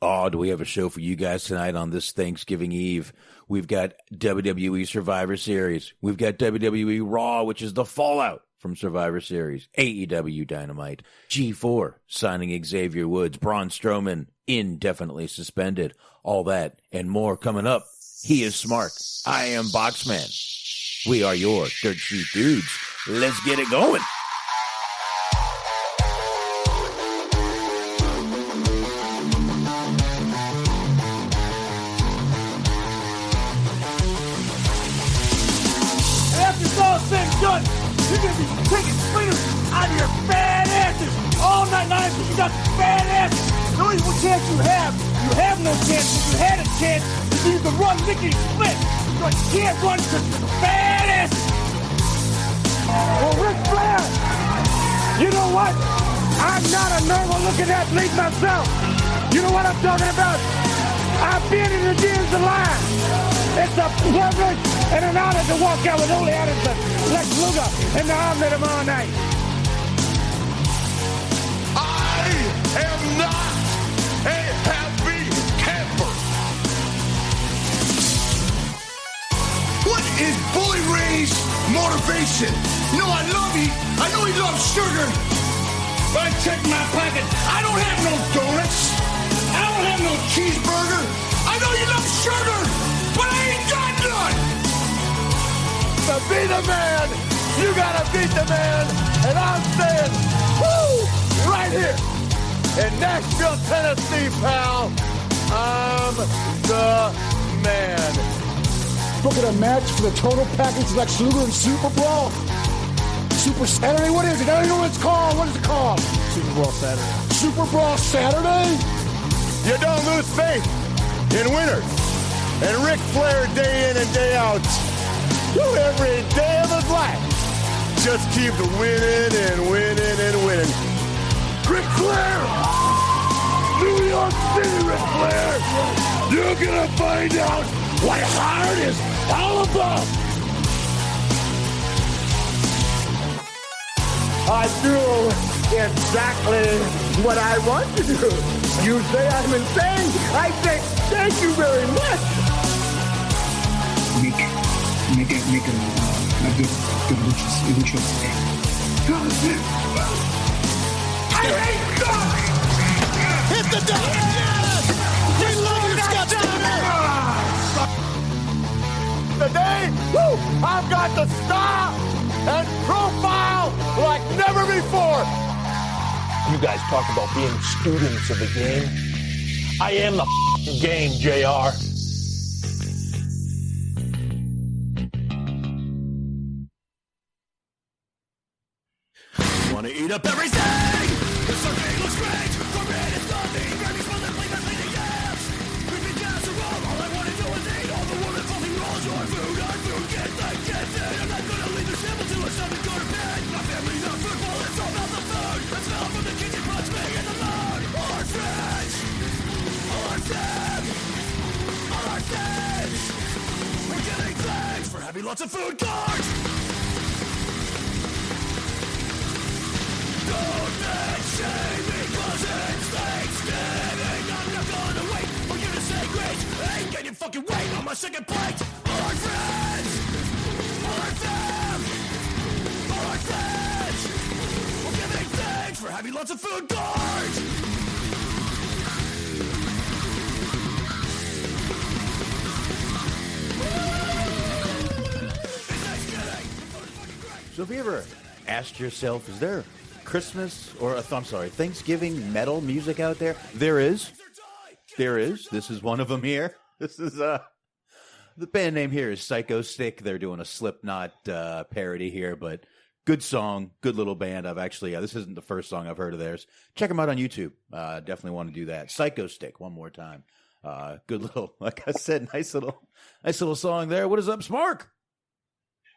Oh, do we have a show for you guys tonight on this Thanksgiving Eve? We've got WWE Survivor Series. We've got WWE Raw, which is the fallout from Survivor Series. AEW Dynamite. G4 signing Xavier Woods. Braun Strowman indefinitely suspended. All that and more coming up. He is Smark. I am Boxman. We are your Dirt Sheet Dudes. Let's get it going. Done. You're gonna be taking freedom out of your fat asses all night long because you got fat asses. The only chance you have no chance. If you had a chance, if you could run lickety split, but you can't run because you're fat asses. Well, Ric Flair, you know what? I'm not a normal looking athlete myself. You know what I'm talking about? I've been in the gyms a lot. It's a privilege and an honor to walk out with Ole Anderson, Lex Luger, and the arm him all night. I am not a happy camper. What is Bully Ray's motivation? You know I love you. I know he loves sugar. But I check my pocket. I don't have no donuts. I don't have no cheeseburger. I know you love sugar, but I ain't got none. To be the man, you gotta beat the man. And I'm saying, woo, right here in Nashville, Tennessee, pal, I'm the man. Look at a match for the total package, Lex Luger and Super Brawl. Super Saturday, what is it? I don't know what it's called. What is it called? Super Brawl Saturday. Super Brawl Saturday? You don't lose faith in winners. And Ric Flair, day in and day out, every day of his life, just keeps winning and winning and winning. Ric Flair! New York City, Ric Flair! You're gonna find out what hard is all about! I do exactly what I want to do. You say I'm insane. I say thank you very much. Make a good lucha stick. I hate God! Hit the deck! Yes! We love your Scott Steiner! Today, woo, I've got the star and profile like never before. You guys talk about being students of the game. I am the game, JR. Want to eat up everything? The survey looks great. For me, it's nothing. Grammy's for the play, that's the yes. Creepy casserole. All I want to do is eat all the woman fucking rolls. Your food, our food, get it. I'm not gonna leave the table till it's time to go to bed. My family, not football, it's all about the food. I smell from the kitchen, punch me in the mouth. All our friends, all our fam, all our kids. We're getting thanks for having lots of food cards. Don't mention because it's Thanksgiving. I'm not gonna wait for you to say grace. Ain't getting fucking weight on my second plate. All our friends, all our fam, all our friends. We're giving thanks for having lots of food cards. It's Thanksgiving. So have you ever asked yourself, is there Christmas or Thanksgiving metal music out there? There is. This is one of them here. This is the band name here is Psycho Stick. They're doing a Slipknot parody here, but good song, good little band. I've actually this isn't the first song I've heard of theirs. Check them out on YouTube. Definitely want to do that. Psycho Stick, one more time. Good little, like I said, nice little song there. What is up, Smark?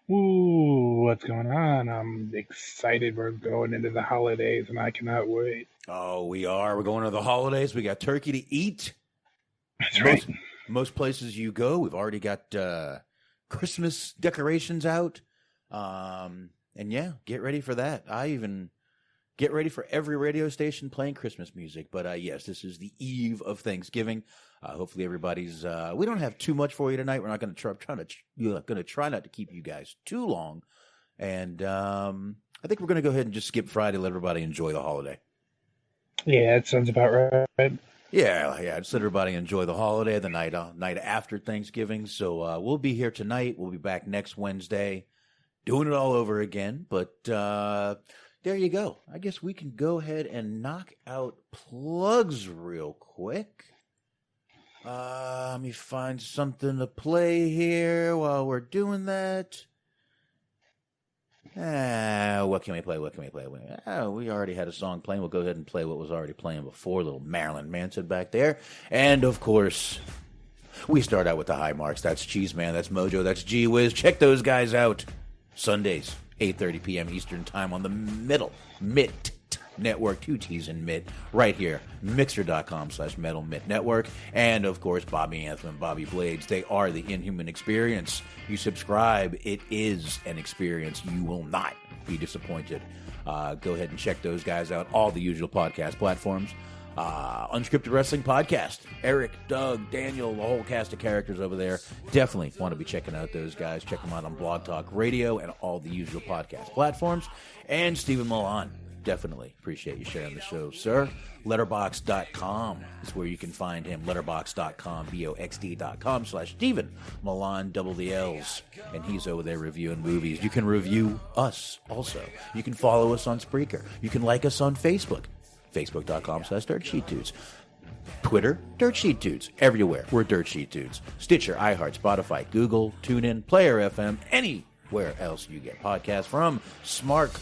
Ooh, what's going on? I'm excited. We're going into the holidays, and I cannot wait. Oh, we are. We're going to the holidays. We got turkey to eat. That's right. Most places you go, we've already got Christmas decorations out. And yeah, get ready for that. I even get ready for every radio station playing Christmas music. But yes, this is the eve of Thanksgiving. Hopefully everybody's. We don't have too much for you tonight. We're not going to try not to keep you guys too long, and I think we're going to go ahead and just skip Friday. Let everybody enjoy the holiday. Yeah, that sounds about right. Yeah. Just let everybody enjoy the holiday, the night after Thanksgiving. So we'll be here tonight. We'll be back next Wednesday, doing it all over again. But there you go. I guess we can go ahead and knock out plugs real quick. Let me find something to play here while we're doing that. What can we play? We already had a song playing. We'll go ahead and play what was already playing before. Little Marilyn Manson back there. And, of course, we start out with the high marks. That's Cheese Man. That's Mojo. That's G Wiz. Check those guys out. Sundays, 8:30 p.m. Eastern Time on the MIT Network, 2 T's in MIT, right here, Mixer.com/Metal MIT Network. And, of course, Bobby Anthem and Bobby Blades. They are the Inhuman Experience. You subscribe, it is an experience. You will not be disappointed. Go ahead and check those guys out. All the usual podcast platforms. Unscripted Wrestling Podcast. Eric, Doug, Daniel, the whole cast of characters over there. Definitely want to be checking out those guys. Check them out on Blog Talk Radio and all the usual podcast platforms. And Stephen Milan. Definitely appreciate you sharing the show, sir. Letterboxd.com is where you can find him. Letterboxd.com, BOXD.com/Stephen Milan, double the L's. And he's over there reviewing movies. You can review us also. You can follow us on Spreaker. You can like us on Facebook. Facebook.com/DirtSheetDudes. Twitter, Dirt Sheet Dudes. Everywhere, we're Dirt Sheet Dudes. Stitcher, iHeart, Spotify, Google, TuneIn, Player FM, anywhere else you get podcasts from. Smark,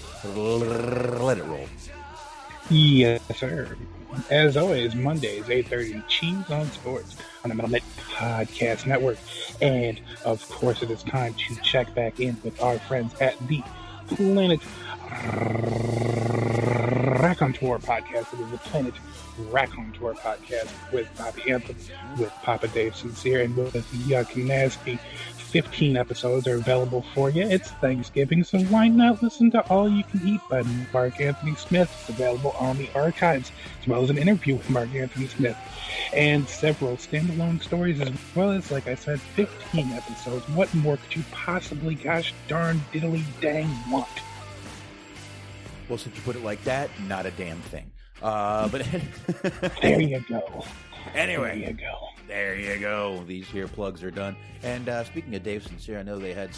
let it roll. Yes, sir. As always, Mondays, 8:30, Cheese on Sports on the Metal Net Podcast Network. And, of course, it is time to check back in with our friends at the Planet Raconteur Podcast. It is the Planet Raconteur Podcast with Bobby Anthem, with Papa Dave Sincere, and with Yuck Nasty. 15 episodes are available for you. It's Thanksgiving, so why not listen to All You Can Eat by Mark Anthony Smith? It's available on the archives, as well as an interview with Mark Anthony Smith, and several standalone stories, as well as, like I said, 15 episodes. What more could you possibly, gosh darn diddly dang, want? Well, since you put it like that, not a damn thing. But there you go. Anyway, there you go. These here plugs are done. And speaking of Dave Sincere, I know they had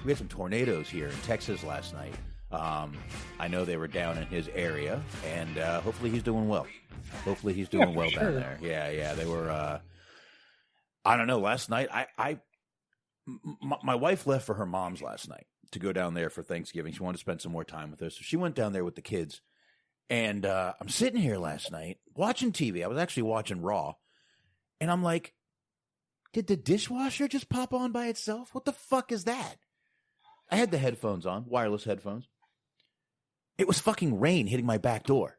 we had some tornadoes here in Texas last night. I know they were down in his area, and hopefully he's doing well. Hopefully he's doing well down there. Yeah. They were. I don't know. Last night, my wife left for her mom's last night to go down there for Thanksgiving. She wanted to spend some more time with us, so she went down there with the kids. And I'm sitting here last night watching TV. I was actually watching Raw. And I'm like, did the dishwasher just pop on by itself? What the fuck is that? I had the headphones on, wireless headphones. It was fucking rain hitting my back door.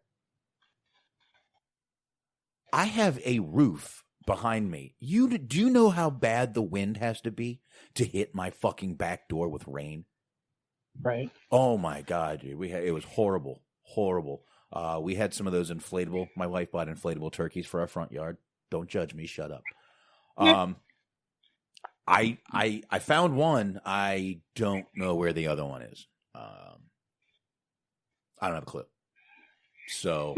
I have a roof behind me. Do you know how bad the wind has to be to hit my fucking back door with rain? Right. Oh my God, dude. It was horrible. Horrible. We had some of those inflatable. My wife bought inflatable turkeys for our front yard. Don't judge me. Shut up. I found one. I don't know where the other one is. I don't have a clue. So,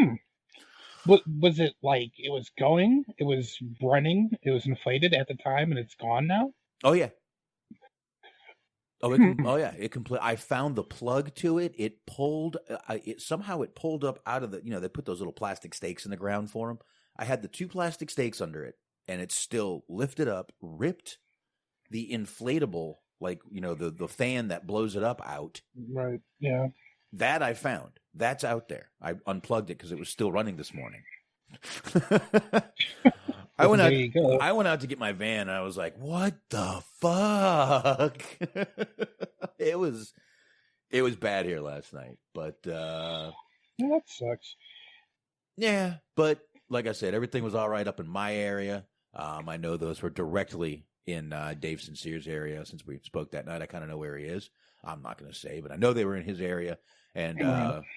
was it like it was going? It was running. It was inflated at the time, and it's gone now. Oh yeah. It complete. I found the plug to it. It pulled. Somehow it pulled up out of the. They put those little plastic stakes in the ground for them. I had the 2 plastic stakes under it, and it still lifted up, ripped the inflatable, the fan that blows it up out. Right. Yeah. That I found. That's out there. I unplugged it because it was still running this morning. I went out to get my van, and I was like, "What the fuck?" It was bad here last night, but that sucks. Yeah, but like I said, everything was all right up in my area. I know those were directly in Dave Sincere's area since we spoke that night. I kind of know where he is. I'm not going to say, but I know they were in his area. And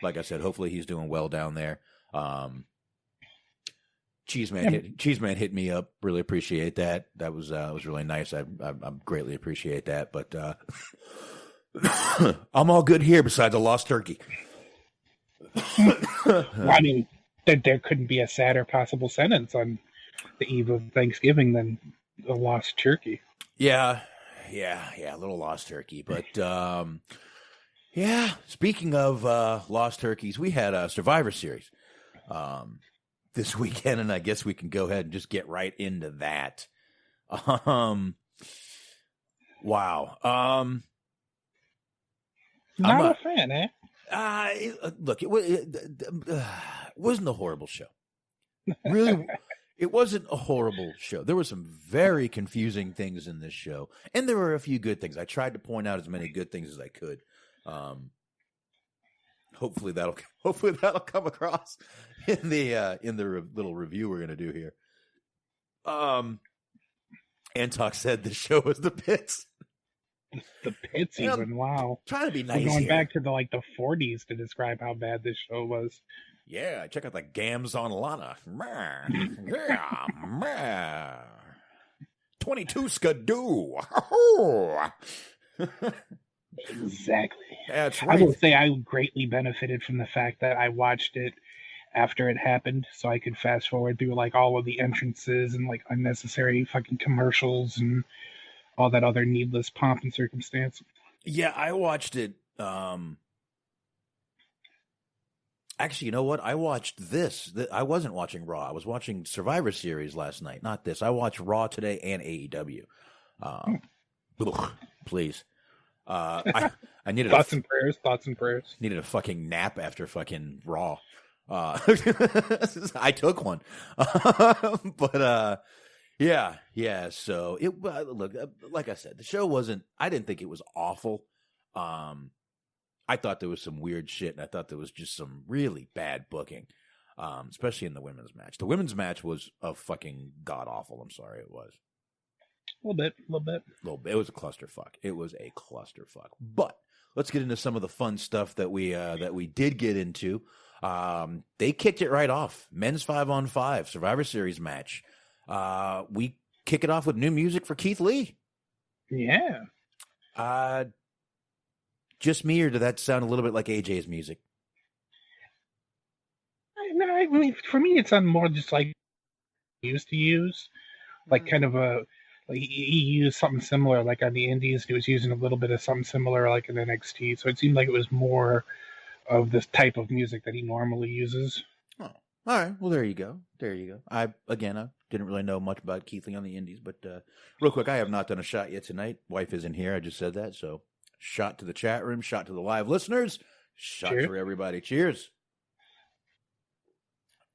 like I said, hopefully he's doing well down there. Cheeseman hit me up. Really appreciate that. That was really nice. I greatly appreciate that. But I'm all good here besides a lost turkey. I mean, there couldn't be a sadder possible sentence on the eve of Thanksgiving than a lost turkey. Yeah, a little lost turkey. But yeah, speaking of lost turkeys, we had a Survivor Series this weekend, and I guess we can go ahead and just get right into that. Wow. Not a fan, eh? Look, it wasn't a horrible show. Really, it wasn't a horrible show. There were some very confusing things in this show, and there were a few good things. I tried to point out as many good things as I could. Hopefully that'll come across in the little review we're gonna do here. Antok said the show was the pits. The pits, even. Wow. Trying to be nice. We're going here. back to the 40s to describe how bad this show was. Yeah, check out the gams on Lana. Yeah, 22 skidoo. Exactly. That's right. I will say I greatly benefited from the fact that I watched it after it happened, so I could fast forward through all of the entrances and unnecessary fucking commercials and all that other needless pomp and circumstance. Yeah, I watched it. Actually, you know what? I watched this. I wasn't watching Raw. I was watching Survivor Series last night. Not this. I watched Raw today and AEW. Please. I needed thoughts and prayers. Needed a fucking nap after fucking Raw. I took one. But yeah. So look, like I said, the show wasn't. I didn't think it was awful. I thought there was some weird shit, and I thought there was just some really bad booking, especially in the women's match. The women's match was a fucking god awful. I'm sorry, it was. A little bit. It was a clusterfuck. But let's get into some of the fun stuff that we did get into. They kicked it right off. Men's 5-on-5 Survivor Series match. We kick it off with new music for Keith Lee. Yeah. Just me, or did that sound a little bit like AJ's music? No, I mean, for me, it sounded more just like he used to use, kind of a. He used something similar, on the Indies. He was using a little bit of something similar, in NXT. So it seemed like it was more of this type of music that he normally uses. Oh, all right. Well, there you go. I didn't really know much about Keith Lee on the Indies, but real quick, I have not done a shot yet tonight. Wife isn't here. I just said that. So, shot to the chat room, shot to the live listeners, shot Cheers. for everybody. Cheers.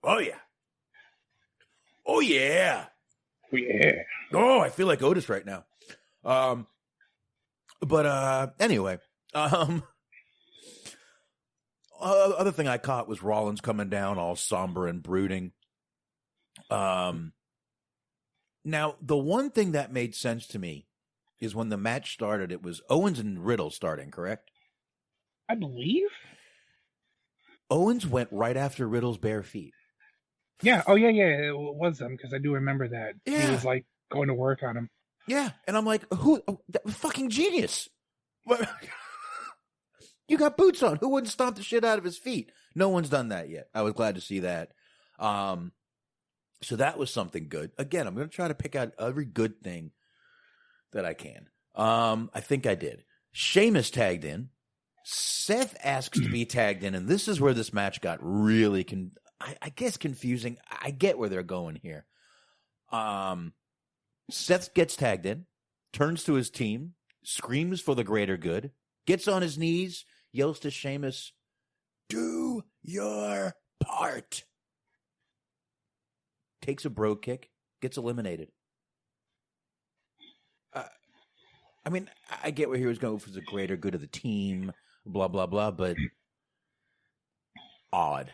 Oh yeah. Oh yeah. Yeah. Oh, I feel like Otis right now. But anyway, other thing I caught was Rollins coming down all somber and brooding. Now, the one thing that made sense to me is when the match started, it was Owens and Riddle starting, correct? I believe. Owens went right after Riddle's bare feet. Yeah. Oh, yeah. It was them because I do remember that. Yeah. He was going to work on him. Yeah, and I'm like, who? That fucking genius! You got boots on. Who wouldn't stomp the shit out of his feet? No one's done that yet. I was glad to see that. So that was something good. Again, I'm going to try to pick out every good thing that I can. I think I did. Sheamus tagged in. Seth asks to be tagged in, and this is where this match got really, I guess, confusing. I get where they're going here. Seth gets tagged in, turns to his team, screams for the greater good, gets on his knees, yells to Sheamus, "Do your part." Takes a bro kick, gets eliminated. I mean, I get where he was going for the greater good of the team, blah, blah, blah, but odd.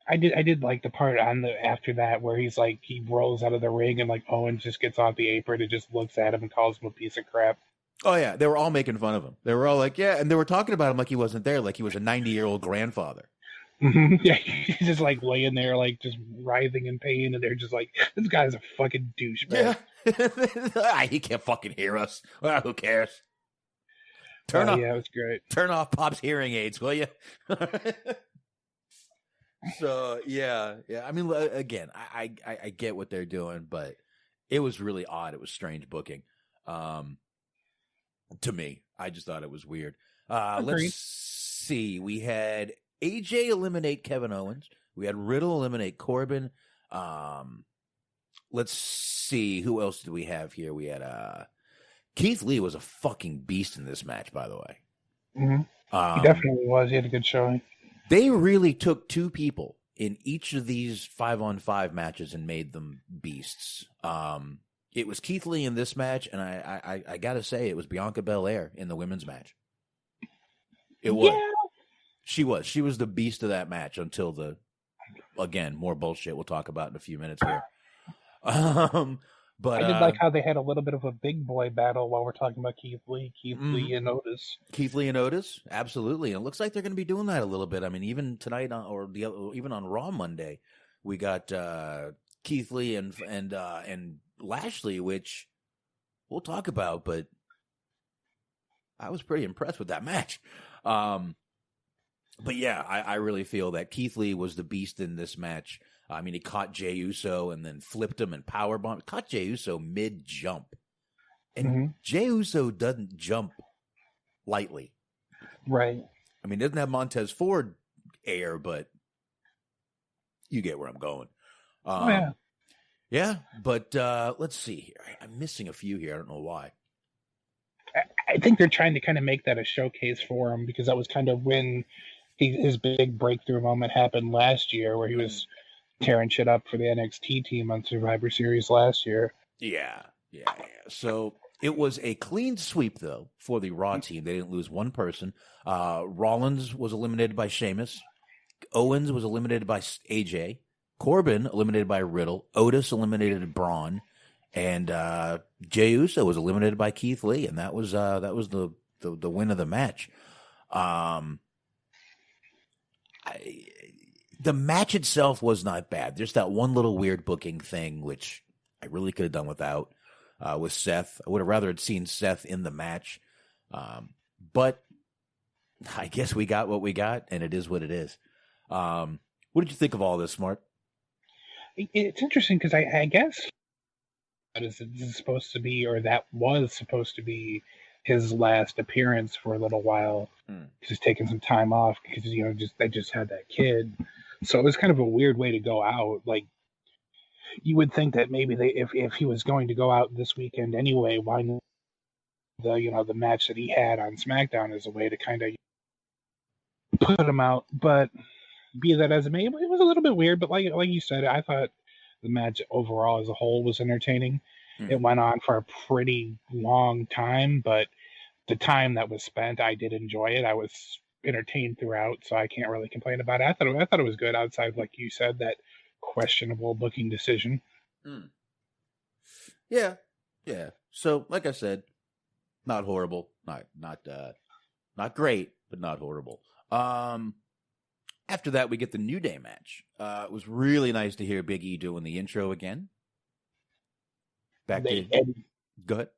I did like the part after that where he rolls out of the ring and Owens just gets off the apron and just looks at him and calls him a piece of crap. Oh, yeah. They were all making fun of him. They were all like, yeah. And they were talking about him like he wasn't there, like he was a 90-year-old grandfather. Mm-hmm. Yeah, he's just like laying there, like just writhing in pain, and they're just like, "This guy's a fucking douchebag." Yeah, he can't fucking hear us. Well, who cares? Turn off. Yeah, it was great. Turn off Pop's hearing aids, will you? So yeah. I mean, again, I get what they're doing, but it was really odd. It was strange booking. To me, I just thought it was weird. Let's see. We had AJ eliminate Kevin Owens. We had Riddle eliminate Corbin. Let's see. Who else did we have here? We had Keith Lee was a fucking beast in this match, by the way. Mm-hmm. He definitely was. He had a good showing. They really took two people in each of these 5-on-5 matches and made them beasts. It was Keith Lee in this match, and I got to say, it was Bianca Belair in the women's match. It was. Yeah. She was. She was the beast of that match until again, more bullshit we'll talk about in a few minutes here. But I did like how they had a little bit of a big boy battle while we're talking about Keith Lee Lee and Otis. Keith Lee and Otis, absolutely. And it looks like they're going to be doing that a little bit. I mean, even tonight even on Raw Monday, we got Keith Lee and Lashley, which we'll talk about. But I was pretty impressed with that match. But yeah, I really feel that Keith Lee was the beast in this match. I mean, he caught Jey Uso and then flipped him and powerbombed. Caught Jey Uso mid-jump. And Jey Uso doesn't jump lightly. Right. I mean, doesn't have Montez Ford air, but you get where I'm going. Yeah. Yeah, but let's see here. I'm missing a few here. I don't know why. I think they're trying to kind of make that a showcase for him, because that was kind of when his big breakthrough moment happened last year, where he was tearing shit up for the NXT team on Survivor Series last year. Yeah. So it was a clean sweep, though, for the Raw team. They didn't lose one person. Rollins was eliminated by Sheamus. Owens was eliminated by AJ. Corbin eliminated by Riddle. Otis eliminated Braun. And Jey Uso was eliminated by Keith Lee, and that was the win of the match. The match itself was not bad. There's that one little weird booking thing, which I really could have done without, with Seth. I would have rather had seen Seth in the match. But I guess we got what we got, and it is what it is. What did you think of all this, Smart? It's interesting because I guess this is supposed to be, or that was supposed to be, his last appearance for a little while. He's taking some time off because they just had that kid. So it was kind of a weird way to go out. Like, you would think that maybe if he was going to go out this weekend anyway, why not the match that he had on SmackDown as a way to kind of put him out. But be that as it may, it was a little bit weird. But like you said, I thought the match overall as a whole was entertaining. It went on for a pretty long time, but the time that was spent, I did enjoy it. I was entertained throughout, so I can't really complain about it. I thought it was good outside, like you said, that questionable booking decision. Yeah. So, like I said, not horrible, not great, but not horrible. After that, we get the New Day match. It was really nice to hear Big E doing the intro again. Go ahead.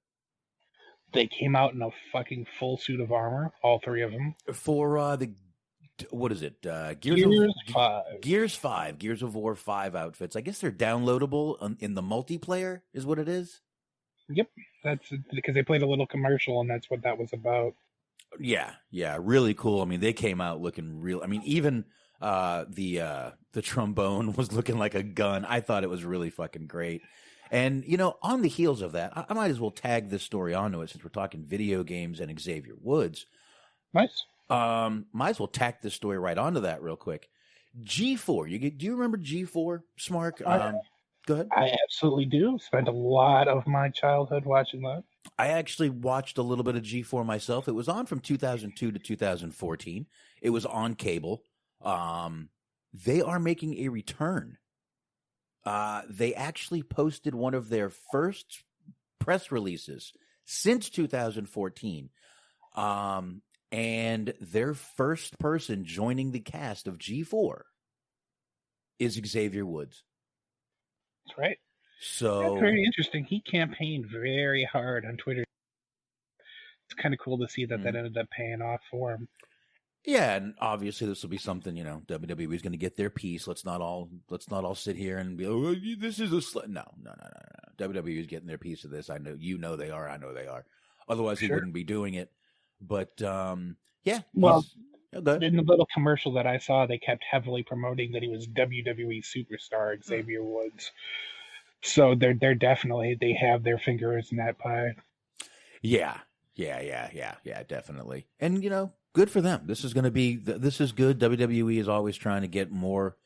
They came out in a fucking full suit of armor, all three of them. For what is it? Gears 5. Gears of War 5 outfits. I guess they're downloadable in the multiplayer, is what it is. Yep, that's because they played a little commercial, and that's what that was about. Yeah, really cool. I mean, they came out looking real. I mean, even the trombone was looking like a gun. I thought it was really fucking great. And, on the heels of that, I might as well tag this story onto it since we're talking video games and Xavier Woods. Nice. Might as well tack this story right onto that real quick. G4. Do you remember G4, Smark? Go ahead. I absolutely do. Spent a lot of my childhood watching that. I actually watched a little bit of G4 myself. It was on from 2002 to 2014. It was on cable. They are making a return. They actually posted one of their first press releases since 2014. And their first person joining the cast of G4 is Xavier Woods. That's right. So that's very interesting. He campaigned very hard on Twitter. It's kind of cool to see that that ended up paying off for him. Yeah, and obviously this will be something, WWE is going to get their piece. Let's not all sit here and be, oh, this is a no. WWE is getting their piece of this. I know, they are. I know they are. Otherwise, he wouldn't be doing it. But yeah. Well, in the little commercial that I saw, they kept heavily promoting that he was WWE superstar Xavier Woods. So they're definitely, they have their fingers in that pie. Yeah, definitely. And good for them. This is good. WWE is always trying to get more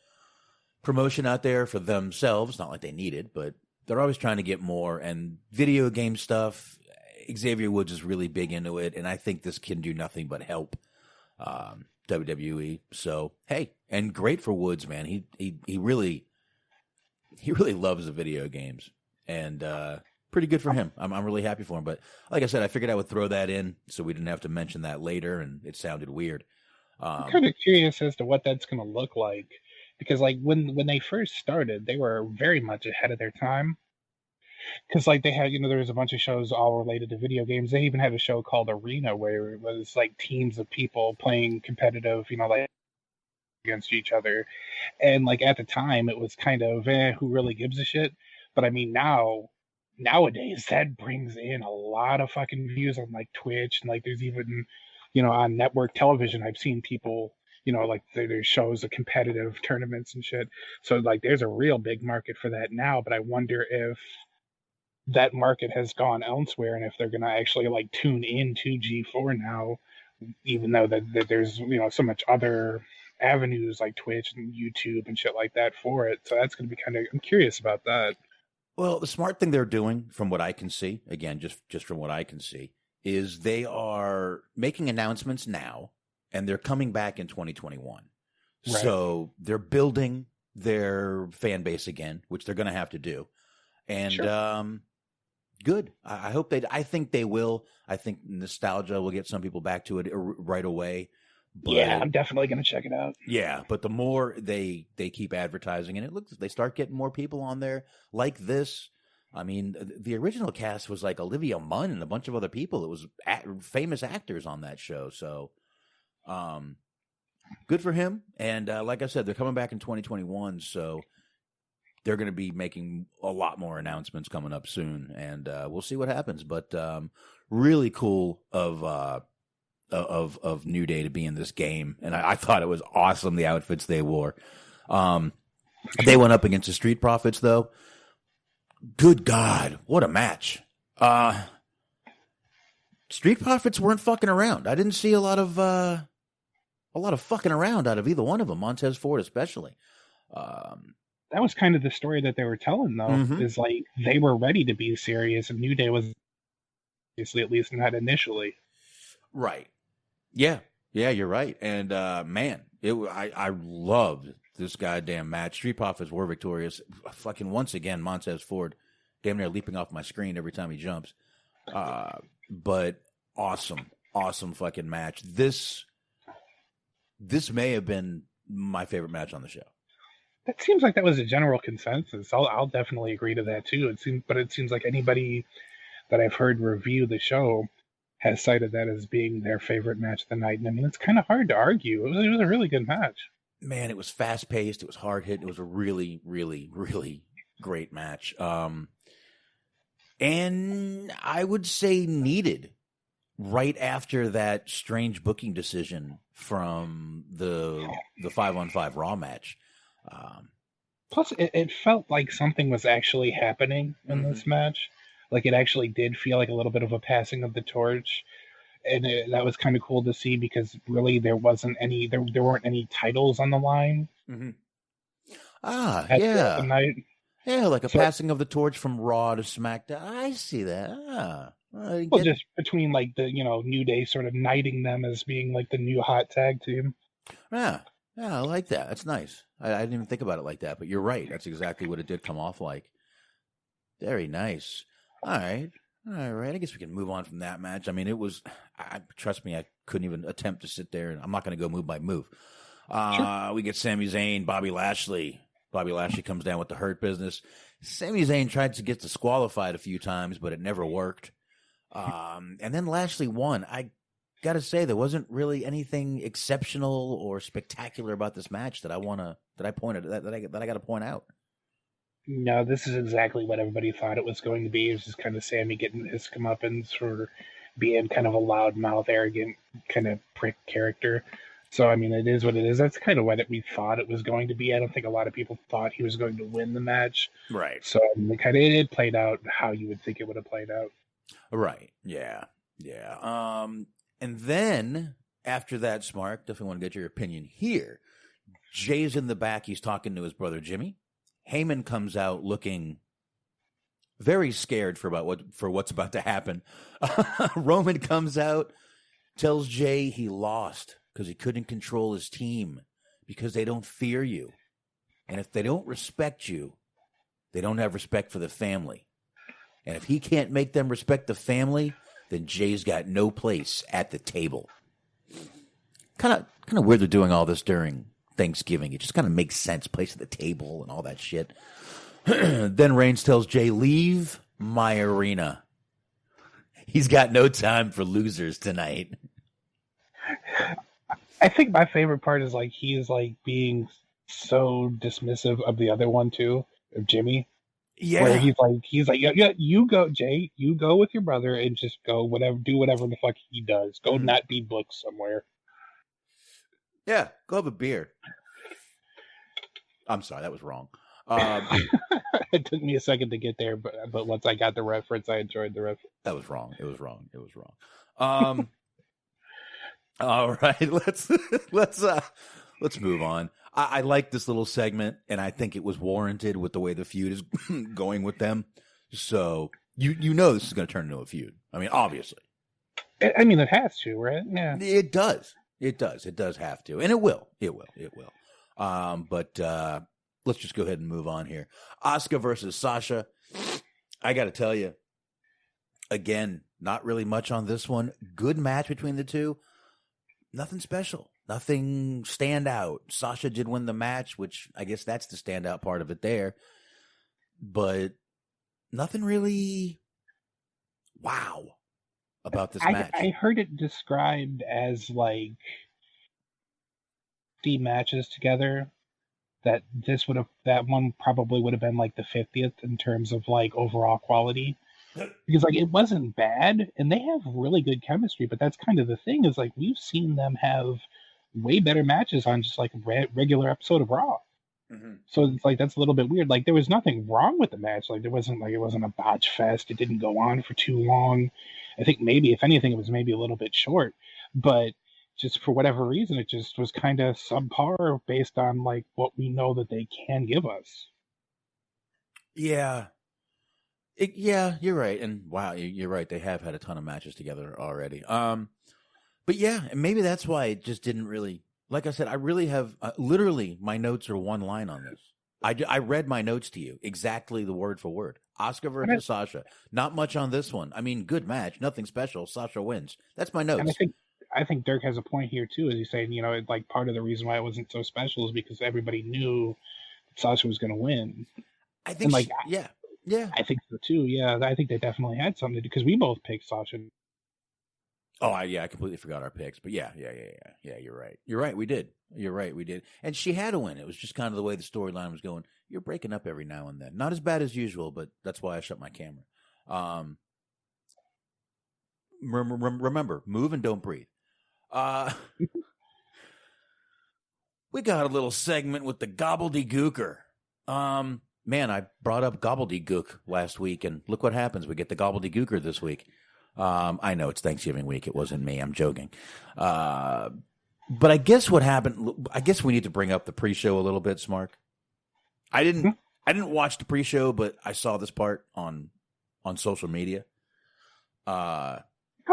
promotion out there for themselves. Not like they need it, but they're always trying to get more. And video game stuff, Xavier Woods is really big into it, and I think this can do nothing but help WWE. So hey, and great for Woods, man. He really loves the video games, and pretty good for him. I'm really happy for him. But like I said, I figured I would throw that in so we didn't have to mention that later, and it sounded weird. I'm kind of curious as to what that's going to look like, because like when they first started, they were very much ahead of their time. Because like they had, there was a bunch of shows all related to video games. They even had a show called Arena where it was like teams of people playing competitive, like against each other. And like at the time, it was kind of, who really gives a shit? But I mean, nowadays that brings in a lot of fucking views on like Twitch, and like there's even, on network television, I've seen people, like there's shows of competitive tournaments and shit. So like there's a real big market for that now. But I wonder if that market has gone elsewhere, and if they're going to actually like tune into G4 now, even though that there's so much other avenues like Twitch and YouTube and shit like that for it. So that's going to be I'm curious about that. Well, the smart thing they're doing, from what I can see, again, just from what I can see, is they are making announcements now, and they're coming back in 2021. Right. So they're building their fan base again, which they're going to have to do. And good. I think they will. I think nostalgia will get some people back to it right away. But, yeah, I'm definitely going to check it out. Yeah, but the more they keep advertising, and it looks, they start getting more people on there like this. I mean, the original cast was like Olivia Munn and a bunch of other people. It was famous actors on that show. So, good for him. And like I said, they're coming back in 2021. So they're going to be making a lot more announcements coming up soon, and we'll see what happens. But really cool of New Day to be in this game, and I thought it was awesome, the outfits they wore. They went up against the Street Profits, though. Good God, what a match! Street Profits weren't fucking around. I didn't see a lot of fucking around out of either one of them, Montez Ford especially. That was kind of the story that they were telling, though, is like they were ready to be serious, and New Day was obviously, at least not initially. Right. Yeah, you're right. And man, I loved this goddamn match. Street Profits were victorious. Fucking once again, Montez Ford damn near leaping off my screen every time he jumps. But awesome fucking match. This may have been my favorite match on the show. That seems like that was a general consensus. I'll definitely agree to that too. It seems like anybody that I've heard review the show has cited that as being their favorite match of the night. And I mean, it's kind of hard to argue. It was a really good match. Man, it was fast paced. It was hard hit. It was a really, really, really great match. And I would say needed right after that strange booking decision from the 5-on-5 Raw match. Plus, it felt like something was actually happening in this match. Like, it actually did feel like a little bit of a passing of the torch. And that was kind of cool to see, because really there wasn't any, there weren't any titles on the line. Yeah. Night. Yeah, like a passing of the torch from Raw to SmackDown. I see that. Well, just between like the, New Day sort of knighting them as being like the new hot tag team. Yeah, I like that. That's nice. I didn't even think about it like that, but you're right. That's exactly what it did come off like. Very nice. All right. All right, I guess we can move on from that match. I mean, it was, trust me, I couldn't even attempt to sit there, and I'm not going to go move by move. Sure. We get Sami Zayn, Bobby Lashley. Bobby Lashley comes down with the Hurt Business. Sami Zayn tried to get disqualified a few times, but it never worked. And then Lashley won. I got to say, there wasn't really anything exceptional or spectacular about this match that I got to point out. No, this is exactly what everybody thought it was going to be. It was just kind of Sammy getting his comeuppance for being kind of a loudmouth, arrogant, kind of prick character. So, I mean, it is what it is. That's kind of what we thought it was going to be. I don't think a lot of people thought he was going to win the match. Right. So, I mean, it played out how you would think it would have played out. Right. Yeah. And then after that, Smark, definitely want to get your opinion here. Jay's in the back. He's talking to his brother Jimmy. Heyman comes out looking very scared for what's about to happen. Roman comes out, tells Jay he lost because he couldn't control his team because they don't fear you. And if they don't respect you, they don't have respect for the family. And if he can't make them respect the family, then Jay's got no place at the table. Kind of weird they're doing all this during Thanksgiving. It just kind of makes sense. Place at the table and all that shit. Then Reigns tells Jay, leave my arena. He's got no time for losers tonight. I think my favorite part is like he's like being so dismissive of the other one too, of Jimmy. Yeah. Where he's like, yeah, you go, Jay, you go with your brother and just do whatever the fuck he does. Go not be booked somewhere. Yeah, go have a beer. I'm sorry, that was wrong. It took me a second to get there, but once I got the reference, I enjoyed the reference. That was wrong. It was wrong. All right, let's move on. I like this little segment, and I think it was warranted with the way the feud is going with them. So you know this is going to turn into a feud. I mean, obviously. I mean, it has to, right? Yeah, it does. It does have to, and it will. But let's just go ahead and move on here. Asuka versus Sasha. I got to tell you, again, not really much on this one. Good match between the two. Nothing special. Nothing stand out. Sasha did win the match, which I guess that's the standout part of it there. But nothing really wow about this match. I heard it described as like the matches together. That one probably would have been like the 50th in terms of like overall quality. Because like it wasn't bad, and they have really good chemistry. But that's kind of the thing is like we've seen them have way better matches on just like a regular episode of Raw. Mm-hmm. So it's like that's a little bit weird. Like there was nothing wrong with the match. Like it wasn't a botch fest. It didn't go on for too long. I think maybe if anything it was maybe a little bit short. But just for whatever reason, it just was kind of subpar based on like what we know that they can give us. Yeah. You're right. And wow, you're right. They have had a ton of matches together already. But yeah, maybe that's why it just didn't really, like I said, I really have, literally my notes are one line on this. I read my notes to you, exactly the word for word. Asuka versus Sasha. Not much on this one. I mean, good match, nothing special. Sasha wins. That's my notes. And I think Dirk has a point here too, as he's saying, like part of the reason why it wasn't so special is because everybody knew Sasha was going to win. I think, yeah. I think so too. Yeah, I think they definitely had something to do because we both picked Sasha. Oh, I completely forgot our picks, but yeah. You're right. We did. And she had to win. It was just kind of the way the storyline was going. You're breaking up every now and then. Not as bad as usual, but that's why I shut my camera. Remember, move and don't breathe. We got a little segment with the gobbledygooker. Man, I brought up gobbledygook last week, and look what happens. We get the gobbledygooker this week. I know it's Thanksgiving week. It wasn't me. I'm joking. But I guess what happened, I guess we need to bring up the pre-show a little bit, Smark. I didn't watch the pre-show, but I saw this part on social media. Got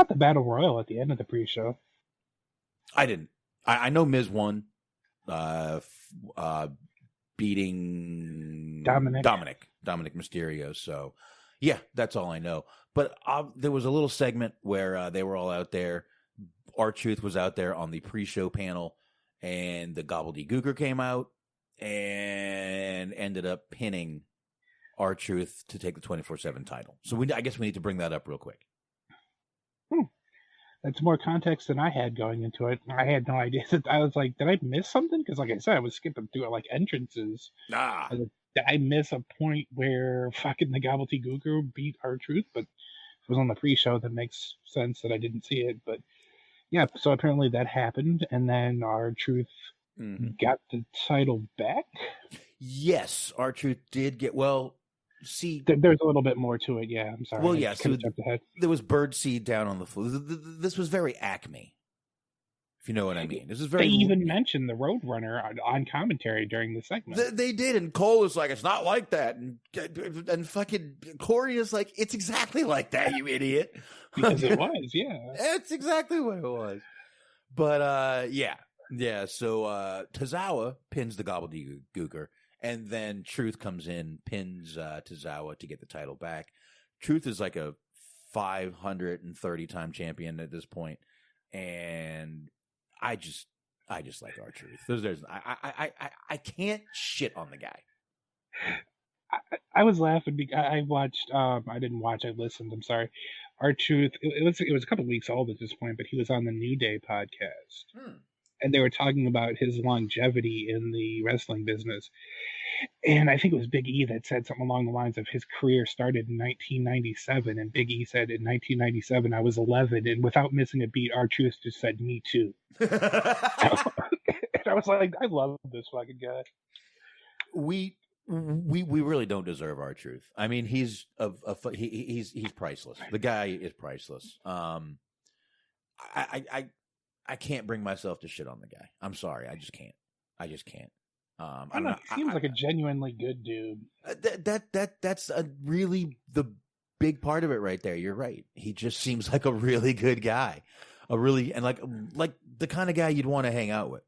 the Battle Royal at the end of the pre-show. I didn't. I know Miz won, beating Dominic Mysterio. So, Yeah, that's all I know. But there was a little segment where they were all out there. R-Truth was out there on the pre-show panel, and the gobbledygooker came out and ended up pinning R-Truth to take the 24/7 title. So I guess we need to bring that up real quick. That's more context than I had going into it. I had no idea. I was like, did I miss something? Because like I said, I was skipping through like entrances. I was like, did I miss a point where fucking the gobbledygooker beat R-Truth? But it was on the pre-show. That makes sense that I didn't see it. But yeah, so apparently that happened, and then R-Truth got the title back. Yes, R-Truth did get See, there's a little bit more to it. Yeah, I'm sorry. Well, yeah. So jumped ahead. There was birdseed down on the floor. This was very Acme, if you know what I mean. This is very. They even mentioned the Roadrunner on commentary during the segment. They did, and Cole is like, "It's not like that," and fucking Corey is like, "It's exactly like that, you idiot." Because it was, yeah. It's exactly what it was. But yeah. So Tozawa pins the gobbledygooker. And then Truth comes in, pins Tozawa to get the title back. Truth is like a 530-time champion at this point, and I just like R-Truth. I can't shit on the guy. I was laughing because I watched. I didn't watch. I listened. I'm sorry. R-Truth. It was a couple weeks old at this point, but he was on the New Day podcast. And they were talking about his longevity in the wrestling business. And I think it was Big E that said something along the lines of his career started in 1997. And Big E said, in 1997, I was 11. And without missing a beat, R-Truth just said, me too. And I was like, I love this fucking guy. We really don't deserve R-Truth. I mean, he's priceless. The guy is priceless. I can't bring myself to shit on the guy. I'm sorry. I just can't. I don't know. He seems like a genuinely good dude. That's really the big part of it right there. You're right. He just seems like a really good guy, like the kind of guy you'd want to hang out with.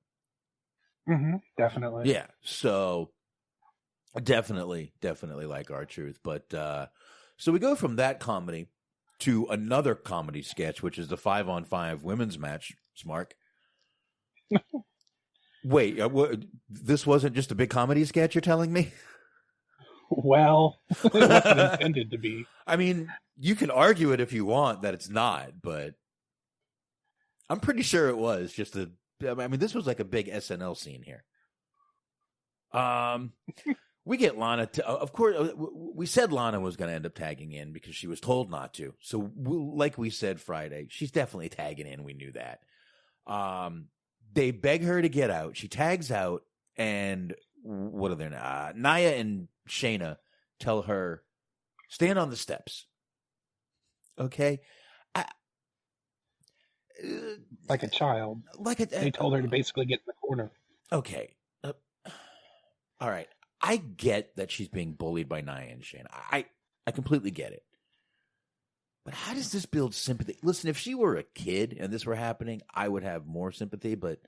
Definitely. Yeah. So definitely like R-Truth. But so we go from that comedy to another comedy sketch, which is the 5-on-5 women's match. Smark. Wait, this wasn't just a big comedy sketch, you're telling me? Well, it wasn't intended to be. I mean, you can argue it if you want that it's not, but I'm pretty sure it was just this was like a big SNL scene here. We get Lana of course, we said Lana was going to end up tagging in because she was told not to. So like we said Friday, she's definitely tagging in. We knew that. They beg her to get out. She tags out, and what are they now? Nia and Shayna tell her, stand on the steps. Okay? Like a child. They told her to basically get in the corner. Okay. All right. I get that she's being bullied by Nia and Shayna. I completely get it. But how does this build sympathy? Listen, if she were a kid and this were happening, I would have more sympathy. But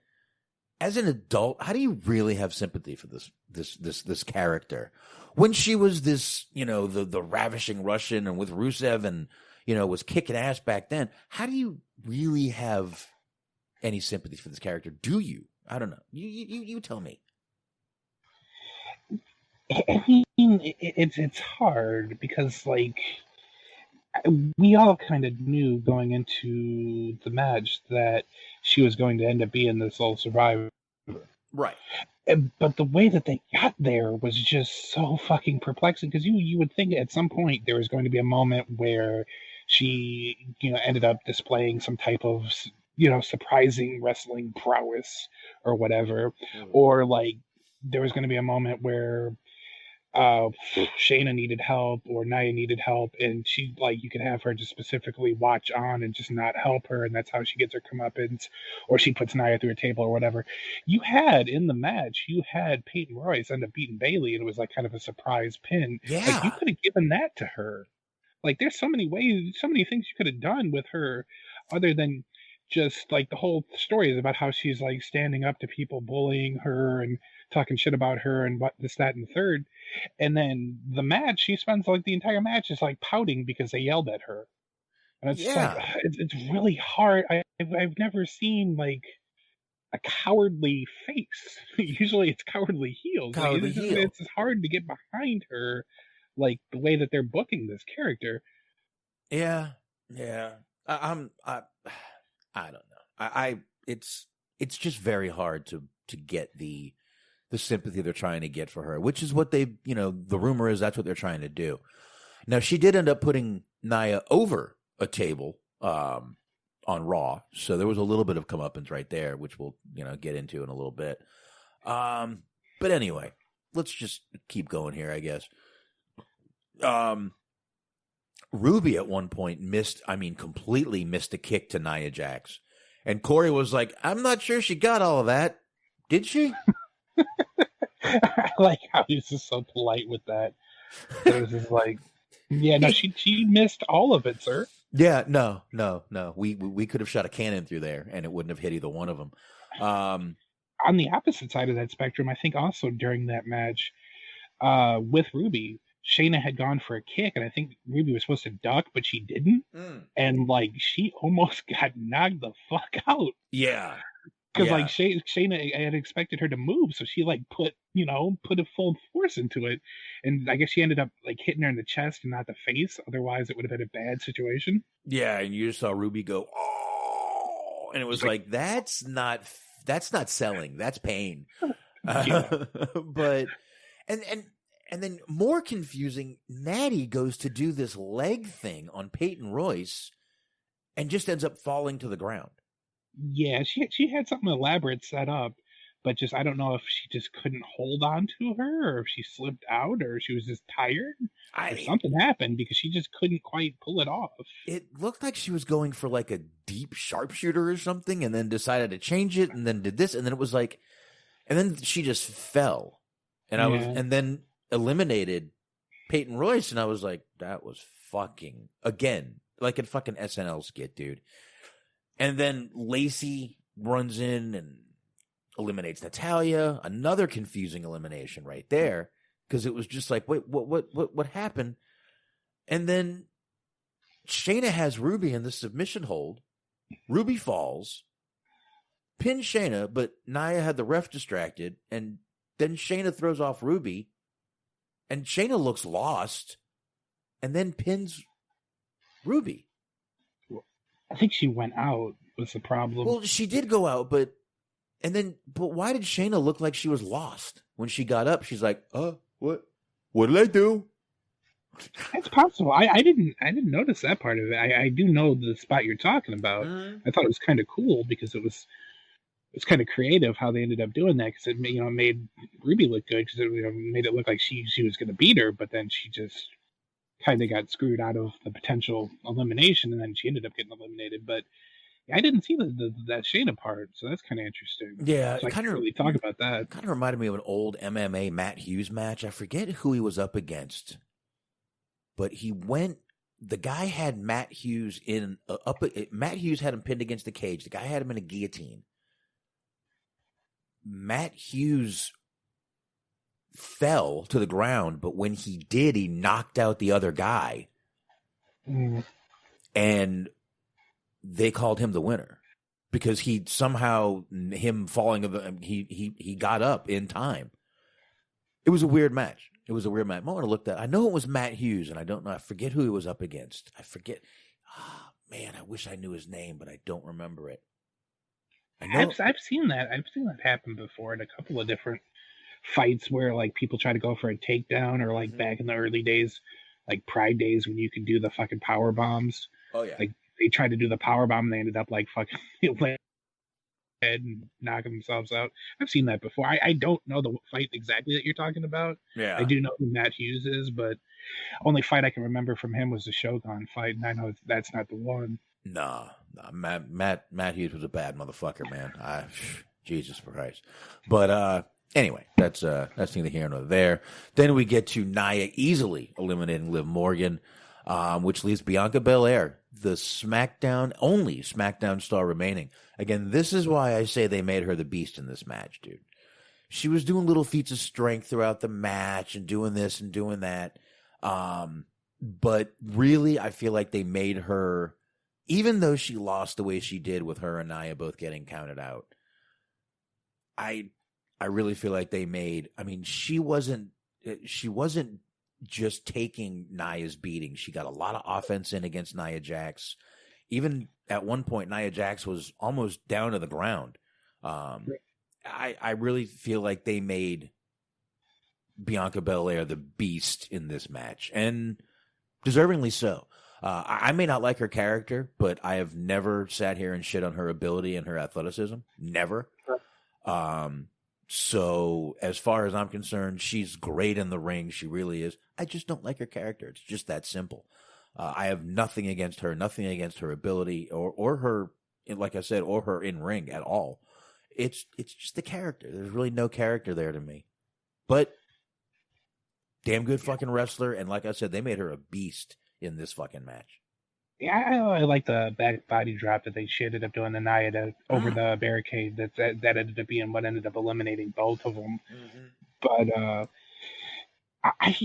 as an adult, how do you really have sympathy for this character when she was this, the ravishing Russian and with Rusev and was kicking ass back then? How do you really have any sympathy for this character? Do you? I don't know. You tell me. I mean, it's hard because we all kind of knew going into the match that she was going to end up being this sole survivor. Right. But the way that they got there was just so fucking perplexing because you would think at some point there was going to be a moment where she, ended up displaying some type of, surprising wrestling prowess or whatever. Or there was going to be a moment where Shayna needed help or Nia needed help, and she you could have her just specifically watch on and just not help her, and that's how she gets her comeuppance, or she puts Nia through a table or whatever. You had in the match, Peyton Royce end up beating Bayley, and it was kind of a surprise pin. Yeah, you could have given that to her. There's so many ways, so many things you could have done with her, other than just like the whole story is about how she's like standing up to people bullying her and talking shit about her and what this, that, and the third. And then the match, she spends like the entire match just like pouting because they yelled at her. And it's just like, it's really hard. I've never seen like a cowardly face. Usually it's cowardly heels. It's hard to get behind her, like the way that they're booking this character. Yeah. I don't know. It's just very hard to get the sympathy they're trying to get for her, which is what they, the rumor is that's what they're trying to do. Now, she did end up putting Nia over a table on Raw, so there was a little bit of comeuppance right there, which we'll get into in a little bit. But anyway, let's just keep going here, I guess. Ruby at one point completely missed a kick to Nia Jax, and Corey was like, "I'm not sure she got all of that, did she?" I like how he's just so polite with that. It was just like, yeah, no, she missed all of it, sir. Yeah, no. We could have shot a cannon through there, and it wouldn't have hit either one of them. On the opposite side of that spectrum, I think also during that match with Ruby, Shayna had gone for a kick, and I think Ruby was supposed to duck, but she didn't. And like she almost got knocked the fuck out. Yeah. Because like Shayna had expected her to move, so she like put a full force into it, and I guess she ended up like hitting her in the chest and not the face. Otherwise, it would have been a bad situation. Yeah, and you just saw Ruby go, "Oh," and it was like that's not selling. That's pain. But and then more confusing, Natty goes to do this leg thing on Peyton Royce, and just ends up falling to the ground. Yeah, she had something elaborate set up, but just I don't know if she just couldn't hold on to her, or if she slipped out, or she was just tired, or something happened because she just couldn't quite pull it off. It looked like she was going for like a deep sharpshooter or something, and then decided to change it, and then did this, and then it was like, and then she just fell, and and then eliminated Peyton Royce, and I was like, that was fucking again like a fucking SNL skit, dude. And then Lacey runs in and eliminates Natalya. Another confusing elimination right there, because it was just like, wait, what happened? And then Shayna has Ruby in the submission hold. Ruby falls, pins Shayna, but Nia had the ref distracted, and then Shayna throws off Ruby, and Shayna looks lost, and then pins Ruby. I think she went out was the problem. Well, she did go out, but why did Shayna look like she was lost when she got up? She's like, what did I do? It's possible. I didn't notice that part of it. I do know the spot you're talking about. I thought it was kind of cool because it was kind of creative how they ended up doing that, because it made Ruby look good, because it made it look like she was going to beat her, but then she just kind of got screwed out of the potential elimination, and then she ended up getting eliminated. But I didn't see that Shayna part, so that's kind of interesting. Yeah, so I can't really talk about that. Kind of reminded me of an old MMA Matt Hughes match. I forget who he was up against, but the guy had Matt Hughes Matt Hughes had him pinned against the cage. The guy had him in a guillotine. Matt Hughes fell to the ground, but when he did, he knocked out the other guy, and they called him the winner because he somehow he got up in time. It was a weird match. I want to look that. I know it was Matt Hughes, and I don't know. I forget who he was up against. I forget. Oh, man, I wish I knew his name, but I don't remember it. I've seen that. I've seen that happen before in a couple of different fights where like people try to go for a takedown, or like back in the early days, like Pride days when you could do the fucking power bombs. Oh yeah. Like they tried to do the power bomb and they ended up like fucking head and knocking themselves out. I've seen that before. I don't know the fight exactly that you're talking about. Yeah. I do know who Matt Hughes is, but only fight I can remember from him was the Shogun fight, and I know that's not the one. Nah. Matt Hughes was a bad motherfucker, man. Jesus Christ. But anyway, that's neither here nor there. Then we get to Nia easily eliminating Liv Morgan. which leaves Bianca Belair, the only SmackDown star remaining. Again, this is why I say they made her the beast in this match, dude. She was doing little feats of strength throughout the match and doing this and doing that. But really, I feel like they made her, even though she lost the way she did with her and Nia both getting counted out, I really feel like they made, I mean, she wasn't just taking Nia's beating. She got a lot of offense in against Nia Jax. Even at one point, Nia Jax was almost down to the ground. I really feel like they made Bianca Belair the beast in this match, and deservingly so. I may not like her character, but I have never sat here and shit on her ability and her athleticism. Never. So as far as I'm concerned, she's great in the ring. She really is. I just don't like her character. It's just that simple. I have nothing against her, nothing against her ability or her, like I said, or her in ring at all. It's just the character. There's really no character there to me. But damn good fucking wrestler. And like I said, they made her a beast in this fucking match. Yeah, I like the back body drop that she ended up doing the Nia over the barricade. That ended up being what ended up eliminating both of them. But I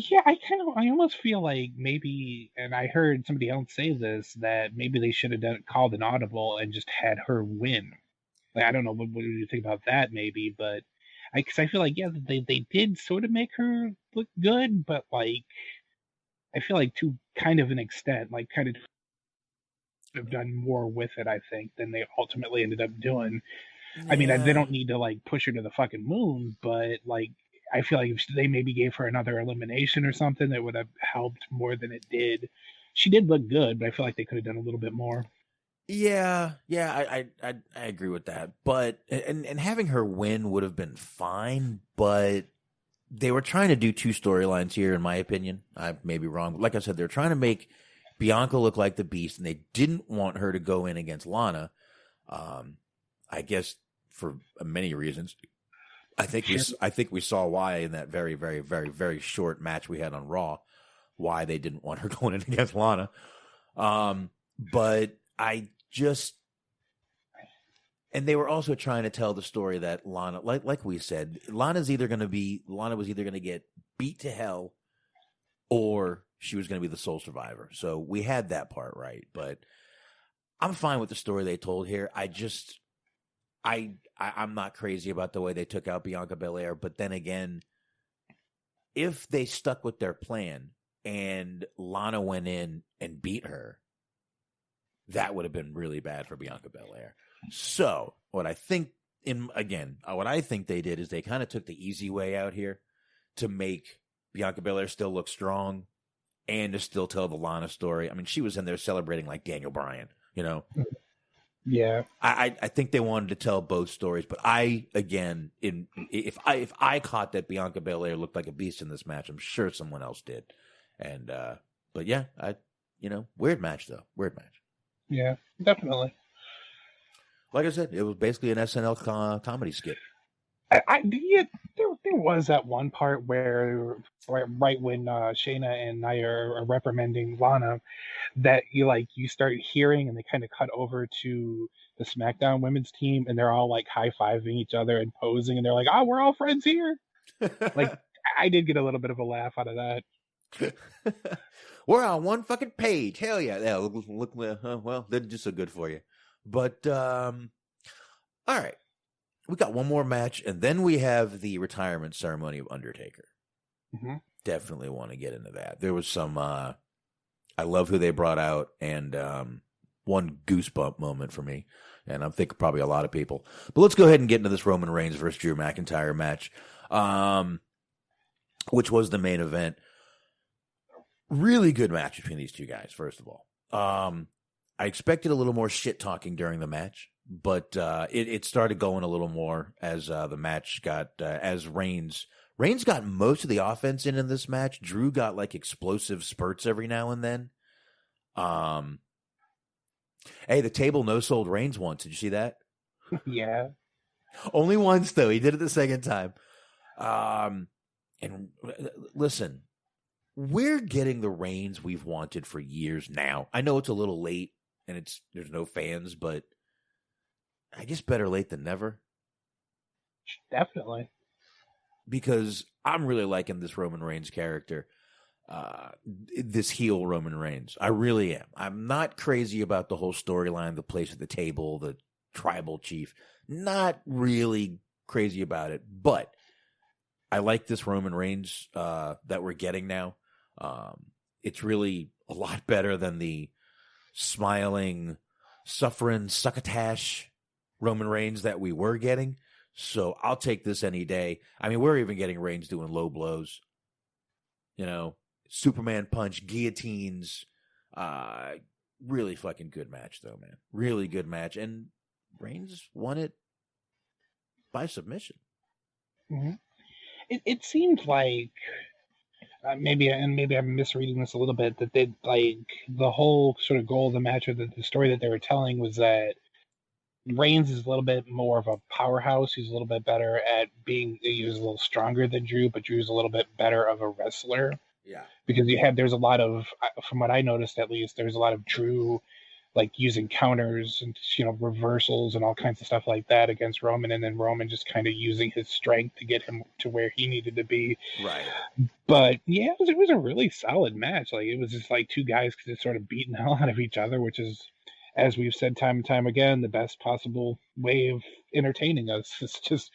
almost feel like maybe, and I heard somebody else say this, that maybe they should have called an audible and just had her win. Like, I don't know what do you think about that, maybe, but because I feel like they did sort of make her look good, but like I feel like to kind of an extent, like kind of have done more with it, I think, than they ultimately ended up doing. Yeah. I mean, they don't need to like push her to the fucking moon, but like I feel like if they maybe gave her another elimination or something, that would have helped more than it did. She did look good, but I feel like they could have done a little bit more. Yeah, I agree with that. But and having her win would have been fine, but they were trying to do two storylines here, in my opinion. I may be wrong. But like I said, they're trying to make Bianca look like the beast, and they didn't want her to go in against Lana. I guess for many reasons. I think we saw why in that very, very, very, very short match we had on Raw, why they didn't want her going in against Lana. But I just, and they were also trying to tell the story that Lana, like we said, Lana was either going to get beat to hell, or she was going to be the sole survivor. So we had that part right, but I'm fine with the story they told here. I'm not crazy about the way they took out Bianca Belair, but then again, if they stuck with their plan and Lana went in and beat her, that would have been really bad for Bianca Belair. So what I think they did is they kind of took the easy way out here to make Bianca Belair still look strong and to still tell the Lana story. I mean, she was in there celebrating like Daniel Bryan, you know? Yeah. I think they wanted to tell both stories, but if I caught that Bianca Belair looked like a beast in this match, I'm sure someone else did. And but yeah, weird match though. Weird match. Yeah, definitely. Like I said, it was basically an SNL comedy skit. There was that one part where right when Shayna and Nia are reprimanding Lana, that you start hearing, and they kind of cut over to the SmackDown women's team, and they're all like high-fiving each other and posing, and they're like, "Oh, we're all friends here." Like, I did get a little bit of a laugh out of that. We're on one fucking page. Hell yeah! Yeah, look well, they're just so good for you. But all right. We got one more match, and then we have the retirement ceremony of Undertaker. Mm-hmm. Definitely want to get into that. There was some, I love who they brought out, and one goosebump moment for me, and I'm thinking probably a lot of people. But let's go ahead and get into this Roman Reigns versus Drew McIntyre match, which was the main event. Really good match between these two guys, first of all. I expected a little more shit-talking during the match. But it started going a little more as the match got as Reigns got most of the offense in this match. Drew got like explosive spurts every now and then. Hey, the table no-sold Reigns once. Did you see that? Yeah. Only once, though. He did it the second time. And listen, we're getting the Reigns we've wanted for years now. I know it's a little late and there's no fans, but I guess better late than never. Definitely. Because I'm really liking this Roman Reigns character, this heel Roman Reigns. I really am. I'm not crazy about the whole storyline, the place at the table, the tribal chief. Not really crazy about it, but I like this Roman Reigns that we're getting now. It's really a lot better than the smiling, suffering, succotash Roman Reigns that we were getting. So I'll take this any day. I mean, we're even getting Reigns doing low blows. You know, Superman punch, guillotines. Really fucking good match, though, man. Really good match. And Reigns won it by submission. Mm-hmm. It seemed like maybe I'm misreading this a little bit, that they like the whole sort of goal of the match, or the story that they were telling, was that Reigns is a little bit more of a powerhouse. He's a little bit better at he was a little stronger than Drew, but Drew's a little bit better of a wrestler. Yeah. Because there's a lot of, from what I noticed at least, there's a lot of Drew like using counters and, reversals and all kinds of stuff like that against Roman, and then Roman just kind of using his strength to get him to where he needed to be. Right. But yeah, it was a really solid match. Like, it was just like two guys just sort of beating the hell out of each other, which is, as we've said time and time again, the best possible way of entertaining us. It's just,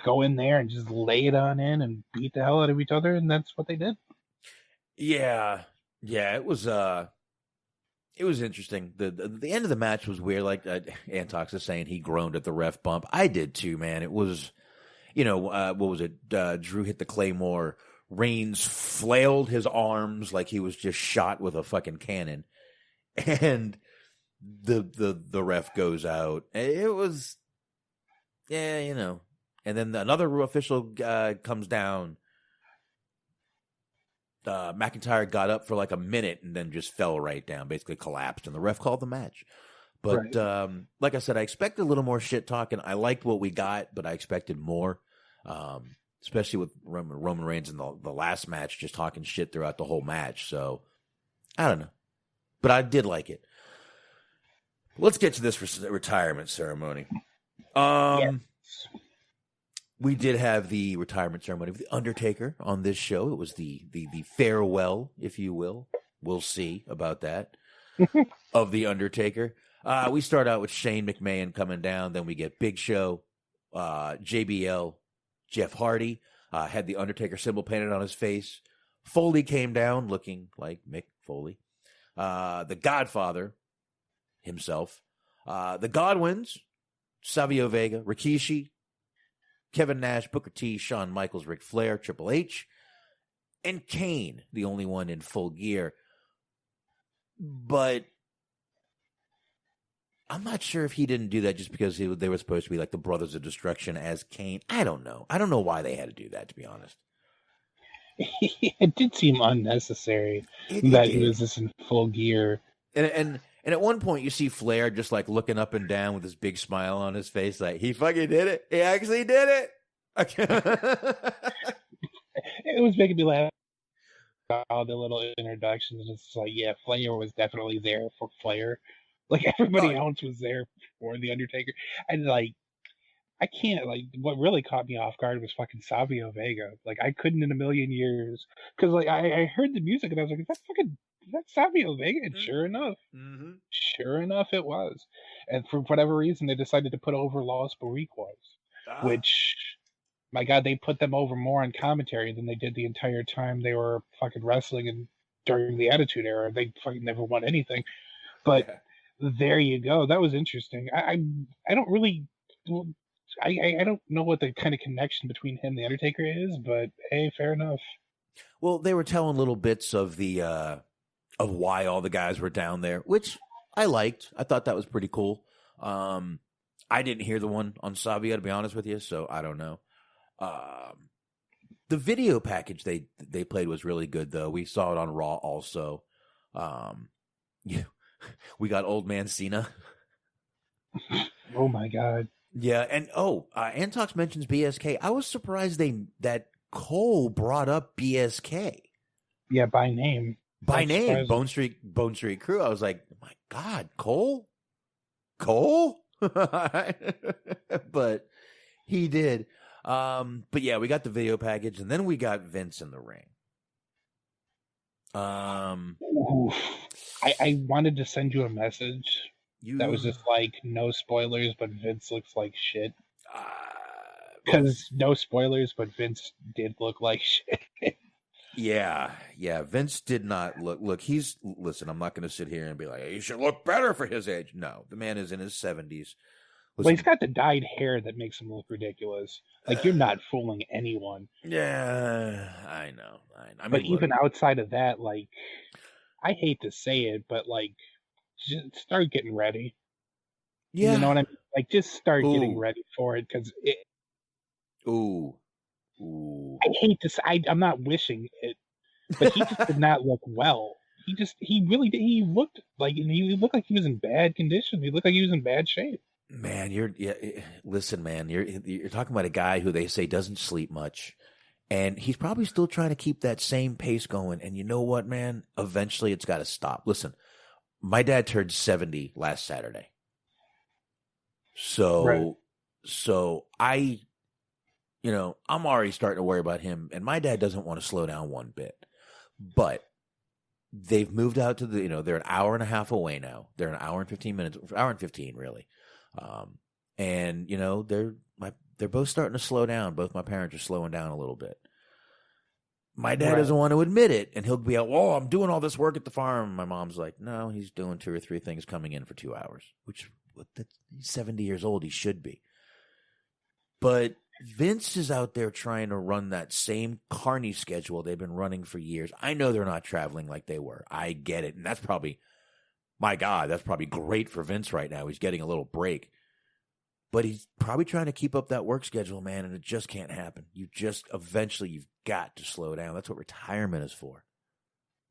go in there and just lay it on in and beat the hell out of each other, and that's what they did. Yeah. It was interesting. The end of the match was weird. Like Antox is saying, he groaned at the ref bump. I did too, man. It was, what was it? Drew hit the Claymore. Reigns flailed his arms like he was just shot with a fucking cannon, and the ref goes out. It was, and then another official comes down. McIntyre got up for like a minute and then just fell right down, basically collapsed, and the ref called the match. But right. Like I said, I expected a little more shit talking. I liked what we got, but I expected more, especially with Roman Reigns in the last match, just talking shit throughout the whole match. So, I don't know. But I did like it. Let's get to this retirement ceremony. Yes. We did have the retirement ceremony of The Undertaker on this show. It was the farewell, if you will. We'll see about that, of The Undertaker. We start out with Shane McMahon coming down. Then we get Big Show, JBL, Jeff Hardy. Had the Undertaker symbol painted on his face. Foley came down looking like Mick Foley. The Godfather himself. The Godwins, Savio Vega, Rikishi, Kevin Nash, Booker T, Shawn Michaels, Ric Flair, Triple H, and Kane, the only one in full gear. But I'm not sure if he didn't do that just because they were supposed to be like the Brothers of Destruction as Kane. I don't know. I don't know why they had to do that, to be honest. It did seem unnecessary that he was just in full gear. And at one point, you see Flair just like looking up and down with this big smile on his face, like he fucking did it. He actually did it. It was making me laugh. All the little introductions, it's like, yeah, Flair was definitely there for Flair. Like everybody else was there for the Undertaker, and like I can't like. What really caught me off guard was fucking Savio Vega. Like I couldn't in a million years, because like I heard the music and I was like, that's Savio Vega, and sure enough, it was. And for whatever reason, they decided to put over Los Boricuas, which, my God, they put them over more on commentary than they did the entire time they were fucking wrestling and during the Attitude Era. They fucking never won anything. But there you go. That was interesting. I don't really. I don't know what the kind of connection between him and the Undertaker is, but hey, fair enough. Well, they were telling little bits of the of why all the guys were down there, which I liked. I thought that was pretty cool. I didn't hear the one on Savio, to be honest with you, so I don't know. The video package they played was really good, though. We saw it on Raw also. We got Old Man Cena. Oh my God. Yeah, and Antox mentions BSK. I was surprised that Cole brought up BSK. Yeah, by name. By That's name, surprising. Bone Street Crew. I was like, my God, Cole? But he did. But yeah, we got the video package, and then we got Vince in the ring. Oof. I wanted to send you a message that was just like, no spoilers, but Vince looks like shit. Because no spoilers, but Vince did look like shit. Yeah. Vince did not look. Listen, I'm not going to sit here and be like, he should look better for his age. No, the man is in his 70s. Well, he's got the dyed hair that makes him look ridiculous. Like, you're not fooling anyone. Yeah, I know. I mean, but even outside of that, like, I hate to say it, but like, just start getting ready. Yeah. You know what I mean? Like, just start getting ready for it, because it. Ooh. I hate to say, I'm not wishing it, but he just did not look well. He really did. He looked like he was in bad condition. He looked like he was in bad shape. Man, listen, man, you're talking about a guy who they say doesn't sleep much, and he's probably still trying to keep that same pace going. And you know what, man? Eventually, it's got to stop. Listen, my dad turned 70 last Saturday, so I, I'm already starting to worry about him, and my dad doesn't want to slow down one bit, but. They've moved out to they're an hour and a half away now. They're an hour and 15 minutes, hour and 15 really. And they're both starting to slow down. Both my parents are slowing down a little bit. My dad doesn't want to admit it, and he'll be like, "Oh, I'm doing all this work at the farm." My mom's like, "No, he's doing 2 or 3 things coming in for 2 hours." Which he's 70 years old. He should be. But Vince is out there trying to run that same carny schedule they've been running for years. I know they're not traveling like they were. I get it. And that's probably, my God, that's probably great for Vince right now. He's getting a little break. But he's probably trying to keep up that work schedule, man, and it just can't happen. Eventually, you've got to slow down. That's what retirement is for.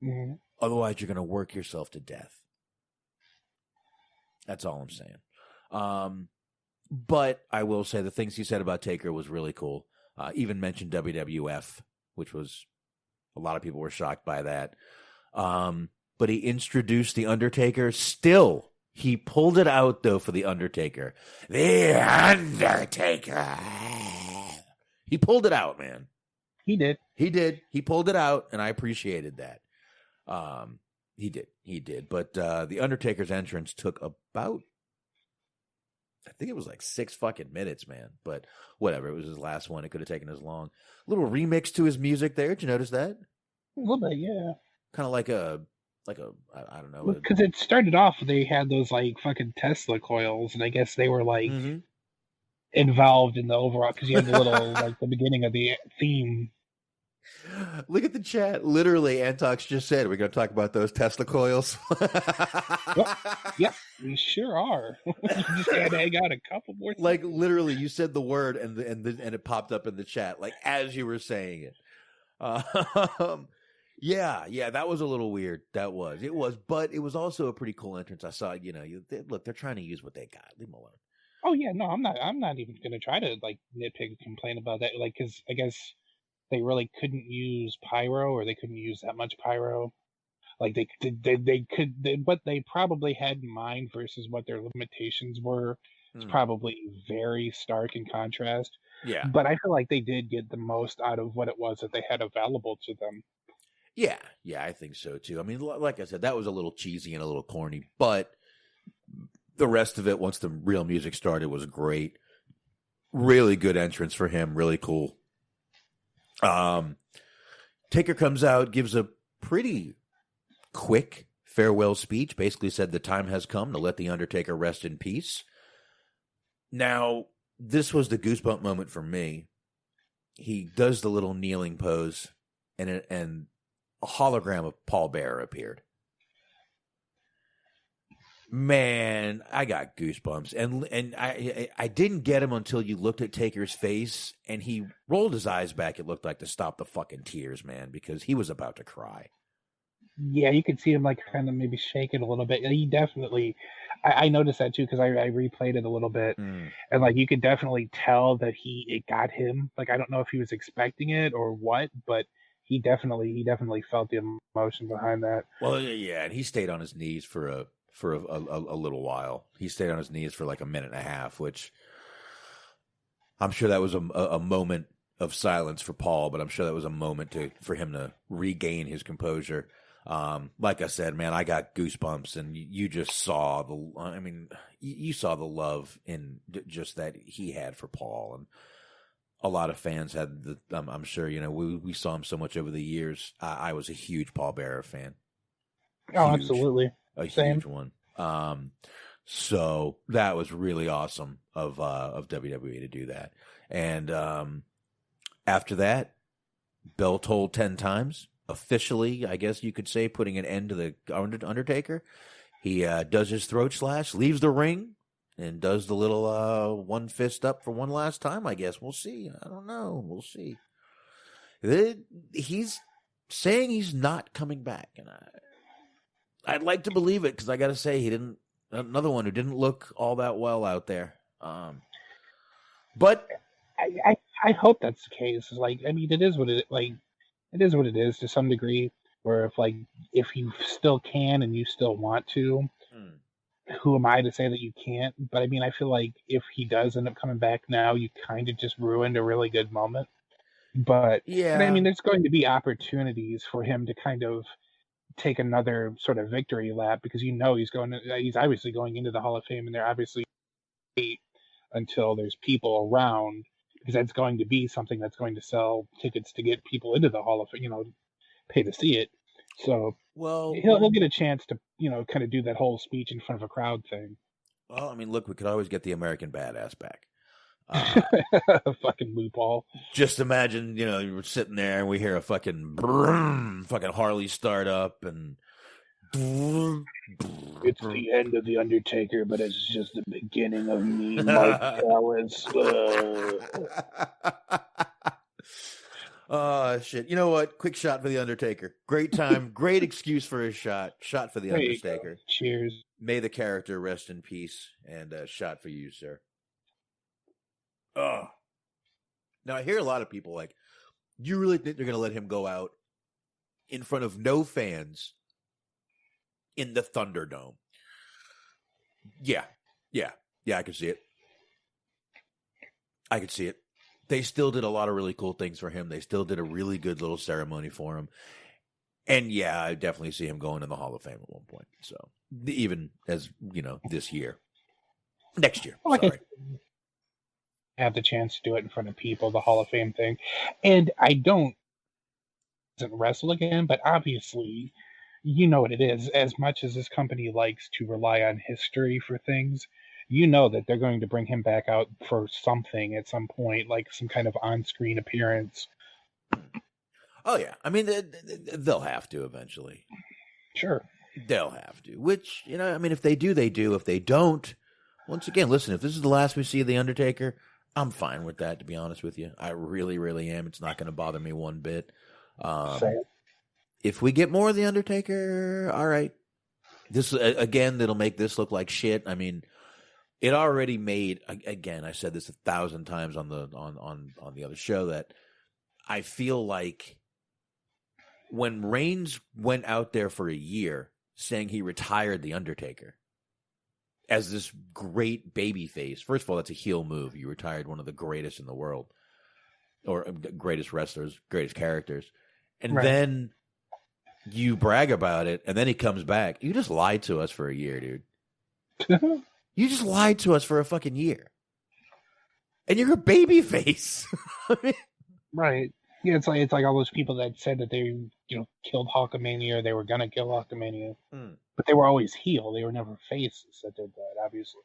Mm-hmm. Otherwise, you're going to work yourself to death. That's all I'm saying. But I will say the things he said about Taker was really cool. Even mentioned WWF, which was a lot of people were shocked by that. But he introduced the Undertaker. Still, he pulled it out though for the Undertaker. The Undertaker. He pulled it out, man. He did. He pulled it out, and I appreciated that. He did. But the Undertaker's entrance took about. I think it was like 6 fucking minutes, man. But whatever. It was his last one. It could have taken as long. A little remix to his music there. Did you notice that? A little bit, yeah. Kind of like a I don't know. Because it started off, they had those like fucking Tesla coils, and I guess they were like involved in the overall. Because you had the little like the beginning of the theme. Look at the chat. Literally, Antox just said, we're going to talk about those Tesla coils. Yep, we sure are. You just got to hang out a couple more seconds. Like, literally, you said the word, and it popped up in the chat, like, as you were saying it. Yeah, that was a little weird. It was, but it was also a pretty cool entrance. I saw, look, they're trying to use what they got. Leave them alone. Oh, yeah, no, I'm not even going to try to, like, nitpick and complain about that, like, because I guess they really couldn't use pyro, or they couldn't use that much pyro. Like they could, what they probably had in mind versus what their limitations were, is probably very stark in contrast. Yeah. But I feel like they did get the most out of what it was that they had available to them. Yeah, I think so too. I mean, like I said, that was a little cheesy and a little corny, but the rest of it, once the real music started, was great. Really good entrance for him. Really cool. Taker comes out, gives a pretty quick farewell speech, basically said the time has come to let the Undertaker rest in peace. Now, this was the goosebump moment for me. He does the little kneeling pose, and a hologram of Paul Bearer appeared. Man, I got goosebumps, and I didn't get him until you looked at Taker's face, and he rolled his eyes back. It looked like to stop the fucking tears, man, because he was about to cry. Yeah, you could see him like kind of maybe shaking a little bit. He definitely, I noticed that too because I replayed it a little bit, and like you could definitely tell that it got him. Like I don't know if he was expecting it or what, but he definitely felt the emotion behind that. Well, yeah, and he stayed on his knees for a little while. He stayed on his knees for like a minute and a half, which I'm sure that was a moment of silence for Paul, but I'm sure that was a moment for him to regain his composure. Like I said, man, I got goosebumps, and you just saw you saw the love in just that he had for Paul, and a lot of fans had I'm sure, we saw him so much over the years. I was a huge Paul Bearer fan. Oh, absolutely. Same. Huge one. So that was really awesome of WWE to do that. And, after that, bell tolled 10 times. Officially, I guess you could say, putting an end to the Undertaker. He does his throat slash, leaves the ring, and does the little one fist up for one last time, I guess. We'll see. I don't know. We'll see. He's saying he's not coming back, and I'd like to believe it, because I got to say, another one who didn't look all that well out there. But I hope that's the case. It is what it is to some degree. Where if you still can and you still want to, who am I to say that you can't? But I feel like if he does end up coming back now, you kind of just ruined a really good moment. But yeah, there's going to be opportunities for him to kind of take another sort of victory lap, because he's obviously going into the Hall of Fame, and they're obviously wait until there's people around, because that's going to be something that's going to sell tickets to get people into the Hall of Fame, pay to see it. So he'll get a chance to kind of do that whole speech in front of a crowd thing. Well, look, we could always get the American Badass back. Fucking loophole. Just imagine, you're sitting there and we hear a fucking brum, fucking Harley start up, and it's the end of the Undertaker, but it's just the beginning of me, Mark Callis. Oh, shit. You know what? Quick shot for the Undertaker. Great time. Great excuse for his shot. Shot for the Undertaker. Cheers. May the character rest in peace. And shot for you, sir. Oh. Now, I hear a lot of people like, you really think they're going to let him go out in front of no fans in the Thunderdome? Yeah, I can see it. They still did a lot of really cool things for him. They still did a really good little ceremony for him. And yeah, I definitely see him going in the Hall of Fame at one point. So even as, this year. Next year. Sorry. Have the chance to do it in front of people, the Hall of Fame thing. And I don't wrestle again, but obviously, you know what it is. As much as this company likes to rely on history for things, that they're going to bring him back out for something at some point, like some kind of on-screen appearance. Oh, yeah. They'll have to eventually. Sure. They'll have to. Which, if they do, they do. If they don't, once again, listen, if this is the last we see of The Undertaker, I'm fine with that, to be honest with you. I really, really am. It's not going to bother me one bit. If we get more of The Undertaker, all right. This, again, that'll make this look like shit. It already made, again, I said this 1,000 times on the other show, that I feel like when Reigns went out there for a year saying he retired The Undertaker as this great baby face, first of all, that's a heel move. You retired one of the greatest in the world, or greatest wrestlers, greatest characters. And then you brag about it, and then he comes back. You just lied to us for a year, dude. You just lied to us for a fucking year. And you're a baby face. Right. Yeah, it's like all those people that said that they, killed Hulkamania, or they were gonna kill Hulkamania. But they were always heel. They were never faces that did that, obviously.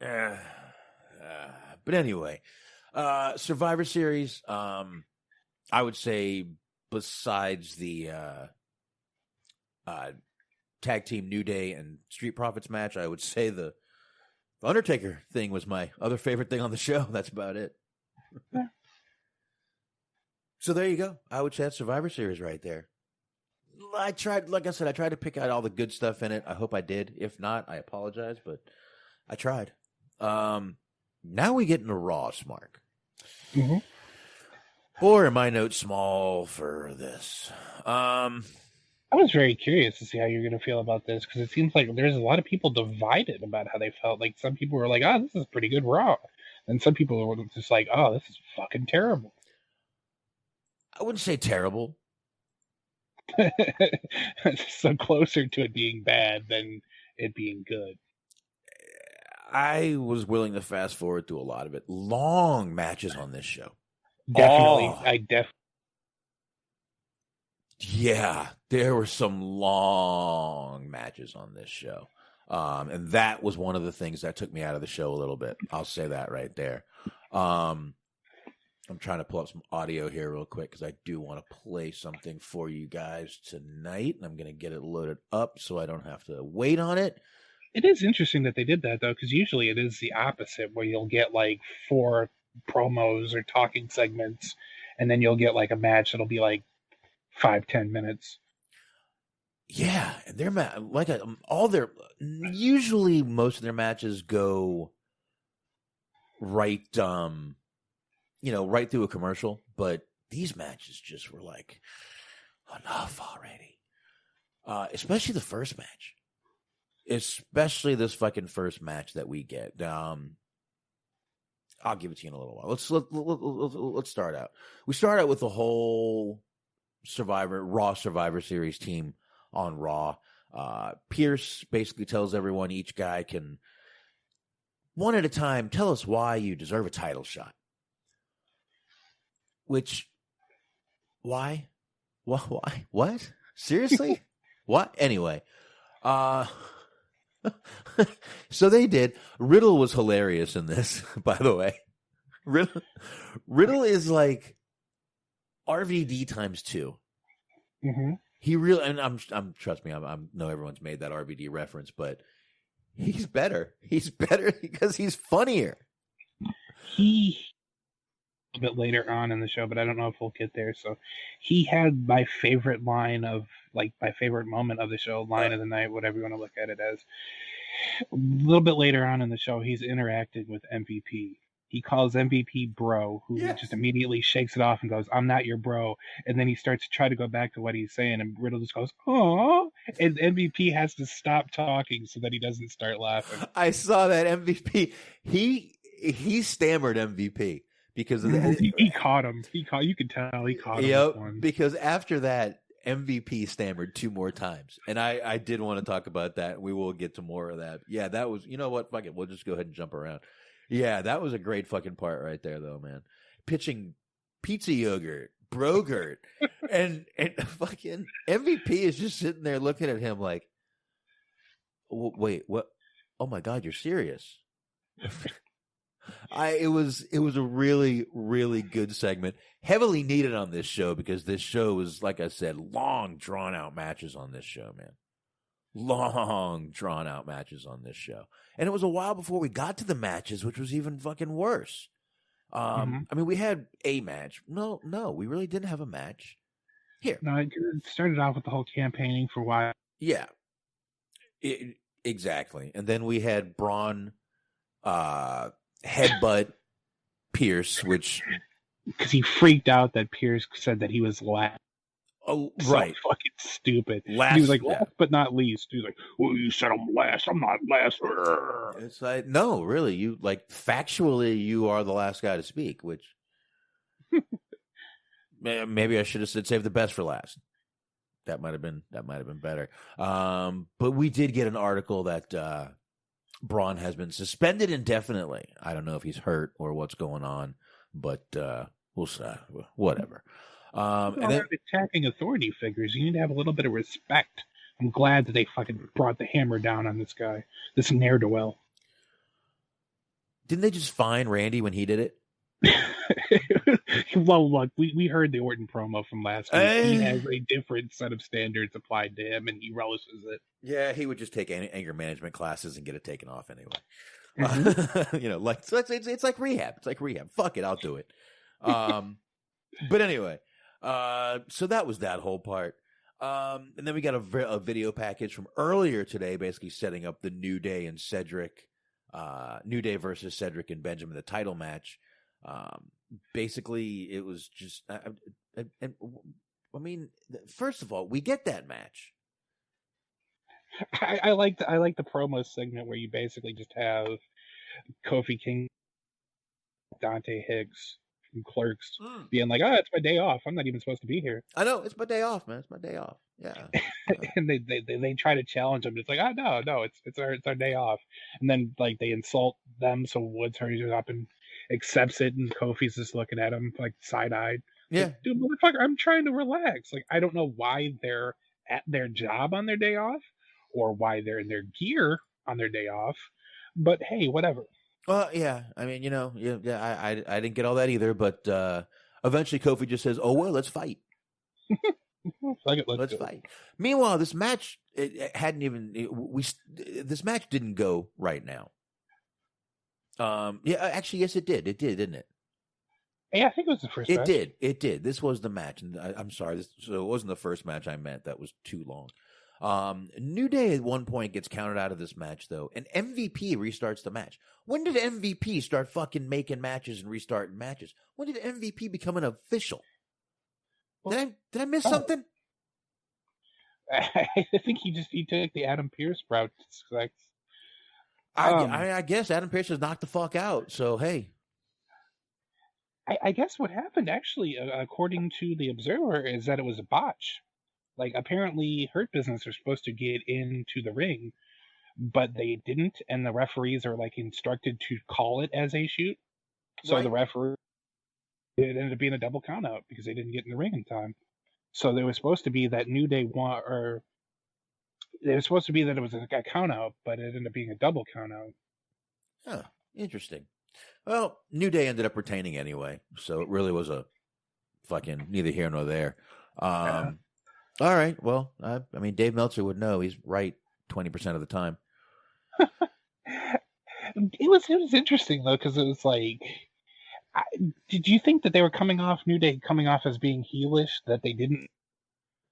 But anyway, Survivor Series, I would say, besides the tag team New Day and Street Profits match, I would say the Undertaker thing was my other favorite thing on the show. That's about it. Yeah. So there you go. I would say that's Survivor Series right there. I tried to pick out all the good stuff in it. I hope I did. If not, I apologize, but I tried. Now we get into Raw, Smark. Mm-hmm. Or am I note small for this? I was very curious to see how you're going to feel about this because it seems like there's a lot of people divided about how they felt. Like some people were like, "Oh, this is pretty good Raw," and some people were just like, "Oh, this is fucking terrible." I wouldn't say terrible. So closer to it being bad than it being good. I was willing to fast forward through a lot of it. Long matches on this show. Definitely, Oh. Yeah, there were some long matches on this show. And that was one of the things that took me out of the show a little bit. I'll say that right there. I'm trying to pull up some audio here real quick because I do want to play something for you guys tonight. And I'm going to get it loaded up so I don't have to wait on it. It is interesting that they did that, though, because usually it is the opposite, where you'll get like 4 promos or talking segments, and then you'll get like a match that'll be like 5-10 minutes. Yeah, and they're like all their usually most of their matches go right, right through a commercial, but these matches just were like enough already. Especially the first match, especially this fucking first match that we get. I'll give it to you in a little while. Let's start out. We start out with the whole Raw Survivor Series team on Raw. Pierce basically tells everyone each guy can, one at a time, tell us why you deserve a title shot. Which, why? Why? What? Seriously? What? Anyway. So they did. Riddle was hilarious in this, by the way. Riddle is like RVD times 2. Mm-hmm. He really, and I'm trust me, I know everyone's made that RVD reference, but he's better. He's better because he's funnier. A bit later on in the show, but I don't know if we'll get there. So he had my favorite line of, like, my favorite moment of the show, line of the night, whatever you want to look at it as. A little bit later on in the show, he's interacting with MVP. He calls MVP bro, who just immediately shakes it off and goes, "I'm not your bro." And then he starts to try to go back to what he's saying, and Riddle just goes, "Aww." And MVP has to stop talking so that he doesn't start laughing. I saw that MVP. He stammered MVP because of the, he caught him. You could tell he caught him. Yep, because after that, MVP stammered 2 more times. And I did want to talk about that. We will get to more of that. Yeah, that was, you know what? Fuck it. We'll just go ahead and jump around. Yeah, that was a great fucking part right there, though, man. Pitching pizza yogurt, brogurt, and fucking MVP is just sitting there looking at him like, wait, what? Oh my God, you're serious. It was a really, really good segment. Heavily needed on this show because this show is, like I said, long, drawn-out matches on this show, man. Long, drawn-out matches on this show. And it was a while before we got to the matches, which was even fucking worse. I mean, we had a match. No, we really didn't have a match. Here. No, it started off with the whole campaigning for why. Yeah. Exactly. And then we had Braun headbutt Pierce, which... Because he freaked out that Pierce said that he was last. Oh, so right. Fucking stupid. Last, he was like, last but not least. He was like, well, you said I'm last. I'm not last. It's like, no, really. You, like, factually, you are the last guy to speak, which maybe I should have said save the best for last. That might have been better. But we did get an article that Braun has been suspended indefinitely. I don't know if he's hurt or what's going on, but we'll see. Whatever. And then, attacking authority figures, you need to have a little bit of respect. I'm glad that they fucking brought the hammer down on this guy, this ne'er-do-well. Didn't they just fine Randy when he did it? Well, look, we heard the Orton promo from last week. He has a different set of standards applied to him, and he relishes it. Yeah, he would just take anger management classes and get it taken off anyway. Mm-hmm. Like so it's like rehab. It's like rehab. Fuck it, I'll do it. But anyway, so that was that whole part. And then we got a video package from earlier today, basically setting up the New Day and Cedric, New Day versus Cedric and Benjamin, the title match. basically, it was just. I mean, first of all, we get that match. I like the promo segment where you basically just have Kofi King, Dante Hicks from Clerks being like, "Oh, it's my day off. I'm not even supposed to be here." I know it's my day off, man. It's my day off. Yeah. And they try to challenge him. It's like, "Oh no, it's our day off." And then like they insult them, so Woods hurries up and accepts it, and Kofi's just looking at him like side-eyed. Yeah, like, dude, motherfucker, I'm trying to relax. Like, I don't know why they're at their job on their day off, or why they're in their gear on their day off. But hey, whatever. yeah. I mean, I didn't get all that either, but eventually Kofi just says, "Oh well, let's fight." Let's fight. Meanwhile, this match it hadn't even this match didn't go right now. Yeah, actually, yes, it did. It did, didn't it? Yeah, I think it was the first match. It did. This was the match. And I'm sorry. So it wasn't the first match I meant. That was too long. New Day at one point gets counted out of this match, though. And MVP restarts the match. When did MVP start fucking making matches and restarting matches? When did MVP become an official? Did I miss something? I think he took the Adam Pearce route. I guess Adam Pearce has knocked the fuck out. So, hey. I guess what happened, actually, according to the Observer, is that it was a botch. Like, apparently, Hurt Business are supposed to get into the ring, but they didn't, and the referees are, like, instructed to call it as a shoot. So right. The referee, it ended up being a double countout because they didn't get in the ring in time. So there was supposed to be that New Day or it was supposed to be that it was a countout, but it ended up being a double countout. Huh, interesting. Well, New Day ended up retaining anyway, so it really was a fucking neither here nor there. All right, well, I mean, Dave Meltzer would know. He's right 20% of the time. It was interesting, though, because it was like, did you think that they were New Day coming off as being heelish, that they didn't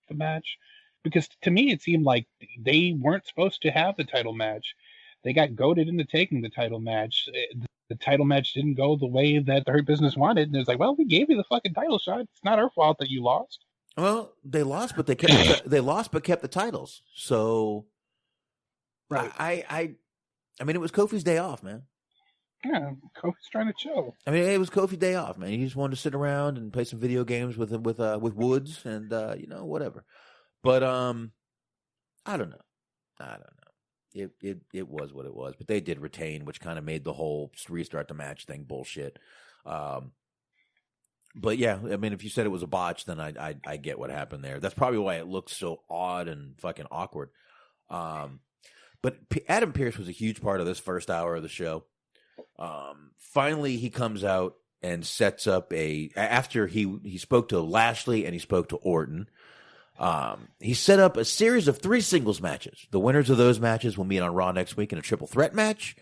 the match? Because to me, it seemed like they weren't supposed to have the title match. They got goaded into taking the title match. The title match didn't go the way that the Hurt Business wanted, and it was like, well, we gave you the fucking title shot. It's not our fault that you lost. Well, they lost, but they kept kept the titles. So, right. I mean, it was Kofi's day off, man. Yeah, Kofi's trying to chill. I mean, it was Kofi's day off, man. He just wanted to sit around and play some video games with Woods and whatever. But I don't know. It was what it was, but they did retain, which kind of made the whole restart the match thing bullshit. But yeah, I mean, if you said it was a botch, then I get what happened there. That's probably why it looked so odd and fucking awkward. But Adam Pearce was a huge part of this first hour of the show. Finally, he comes out and sets up after he spoke to Lashley and he spoke to Orton. He set up a series of 3 singles matches. The winners of those matches will meet on Raw next week in a triple threat match.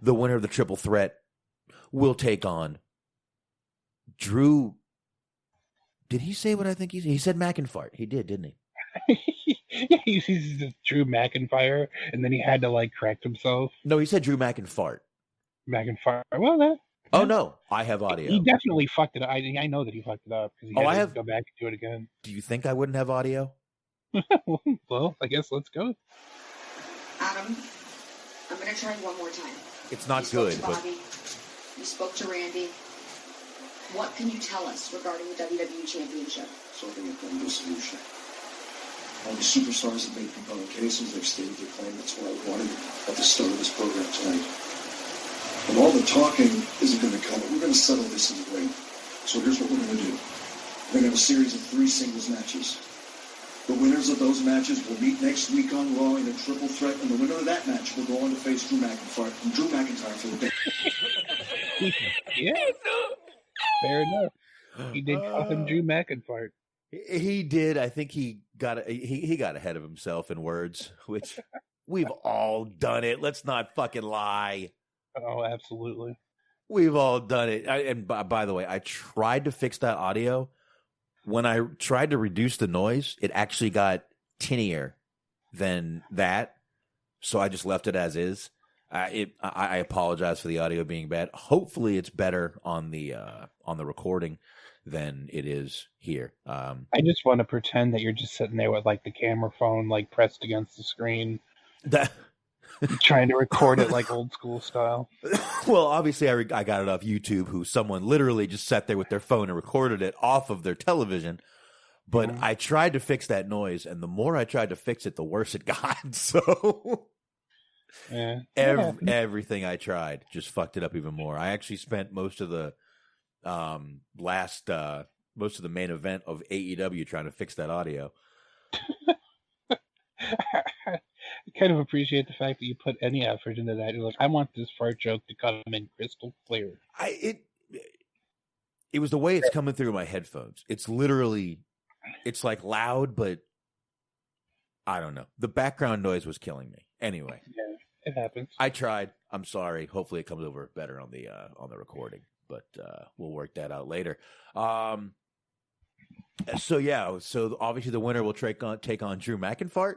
The winner of the triple threat will take on Drew. Did he say what I think he said? McIntyre. He did, didn't he? Yeah, he's Drew McIntyre, and then he had to like correct himself. No, he said Drew McIntyre. McIntyre. Well, that. Oh no, I have audio. He definitely fucked it up. I know that he fucked it up because he had to go back and do it again. Do you think I wouldn't have audio? Well, I guess let's go. Adam, I'm going to try one more time. It's not you good, spoke to Bobby, you spoke to Randy. What can you tell us regarding the WWE Championship? So I think I've got a solution. All the superstars have made compelling cases. They've stated their claim. That's what I wanted at the start of this program tonight. And all the talking isn't going to cut it. We're going to settle this in the ring. So here's what we're going to do. We're going to have a series of 3 singles matches. The winners of those matches will meet next week on Raw in a triple threat, and the winner of that match will go on to face Drew McIntyre for the day. Yeah. Fair enough. He did call him Drew McIntyre. He did. I think he got ahead of himself in words, which we've all done it. Let's not fucking lie. Oh, absolutely. We've all done it. And by the way, I tried to fix that audio. When I tried to reduce the noise, it actually got tinnier than that. So I just left it as is. I apologize for the audio being bad. Hopefully, it's better on the recording than it is here. I just want to pretend that you're just sitting there with like the camera phone like pressed against the screen, trying to record it like old school style. Well, obviously, I got it off YouTube. Who someone literally just sat there with their phone and recorded it off of their television. But I tried to fix that noise, and the more I tried to fix it, the worse it got. So everything I tried just fucked it up even more. I actually spent most of the most of the main event of AEW trying to fix that audio. I kind of appreciate the fact that you put any effort into that. You're like, I want this fart joke to come in crystal clear. It was the way it's coming through my headphones. It's literally, it's like loud, but I don't know. The background noise was killing me. Anyway, yeah, it happens. I tried. I'm sorry. Hopefully, it comes over better on the recording, but we'll work that out later. So obviously the winner will take on Drew McIntyre,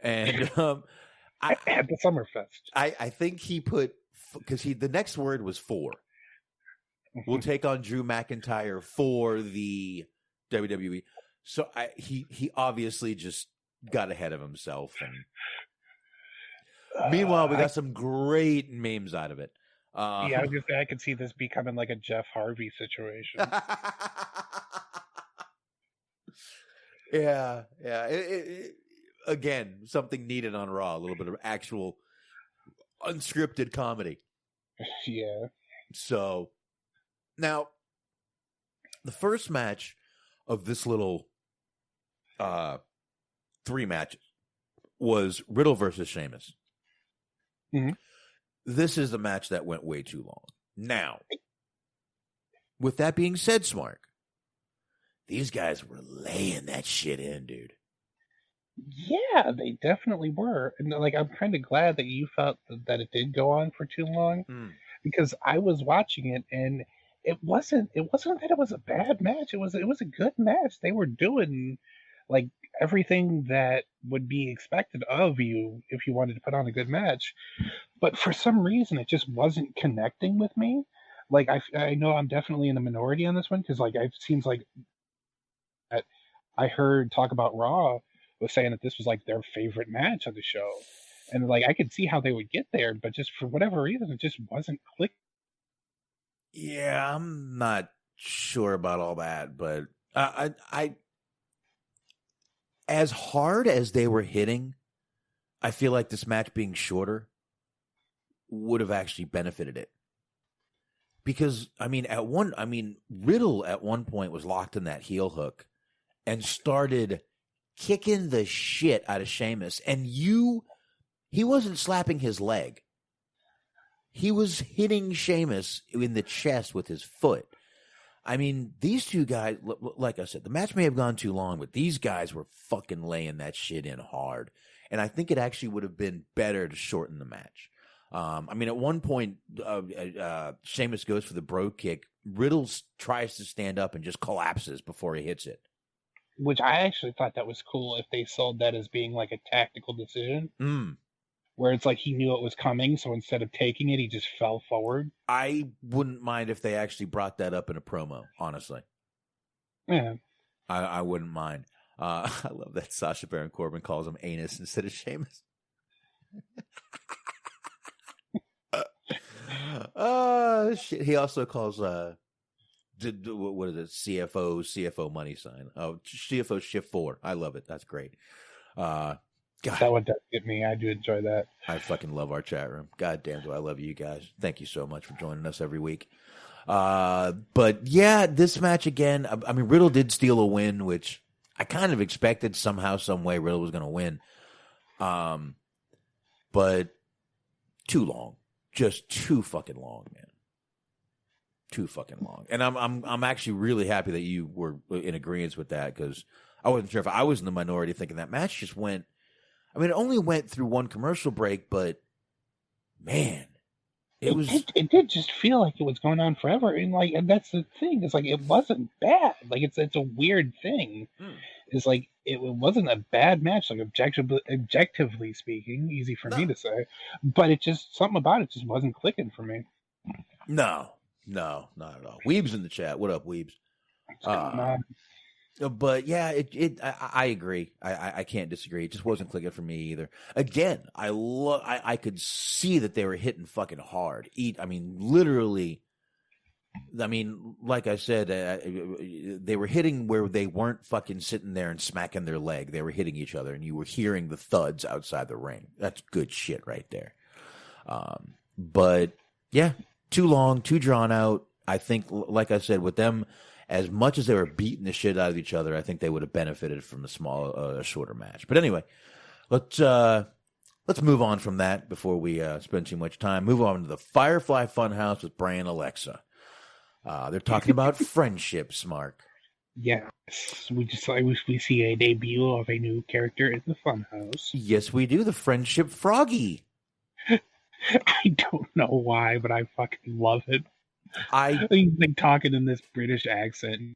and at the Summerfest. I think he put, because the next word was 4. We'll take on Drew McIntyre for the WWE. So he obviously just got ahead of himself, and meanwhile we got some great memes out of it. I was gonna say I could see this becoming like a Jeff Harvey situation. Yeah. Again, something needed on Raw. A little bit of actual unscripted comedy. Yeah. So now, the first match of this little 3 matches was Riddle versus Sheamus. Mm-hmm. This is the match that went way too long. Now, with that being said, Smark, these guys were laying that shit in, dude. Yeah, they definitely were. And like, I'm kind of glad that you felt that it did go on for too long, because I was watching it and it wasn't that it was a bad match. It was a good match. They were doing like everything that would be expected of you if you wanted to put on a good match. But for some reason, it just wasn't connecting with me. Like, I know I'm definitely in the minority on this one, because like it seems like I heard Talk About Raw was saying that this was like their favorite match of the show, and like I could see how they would get there, but just for whatever reason, it just wasn't clicking. Yeah, I'm not sure about all that, but I as hard as they were hitting, I feel like this match being shorter would have actually benefited it. Because Riddle at one point was locked in that heel hook and started kicking the shit out of Sheamus, and he wasn't slapping his leg. He was hitting Sheamus in the chest with his foot. I mean, these two guys, like I said, the match may have gone too long, but these guys were fucking laying that shit in hard. And I think it actually would have been better to shorten the match. At one point, Sheamus goes for the bro kick. Riddle tries to stand up and just collapses before he hits it. Which I actually thought that was cool if they sold that as being like a tactical decision. Where it's like he knew it was coming, so instead of taking it, he just fell forward. I wouldn't mind if they actually brought that up in a promo, honestly. Yeah. I wouldn't mind. I love that Sacha Baron Corbin calls him anus instead of Sheamus. Shit. He also calls what is it? CFO money sign. Oh, CFO shift 4. I love it. That's great. God. That one does get me. I do enjoy that. I fucking love our chat room. God damn, do I love you guys. Thank you so much for joining us every week. But yeah, this match again, I mean, Riddle did steal a win, which I kind of expected somehow, some way Riddle was going to win. But too long. Just too fucking long, man. Too fucking long. And I'm actually really happy that you were in agreement with that, because I wasn't sure if I was in the minority thinking that match just went. I mean, it only went through one commercial break, but man, it did just feel like it was going on forever. And that's the thing. It's like, it wasn't bad. Like, it's a weird thing. is like it wasn't a bad match, like objectively speaking, easy for me to say, but it just something about it just wasn't clicking for me. No, not at all. Weeb's in the chat. What up, Weebs? But yeah, I agree. I can't disagree. It just wasn't clicking for me either. Again, I could see that they were hitting fucking hard. Literally. Like I said, they were hitting where they weren't fucking sitting there and smacking their leg. They were hitting each other, and you were hearing the thuds outside the ring. That's good shit right there. But yeah, too long, too drawn out. I think, like I said, with them, as much as they were beating the shit out of each other, I think they would have benefited from a shorter match. But anyway, let's move on from that before we spend too much time. Move on to the Firefly Funhouse with Bray and Alexa. They're talking about friendship, Smark. Yes, we see a debut of a new character in the Funhouse. Yes, we do. The Friendship Froggy. I don't know why, but I fucking love it. He's like talking in this British accent.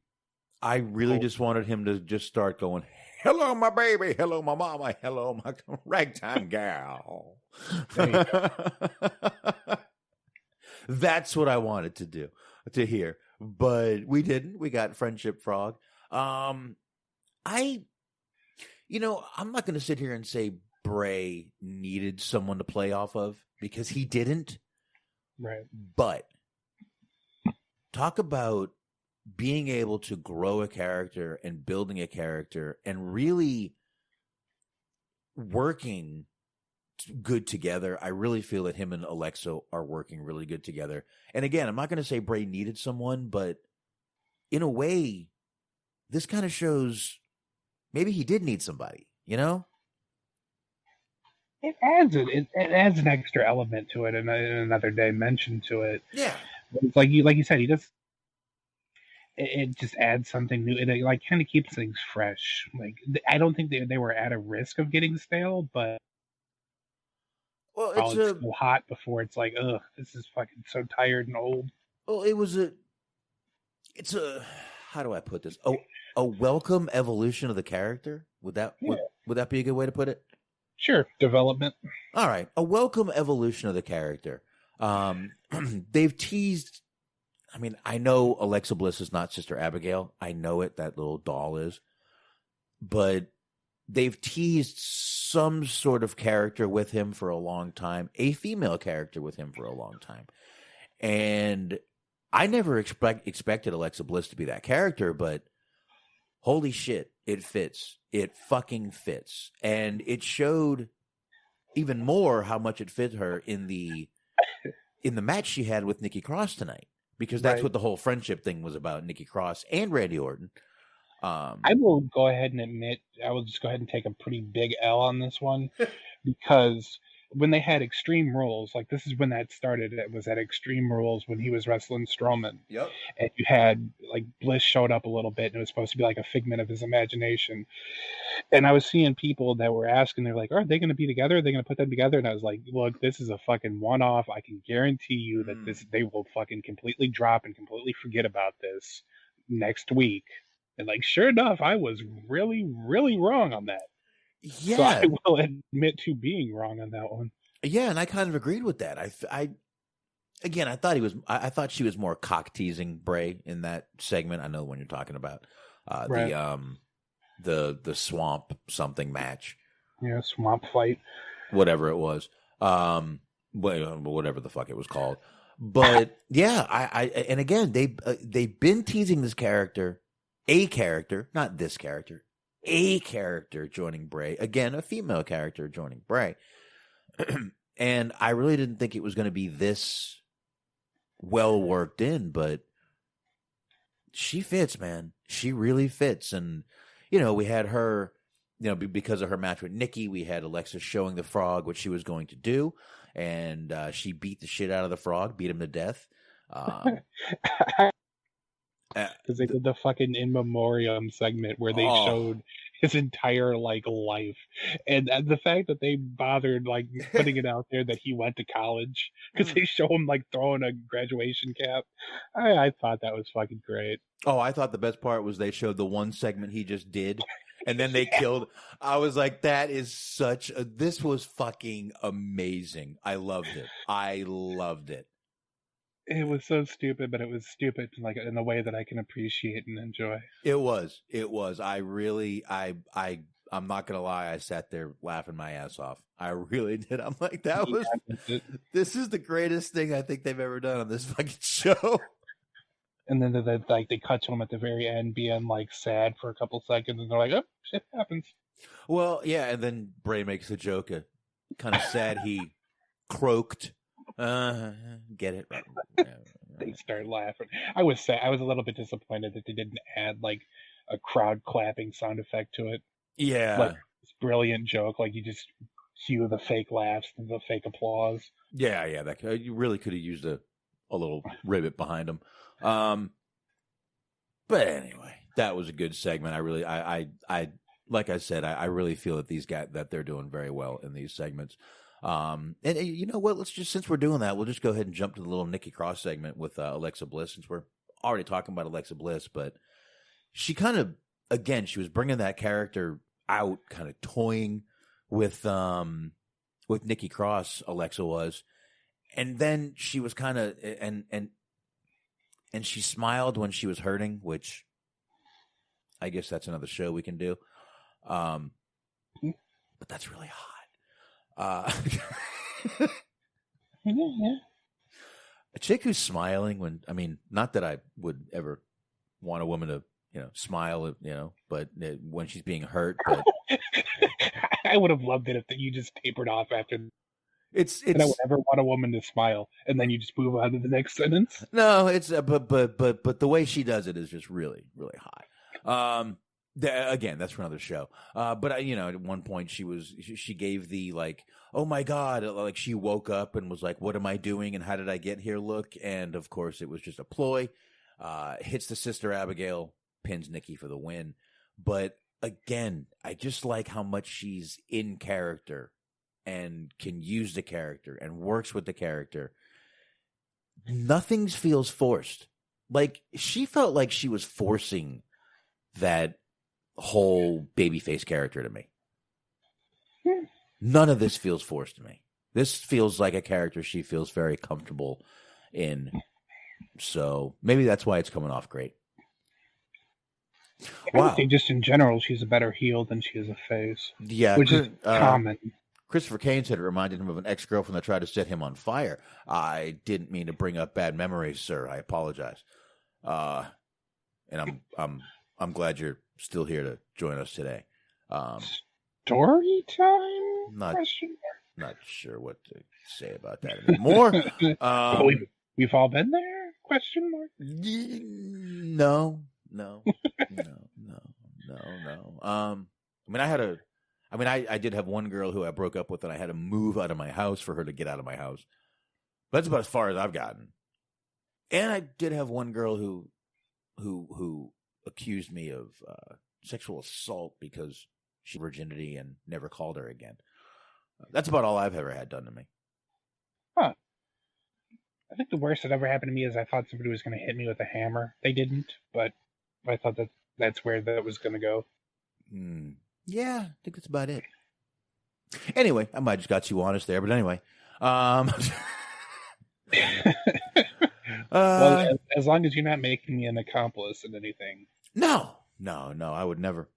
I really just wanted him to just start going, "Hello, my baby. Hello, my mama. Hello, my ragtime gal." That's what I wanted to hear, but we didn't. We got Friendship Frog. I'm not going to sit here and say Bray needed someone to play off of because he didn't. Right. But talk about being able to grow a character and building a character and really working good together. I really feel that him and Alexa are working really good together. And again, I'm not going to say Bray needed someone, but in a way, this kind of shows maybe he did need somebody, you know? It adds an extra element to it and another dimension to it. Yeah. It's like you said, it just adds something new. It like kind of keeps things fresh. Like I don't think they were at a risk of getting stale, but well, it's so hot before it's like, ugh, this is fucking so tired and old. Well, it's a how do I put this? A welcome evolution of the character. Would that be a good way to put it? Sure, development. All right, a welcome evolution of the character. They've teased. I know Alexa Bliss is not Sister Abigail. I know it. That little doll is, but they've teased some sort of character with him for a long time, a female character with him for a long time. And I never expected Alexa Bliss to be that character, but holy shit, it fits. It fucking fits. And it showed even more how much it fit her in the match she had with Nikki Cross tonight, because that's what the whole friendship thing was about, Nikki Cross and Randy Orton. I will go ahead and admit, I will just go ahead and take a pretty big L on this one, because when they had Extreme Rules, like this is when that started. It was at Extreme Rules when he was wrestling Strowman. Yep. And you had like Bliss showed up a little bit, and it was supposed to be like a figment of his imagination. And I was seeing people that were asking, they're like, "Are they going to be together? Are they going to put them together?" And I was like, "Look, this is a fucking one-off. I can guarantee you that they will fucking completely drop and completely forget about this next week." And like, sure enough, I was really, really wrong on that. Yeah. So I will admit to being wrong on that one. Yeah, and I kind of agreed with that. I thought she was more cock teasing Bray in that segment. I know the one you're talking about. The swamp something match. Yeah, swamp fight. Whatever it was. Whatever the fuck it was called. But yeah, and again, they've been teasing this character. A character, not this character, a character joining Bray. Again, a female character joining Bray. And I really didn't think it was going to be this well worked in, but she fits, man. She really fits. And, we had her, because of her match with Nikki, we had Alexa showing the frog what she was going to do. And she beat the shit out of the frog, beat him to death. Because they did the fucking in memoriam segment where they showed his entire life, and the fact that they bothered putting it out there that he went to college, because they show him throwing a graduation cap. I thought that was fucking great. Oh, I thought the best part was they showed the one segment he just did, and then they killed. I was like, that is this was fucking amazing. I loved it. It was so stupid, but it was stupid like in a way that I can appreciate and enjoy. It was. I'm not gonna lie. I sat there laughing my ass off. I really did. I'm like, this is the greatest thing I think they've ever done on this fucking show. And then they cut to him at the very end being like sad for a couple seconds, and they're like, "Oh, shit happens." Well, yeah, and then Bray makes a joke, kind of sad. He croaked. Get it? They start laughing. I was sad. I was a little bit disappointed that they didn't add like a crowd clapping sound effect to it. Yeah, like this brilliant joke. Like you just cue the fake laughs and the fake applause. Yeah. That you really could have used a little ribbit behind them. But anyway, that was a good segment. I like I said, I really feel that these guys that they're doing very well in these segments. And you know what? Let's just, since we're doing that, we'll just go ahead and jump to the little Nikki Cross segment with Alexa Bliss, since we're already talking about Alexa Bliss. But she kind of, again, she was bringing that character out, kind of toying with Nikki Cross. Alexa was, and then she was kind of and she smiled when she was hurting, which I guess that's another show we can do. But that's really hot. A chick who's smiling when, I mean, not that I would ever want a woman to, smile, but when she's being hurt. But I would have loved it if you just tapered off after. It's. I would never want a woman to smile, and then you just move on to the next sentence. No, it's but the way she does it is just really, really hot. Again, that's for another show. But at one point she gave the like, oh my God, like she woke up and was like, what am I doing and how did I get here look? And of course it was just a ploy. Hits the Sister Abigail, pins Nikki for the win. But again, I just like how much she's in character and can use the character and works with the character. Nothing feels forced. Like she felt like she was forcing that whole babyface character to me. None of this feels forced to me. This feels like a character she feels very comfortable in. So maybe that's why it's coming off great. I would say just in general, she's a better heel than she is a face. Yeah, which is common. Christopher Kane said it reminded him of an ex-girlfriend that tried to set him on fire. I didn't mean to bring up bad memories, sir. I apologize. And I'm glad you're still here to join us today. Story time? Not sure what to say about that anymore. We've all been there? Question mark? No. I did have one girl who I broke up with, and I had to move out of my house for her to get out of my house. But that's about as far as I've gotten. And I did have one girl who accused me of sexual assault because she had virginity and never called her again. That's about all I've ever had done to me. Huh. I think the worst that ever happened to me is I thought somebody was going to hit me with a hammer. They didn't, but I thought that's where that was going to go. Yeah, I think that's about it. Anyway, I might have just got you honest there, but anyway. Well, as long as you're not making me an accomplice in anything. No, I would never.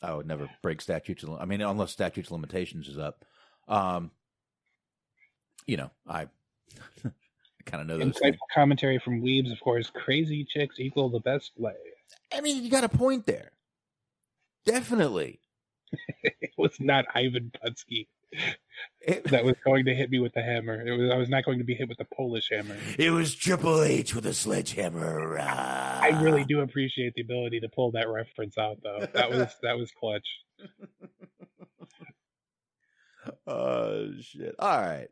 I would never break statutes. Unless statutes of limitations is up. I kind of know those things. Commentary from Weebs, of course. Crazy chicks equal the best play. I mean, you got a point there. Definitely. It was not Ivan Putski that was going to hit me with the hammer. I was not going to be hit with the Polish hammer. It was Triple H with a sledgehammer. I really do appreciate the ability to pull that reference out, though. That was clutch. Oh shit! All right.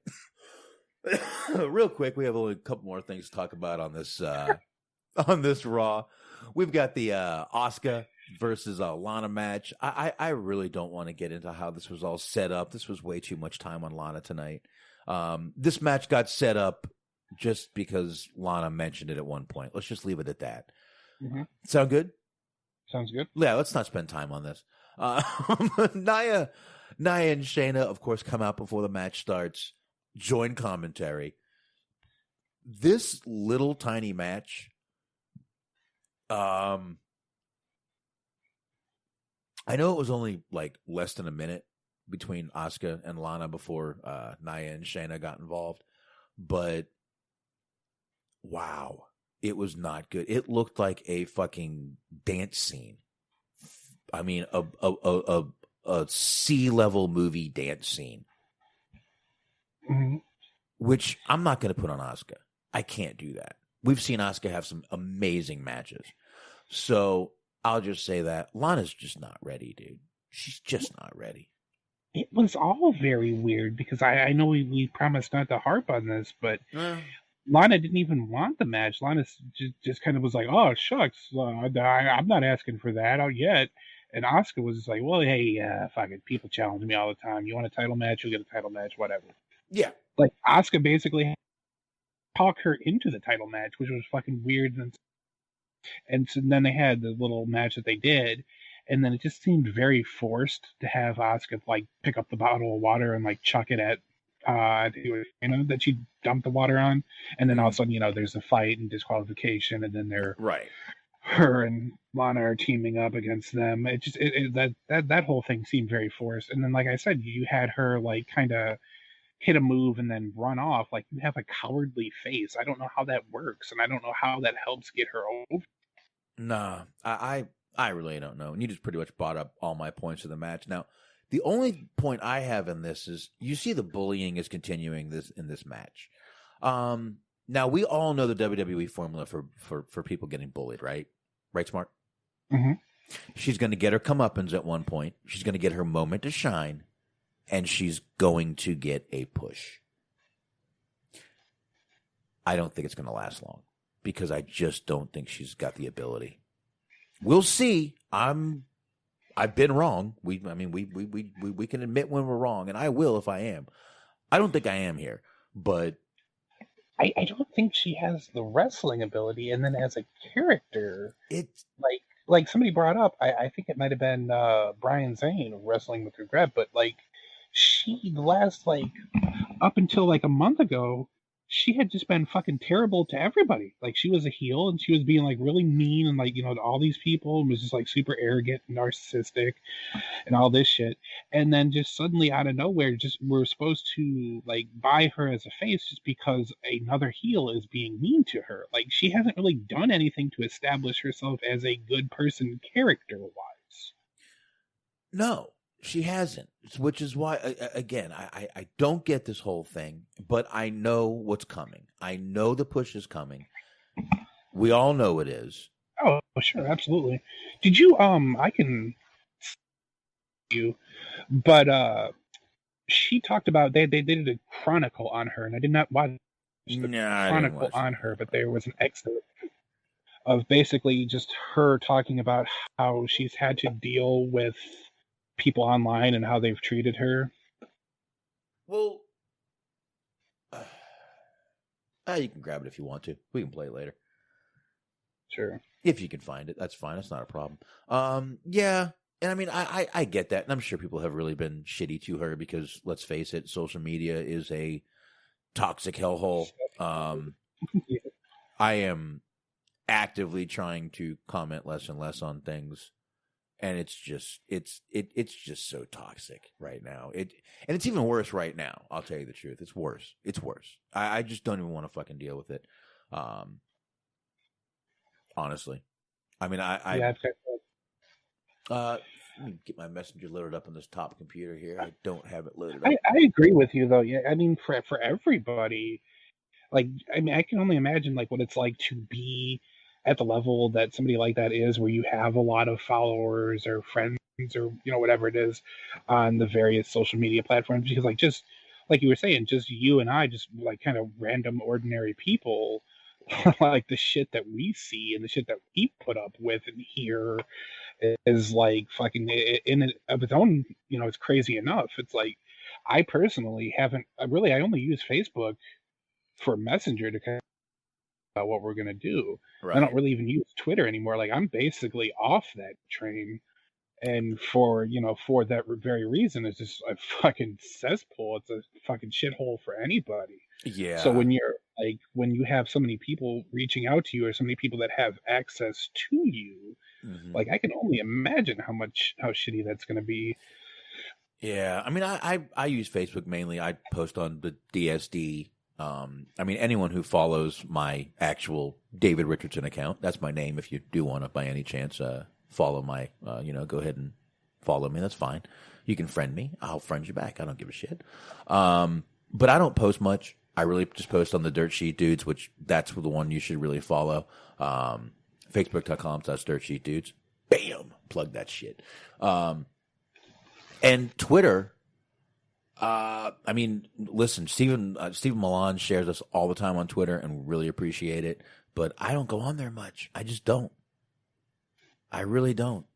Real quick, we have only a couple more things to talk about on this Raw. We've got the Asuka versus Lana match. I really don't want to get into how this was all set up. This was way too much time on Lana tonight. This match got set up just because Lana mentioned it at one point. Let's just leave it at that. Mm-hmm. Sound good? Sounds good. Yeah, let's not spend time on this. Nia and Shayna, of course, come out before the match starts, join commentary. This little tiny match, I know it was only like less than a minute between Asuka and Lana before Nia and Shayna got involved, but wow, it was not good. It looked like a fucking dance scene. I mean, a C-level movie dance scene, which I'm not going to put on Asuka. I can't do that. We've seen Asuka have some amazing matches. So I'll just say that Lana's just not ready, dude. She's just not ready. It was all very weird because I know we promised not to harp on this, but Lana didn't even want the match. Lana just kind of was like, oh, shucks, I'm not asking for that out yet. And Asuka was just like, well, hey, fucking people challenge me all the time. You want a title match? You'll get a title match, whatever. Yeah. Like, Asuka basically talked her into the title match, which was fucking weird. And so then they had the little match that they did, and then it just seemed very forced to have Asuka, like, pick up the bottle of water and, like, chuck it at, I think it was, that she dumped the water on. And then all of a sudden, there's a fight and disqualification, and then they're... Right. Her and Lana are teaming up against them. It just that whole thing seemed very forced. And then, like I said, you had her like kind of hit a move and then run off. Like, you have a cowardly face. I don't know how that works, and I don't know how that helps get her over. Nah, I really don't know. And you just pretty much brought up all my points of the match. Now, the only point I have in this is you see the bullying is continuing in this match. Now we all know the WWE formula for people getting bullied, right? Right, Smart? Mm-hmm. She's going to get her comeuppance at one point. She's going to get her moment to shine, and she's going to get a push. I don't think it's going to last long because I just don't think she's got the ability. We'll see. I've been wrong. We can admit when we're wrong, and I will if I am. I don't think I am here, but I don't think she has the wrestling ability, and then as a character, it's like somebody brought up. I think it might have been Brian Zane of Wrestling with Regret, but like she last like up until like a month ago, she had just been fucking terrible to everybody. Like, she was a heel and she was being like really mean and like, to all these people, and was just like super arrogant and narcissistic and all this shit. And then just suddenly out of nowhere, just we're supposed to like buy her as a face just because another heel is being mean to her. Like, she hasn't really done anything to establish herself as a good person character wise. No, she hasn't, which is why, again, I don't get this whole thing, but I know what's coming. I know the push is coming. We all know it is. Oh, sure, absolutely. Did you, I can you, but she talked about, they did a chronicle on her, and I did not watch the chronicle on her, but there was an excerpt of basically just her talking about how she's had to deal with people online and how they've treated her. Well, you can grab it if you want to. We can play it later. Sure. If you can find it, that's fine. That's not a problem. Yeah. And I mean, I get that. And I'm sure people have really been shitty to her because, let's face it, social media is a toxic hellhole. Yeah. I am actively trying to comment less and less on things. And it's just so toxic right now. And it's even worse right now. I'll tell you the truth. It's worse. It's worse. I just don't even want to fucking deal with it. Honestly, I mean, let me get my messenger loaded up on this top computer here. I don't have it loaded up. I agree with you though. Yeah, I mean, for everybody, like, I mean, I can only imagine like what it's like to be at the level that somebody like that is, where you have a lot of followers or friends or whatever it is on the various social media platforms, because like, just like you were saying, just you and I, just like kind of random ordinary people, like the shit that we see and the shit that we put up with and hear is like fucking in and of its own, it's crazy enough. It's like, I personally haven't I only use Facebook for Messenger to kind of about what we're going to do. Right. I don't really even use Twitter anymore. Like, I'm basically off that train. And for that very reason, it's just a fucking cesspool. It's a fucking shithole for anybody. Yeah. So when you have so many people reaching out to you, or so many people that have access to you, like, I can only imagine how shitty that's going to be. Yeah, I mean, I use Facebook mainly. I post on the DSD. I mean, anyone who follows my actual David Richardson account, that's my name. If you do want to, by any chance, follow my, go ahead and follow me. That's fine. You can friend me. I'll friend you back. I don't give a shit. But I don't post much. I really just post on the Dirt Sheet Dudes, which that's the one you should really follow. Facebook.com/Dirt Sheet Dudes. Bam! Plug that shit. And Twitter, I mean, listen, Stephen Milan shares us all the time on Twitter, and really appreciate it. But I don't go on there much. I just don't. I really don't.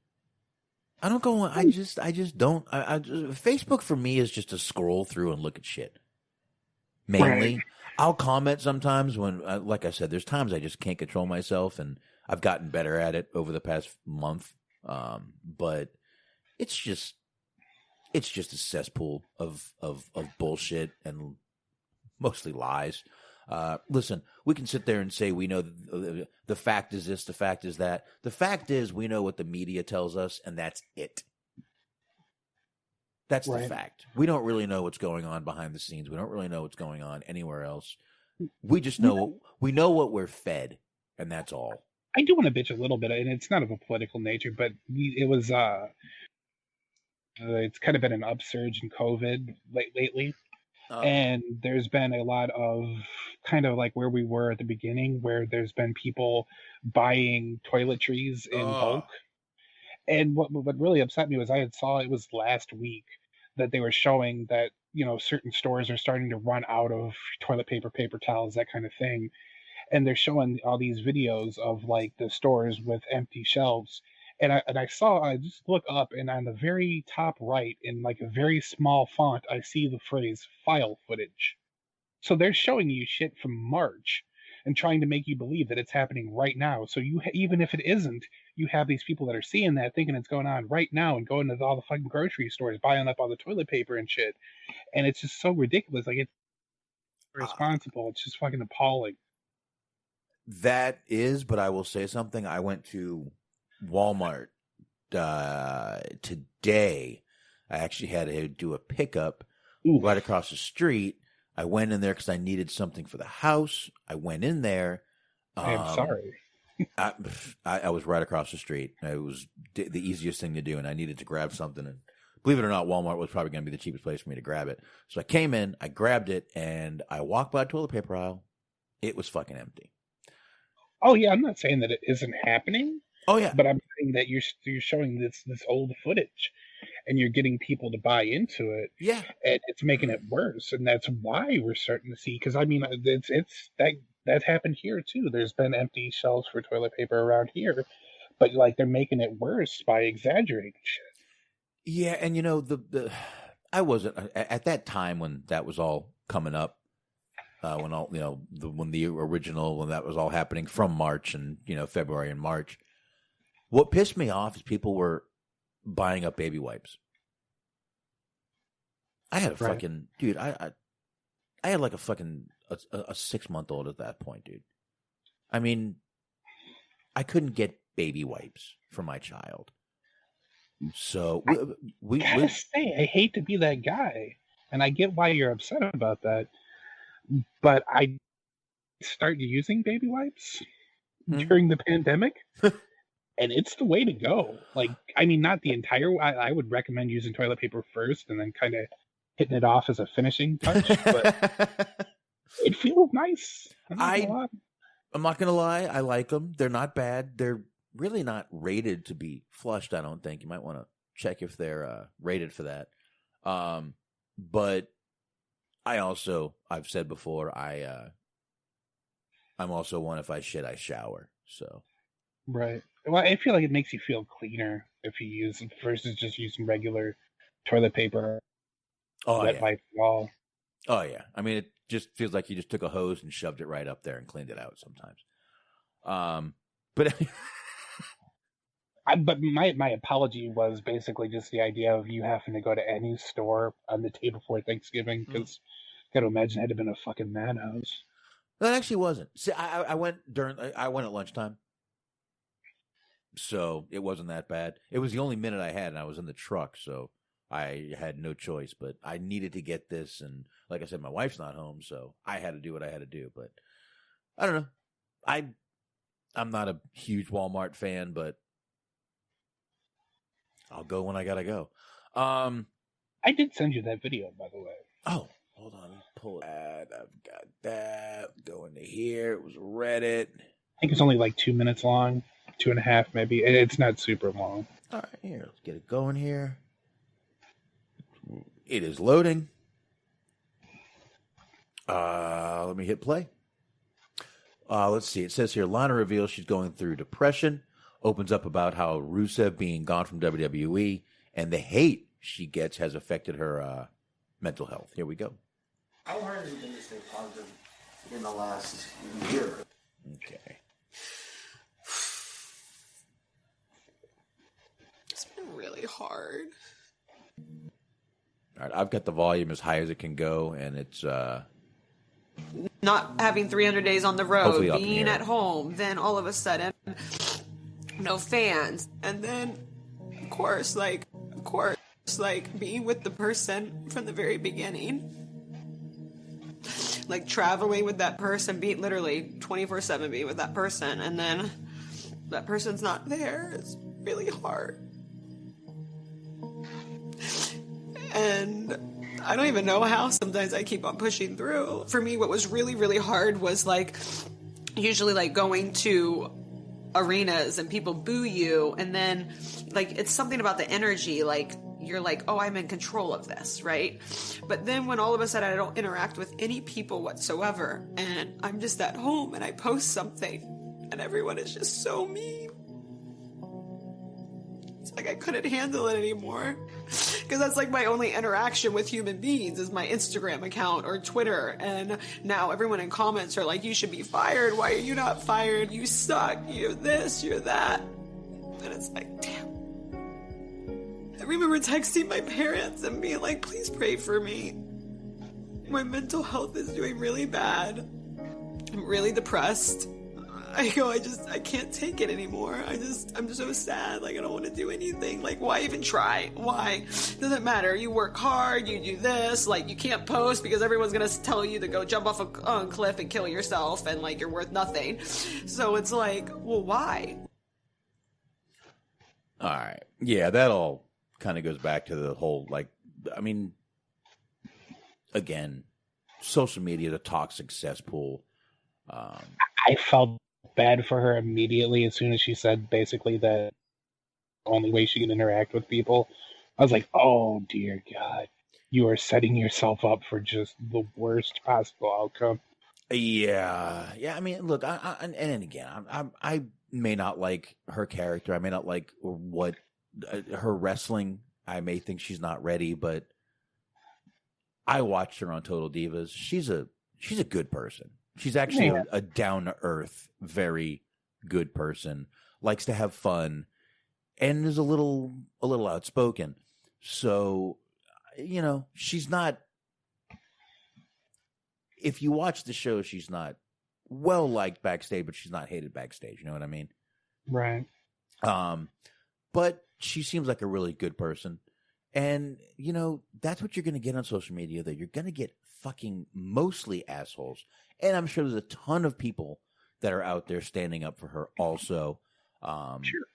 I don't go on. I just don't. Facebook for me is just to scroll through and look at shit. Mainly, right. I'll comment sometimes when, like I said, there's times I just can't control myself, and I've gotten better at it over the past month. But it's just a cesspool of bullshit and mostly lies. Listen, we can sit there and say we know the fact is this, the fact is that. The fact is we know what the media tells us, and that's it. That's right. The fact. We don't really know what's going on behind the scenes. We don't really know what's going on anywhere else. We just know we know what we're fed, and that's all. I do want to bitch a little bit, and it's not of a political nature, but it's kind of been an upsurge in COVID lately. And there's been a lot of kind of like where we were at the beginning, where there's been people buying toiletries in bulk. And what really upset me was it was last week that they were showing that, certain stores are starting to run out of toilet paper, paper towels, that kind of thing. And they're showing all these videos of like the stores with empty shelves. And I just look up, and on the very top right, in like a very small font, I see the phrase file footage. So they're showing you shit from March and trying to make you believe that it's happening right now. So even if it isn't, you have these people that are seeing that, thinking it's going on right now, and going to all the fucking grocery stores, buying up all the toilet paper and shit. And it's just so ridiculous. Like, it's irresponsible. It's just fucking appalling. That is, but I will say something. I went to Walmart today. I actually had to do a pickup right across the street. I went in there because I needed something for the house. I went in there. I am sorry. I was right across the street. It was the easiest thing to do, and I needed to grab something. And believe it or not, Walmart was probably going to be the cheapest place for me to grab it. So I came in, I grabbed it, and I walked by the toilet paper aisle. It was fucking empty. Oh yeah, I'm not saying that it isn't happening. Oh yeah, but I'm saying that you're showing this old footage, and you're getting people to buy into it. Yeah, and it's making it worse, and that's why we're starting to see. Because I mean, it's that happened here too. There's been empty shelves for toilet paper around here, but like they're making it worse by exaggerating shit. Yeah, and I wasn't at that time when that was all coming up. When that was all happening from March and February and March. What pissed me off is people were buying up baby wipes. I had a fucking dude. I had like a fucking a 6-month-old at that point, dude. I mean, I couldn't get baby wipes for my child. So we I hate to be that guy, and I get why you're upset about that. But I started using baby wipes during the pandemic. And it's the way to go. Like, I mean, not the entire. I would recommend using toilet paper first, and then kind of hitting it off as a finishing touch. But it feels nice. I'm not gonna lie. I like them. They're not bad. They're really not rated to be flushed. I don't think. You might want to check if they're rated for that. But I've said before, I'm also one. If I shit, I shower. So. Right. Well, I feel like it makes you feel cleaner if you use it versus just using regular toilet paper. Wipe wall. Oh yeah. I mean, it just feels like you just took a hose and shoved it right up there and cleaned it out sometimes. But But my apology was basically just the idea of you having to go to any store on the day before Thanksgiving, because got to imagine it had to been a fucking madhouse. That actually wasn't. See, I went I went at lunchtime, so it wasn't that bad. It was the only minute I had, and I was in the truck, so I had no choice. But I needed to get this, and like I said, my wife's not home, so I had to do what I had to do. But I don't know. I'm not a huge Walmart fan, but I'll go when I gotta go. I did send you that video, by the way. Oh, hold on. Let me pull that. I've got that. Go into here. It was Reddit. I think it's only like 2 minutes long, 2.5 maybe. It's not super long. All right, here. Let's get it going here. It is loading. Let me hit play. Let's see. It says here, Lana reveals she's going through depression. Opens up about how Rusev being gone from WWE and the hate she gets has affected her mental health. Here we go. How hard has it been to stay positive in the last year? Okay. It's been really hard. All right, I've got the volume as high as it can go, and it's not having 300 days on the road, hopefully up being here. at home, then all of a sudden, no fans, and then, of course, being with the person from the very beginning, like traveling with that person, being literally 24/7 being with that person, and then that person's not there. It's really hard. And I don't even know how sometimes I keep on pushing through. For me, what was really, really hard was usually going to arenas and people boo you, and then it's something about the energy, you're like, oh, I'm in control of this, right? But then when all of a sudden I don't interact with any people whatsoever, and I'm just at home and I post something and everyone is just so mean. It's like I couldn't handle it anymore. Because that's my only interaction with human beings is my Instagram account or Twitter. And now everyone in comments are like, you should be fired. Why are you not fired? You suck. You're this, you're that. And it's like, damn. I remember texting my parents and being like, please pray for me. My mental health is doing really bad. I'm really depressed. I can't take it anymore. I'm so sad. I don't want to do anything. Why even try? Why? Doesn't matter. You work hard, you do this, you can't post because everyone's going to tell you to go jump off a cliff and kill yourself and you're worth nothing. So it's well, why? all right. Yeah, that all kind of goes back to the whole, again, social media, the toxic cesspool. I felt bad for her immediately as soon as she said basically that the only way she can interact with people. I was like, oh dear God, you are setting yourself up for just the worst possible outcome. Yeah. I mean, look, and again, I may not like her character. I may not like what her wrestling. I may think she's not ready, but I watched her on Total Divas. She's a good person. She's actually a down-to-earth, very good person. Likes to have fun, and is a little outspoken. So, she's not. If you watch the show, she's not well liked backstage, but she's not hated backstage. You know what I mean? Right. But she seems like a really good person, and that's what you're going to get on social media. That you're going to get fucking mostly assholes. And I'm sure there's a ton of people that are out there standing up for her also,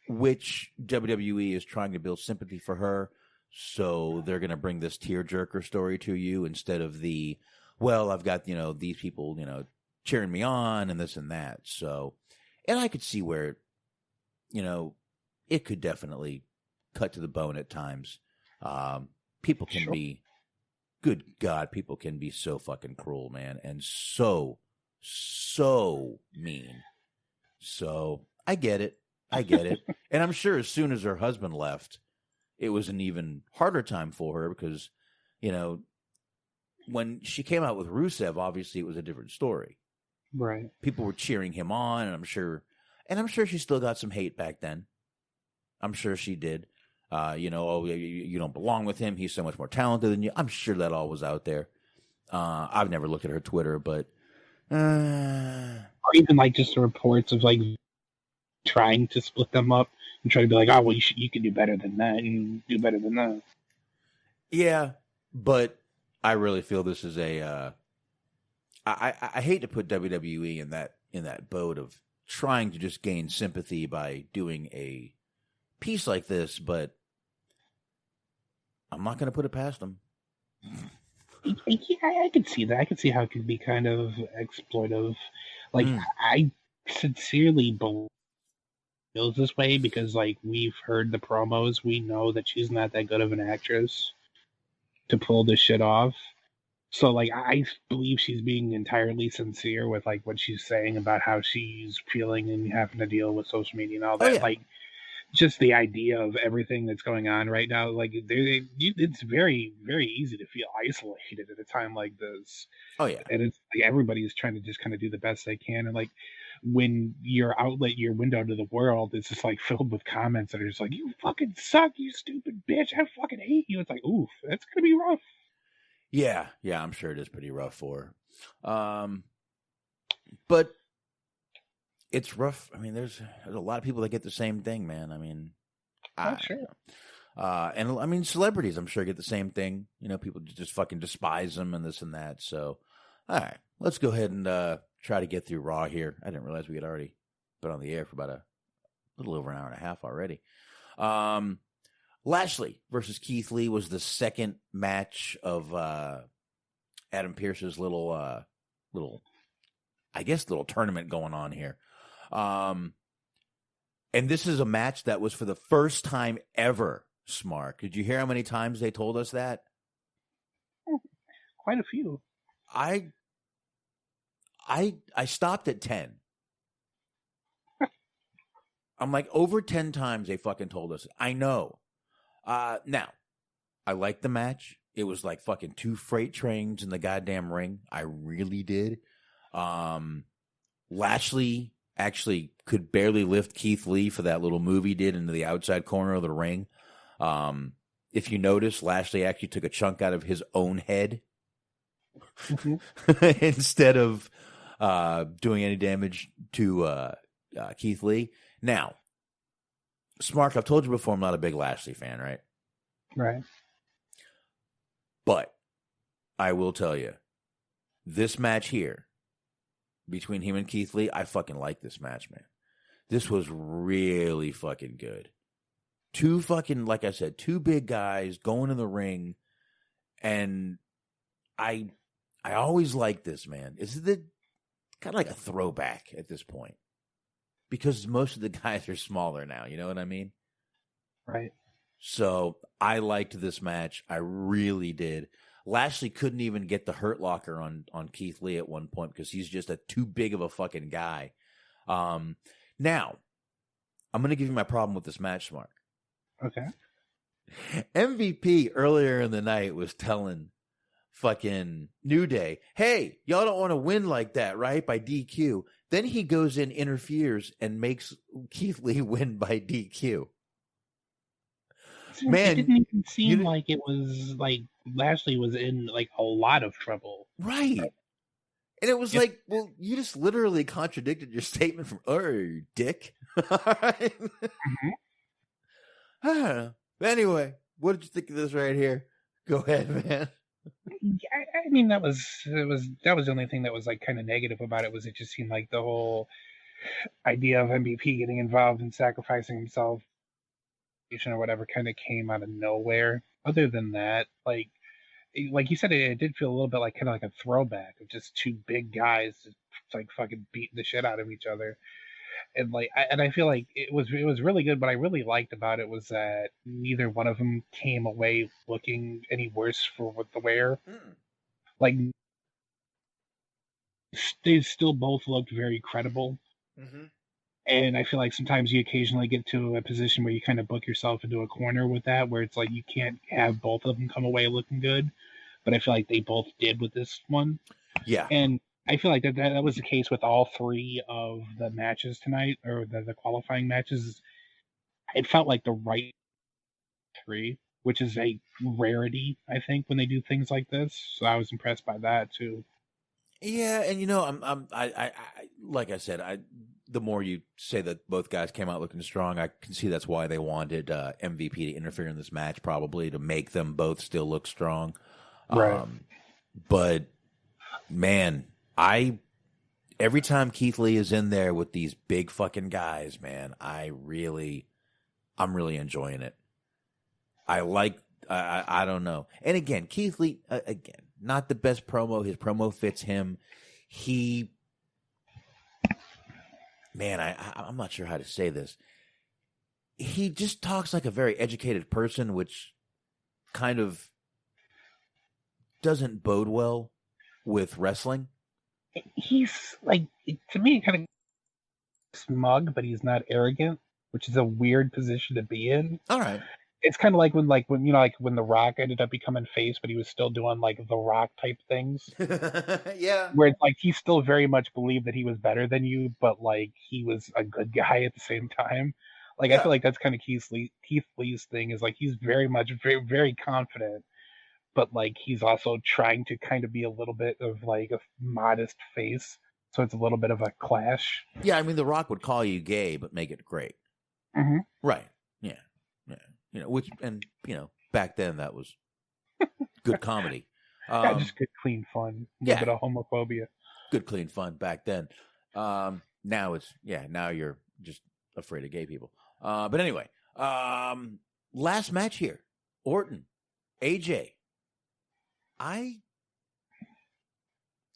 which WWE is trying to build sympathy for her. So they're going to bring this tearjerker story to you instead of the, well, I've got, these people, cheering me on and this and that. So, and I could see where, it could definitely cut to the bone at times. People can be, good God, people can be so fucking cruel, man, and so mean. So I get it. And I'm sure as soon as her husband left, it was an even harder time for her because, when she came out with Rusev, obviously it was a different story. Right. People were cheering him on, and I'm sure she still got some hate back then. I'm sure she did. Oh, you don't belong with him. He's so much more talented than you. I'm sure that all was out there. I've never looked at her Twitter, but or even like just the reports of like trying to split them up and try to be like, oh well, you can do better than that and do better than that. Yeah, but I really feel this is a. I hate to put WWE in that boat of trying to just gain sympathy by doing a piece like this, but I'm not going to put it past them. Yeah, I could see that. I could see how it could be kind of exploitive. Like, I sincerely believe it feels this way because, like, we've heard the promos. We know that she's not that good of an actress to pull this shit off. So, like, I believe she's being entirely sincere with, like, what she's saying about how she's feeling and having to deal with social media and all that. Like, just the idea of everything that's going on right now, like, it's very, very easy to feel isolated at a time like this. Oh, yeah. And it's like everybody's trying to just kind of do the best they can. And, like, when your outlet, your window to the world is just, like, filled with comments that are just like, you fucking suck, you stupid bitch, I fucking hate you. It's like, oof, that's going to be rough. Yeah, I'm sure it is pretty rough for her. But it's rough. I mean, there's a lot of people that get the same thing, man. I mean, sure. And I mean, celebrities, I'm sure, get the same thing. People just fucking despise them and this and that. So, all right, let's go ahead and try to get through Raw here. I didn't realize we had already been on the air for about a little over an hour and a half already. Lashley versus Keith Lee was the second match of Adam Pearce's little tournament going on here. And this is a match that was for the first time ever, Smark. Did you hear how many times they told us that? Quite a few. I stopped at 10. I'm like, over 10 times they fucking told us. I know. Now, I liked the match. It was like fucking 2 freight trains in the goddamn ring. I really did. Lashley actually could barely lift Keith Lee for that little move he did into the outside corner of the ring. If you notice, Lashley actually took a chunk out of his own head instead of doing any damage to Keith Lee. Now, Smark, I've told you before, I'm not a big Lashley fan, right? Right. But I will tell you, this match here between him and Keith Lee, I fucking like this match, man. This was really fucking good. 2 fucking, like I said, 2 big guys going in the ring, and I always like this, man. It's kind of like a throwback at this point. Because most of the guys are smaller now, you know what I mean? Right. So I liked this match. I really did. Lashley couldn't even get the Hurt Locker on Keith Lee at one point because he's just too big of a fucking guy. Now, I'm going to give you my problem with this match, Mark. Okay. MVP earlier in the night was telling fucking New Day, hey, y'all don't want to win like that, right? By DQ. Then he goes in, interferes, and makes Keith Lee win by DQ. Man, it didn't even seem like it was like Lashley was in like a lot of trouble. Right. And it was like, well, you just literally contradicted your statement from, you dick. All right. I don't know. But anyway, what did you think of this right here? Go ahead, man. I mean, that was the only thing that was like kind of negative about it was it just seemed like the whole idea of MVP getting involved and sacrificing himself or whatever kind of came out of nowhere. Other than that, like you said, it did feel a little bit like kind of like a throwback of just 2 big guys just like fucking beating the shit out of each other. And I feel like it was really good. What I really liked about it was that neither one of them came away looking any worse for what the wear. Like they still both looked very credible. And I feel like sometimes you occasionally get to a position where you kind of book yourself into a corner with that, where it's like you can't have both of them come away looking good. But I feel like they both did with this one. Yeah. And I feel like that was the case with all 3 of the matches tonight, or the qualifying matches. it felt like the right 3, which is a rarity, I think, when they do things like this. So I was impressed by that too. Yeah, and I like I said, the more you say that both guys came out looking strong, I can see that's why they wanted MVP to interfere in this match, probably to make them both still look strong. Right. But man, every time Keith Lee is in there with these big fucking guys, man, I'm really enjoying it. I don't know. And again, Keith Lee, again, not the best promo. His promo fits him. I'm not sure how to say this. He just talks like a very educated person, which kind of doesn't bode well with wrestling. He's like, to me, kind of smug, but he's not arrogant, which is a weird position to be in. All right. It's kind of like when The Rock ended up becoming face, but he was still doing like The Rock type things. Yeah. Where it's like he still very much believed that he was better than you, but like he was a good guy at the same time. Like I feel like that's kind of Keith Lee's thing, is like he's very much very, very confident, but like he's also trying to kind of be a little bit of like a modest face. So it's a little bit of a clash. Yeah, I mean, The Rock would call you gay, but make it great. Mm-hmm. Right. Yeah. Back then that was good comedy. Just good, clean fun. A little bit of homophobia. Good, clean fun back then. Now you're just afraid of gay people. But anyway, last match here, Orton, AJ. I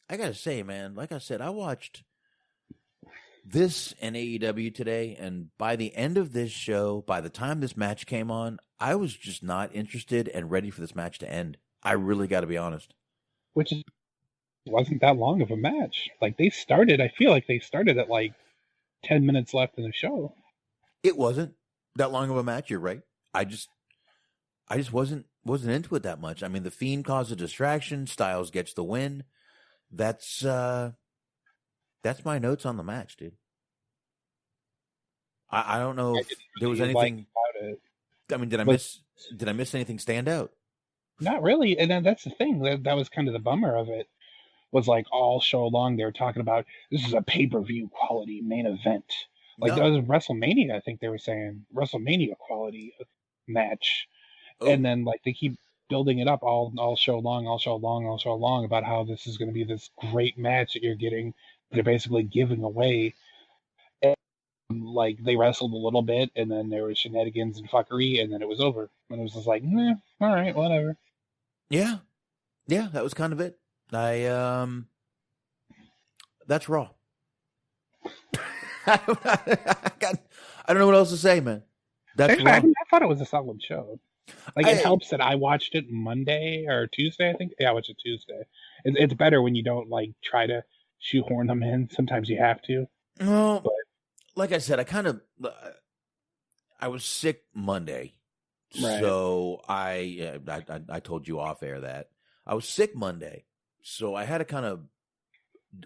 gotta say, man, like I said, I watched this and AEW today, and by the end of this show, by the time this match came on, I was just not interested and ready for this match to end. I really got to be honest. Which wasn't that long of a match. Like I feel like they started at like 10 minutes left in the show. It wasn't that long of a match. You're right. I just wasn't into it that much. I mean, the Fiend caused a distraction. Styles gets the win. That's my notes on the match, dude. I don't know if there was anything about it. I mean, did I miss anything stand out? Not really. And then that's the thing. That was kind of the bummer of it. Was like all show long they were talking about this is a pay-per-view quality main event. Like that was WrestleMania, I think they were saying. WrestleMania quality match. Oh. And then like they keep building it up all show long about how this is going to be this great match that you're getting. They're basically giving away. And, like they wrestled a little bit, and then there was shenanigans and fuckery, and then it was over. And it was just like, all right, whatever. Yeah, that was kind of it. That's Raw. I don't know what else to say, man. That's Raw. I thought it was a solid show. Like it helps that I watched it Monday or Tuesday, I think. Yeah, I watched it Tuesday. It's better when you don't like try to shoehorn them in. Sometimes you have to. Well, but like I said, I was sick Monday, right. So I told you off air that I was sick Monday, so I had to kind of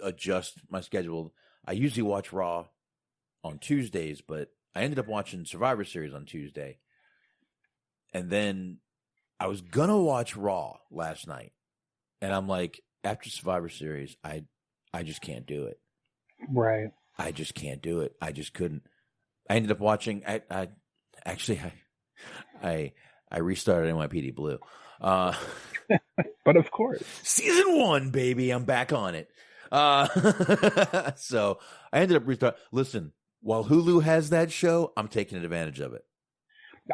adjust my schedule. I usually watch Raw on Tuesdays, but I ended up watching Survivor Series on Tuesday, and then I was gonna watch Raw last night, and I'm like, after Survivor Series, I just can't do it. Right. I just can't do it. I just couldn't. I ended up watching. I restarted NYPD Blue. But of course, season 1, baby, I'm back on it. So I ended up restarting. Listen, while Hulu has that show, I'm taking advantage of it.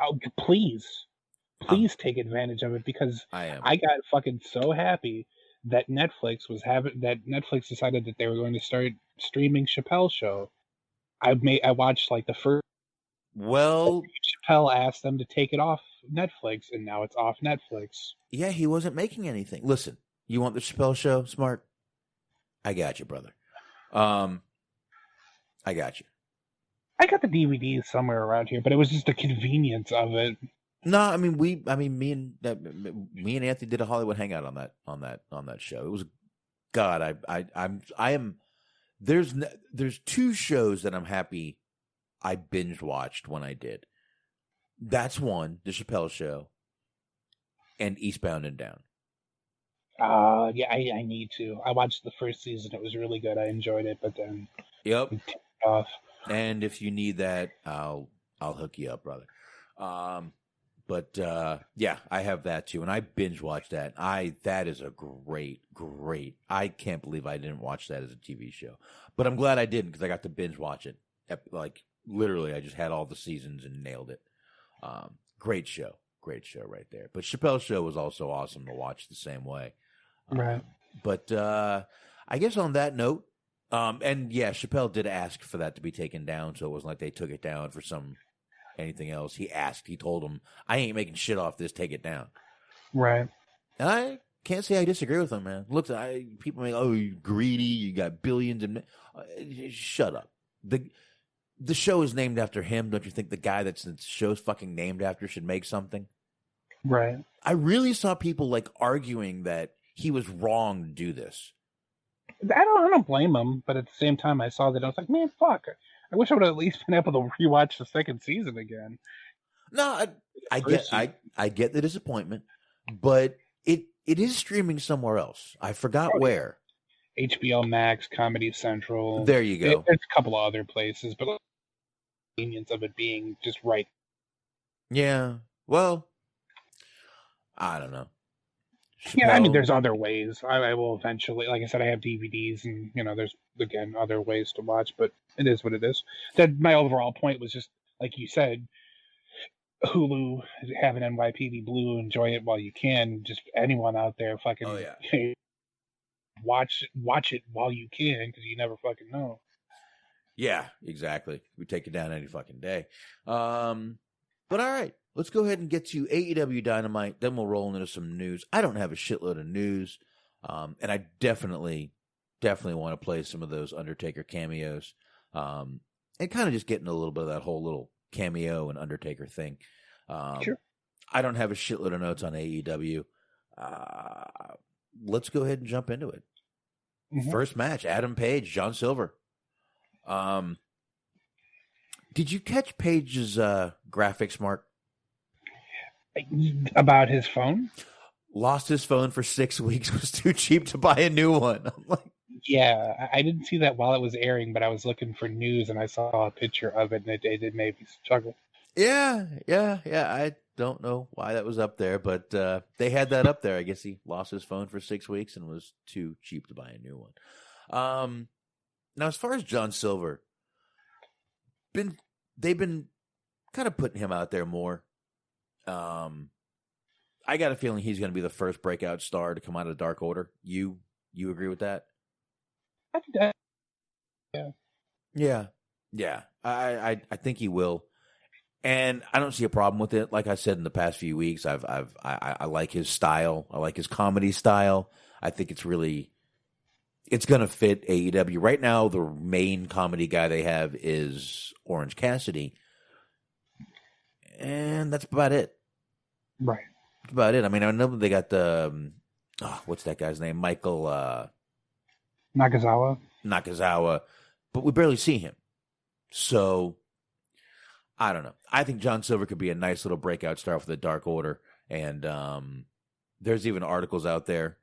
Oh, please take advantage of it, because I got fucking so happy that Netflix decided that they were going to start streaming Chappelle's show. I watched like the first. Well, Chappelle asked them to take it off Netflix, and now it's off Netflix. Yeah, he wasn't making anything. Listen, you want the Chappelle show, Smart? I got you, brother. I got you. I got the DVDs somewhere around here, but it was just the convenience of it. No, I mean me and Anthony did a Hollywood hangout on that show. It was God. I am. There's 2 shows that I'm happy I binge watched when I did. That's one, the Chappelle Show, and Eastbound and Down. Yeah, I need to. I watched the first season. It was really good. I enjoyed it, but then Yep. we turned it off. And if you need that, I'll hook you up, brother. But yeah, I have that too, and I binge watched that. That is a great. I can't believe I didn't watch that as a TV show, but I'm glad I didn't because I got to binge watch it. Like literally, I just had all the seasons and nailed it. Great show right there. But Chappelle's Show was also awesome to watch the same way. Right. But I guess on that note, and yeah, Chappelle did ask for that to be taken down, so it wasn't like they took it down for anything else. He told him, I ain't making shit off this, take it down. Right. And I can't say I disagree with him, man. Look, people make, oh, you greedy, you got billions, and shut up. The show is named after him. Don't you think the guy that's the show's fucking named after should make something? Right. I really saw people like arguing that he was wrong to do this. I don't blame him, but at the same time, I saw that I was like, man, fuck. I wish I would have at least been able to rewatch the second season again. No, I get the disappointment, but it is streaming somewhere else. I forgot where. HBO Max, Comedy Central. There you go. There's a couple of other places, but the convenience of it being just right. Yeah. Well, I don't know. Yeah, I mean, there's other ways. I will eventually, like I said, I have DVDs, and there's again other ways to watch. But it is what it is. That my overall point was just like you said, Hulu, have an NYPD Blue, enjoy it while you can. Just anyone out there, fucking watch it while you can, because you never fucking know. Yeah, exactly. We take it down any fucking day. But all right. Let's go ahead and get to AEW Dynamite. Then we'll roll into some news. I don't have a shitload of news. And I definitely want to play some of those Undertaker cameos. And kind of just getting a little bit of that whole little cameo and Undertaker thing. Sure. I don't have a shitload of notes on AEW. Let's go ahead and jump into it. Mm-hmm. First match, Adam Page, John Silver. Did you catch Page's graphics, Mark? About his phone? Lost his phone for 6 weeks, was too cheap to buy a new one. I'm like, yeah, I didn't see that while it was airing, but I was looking for news and I saw a picture of it, and it made me struggle. Yeah. I don't know why that was up there, but they had that up there. I guess he lost his phone for 6 weeks and was too cheap to buy a new one. Now, as far as John Silver, they've been kind of putting him out there more. I got a feeling he's going to be the first breakout star to come out of Dark Order. You agree with that? I think that. Yeah. I think he will, and I don't see a problem with it. Like I said in the past few weeks, I like his style. I like his comedy style. I think it's going to fit AEW right now. The main comedy guy they have is Orange Cassidy. And that's about it. Right. That's about it. I mean, I know they got the, what's that guy's name? Michael Nakazawa. But we barely see him. So, I don't know. I think John Silver could be a nice little breakout star for the Dark Order. And there's even articles out there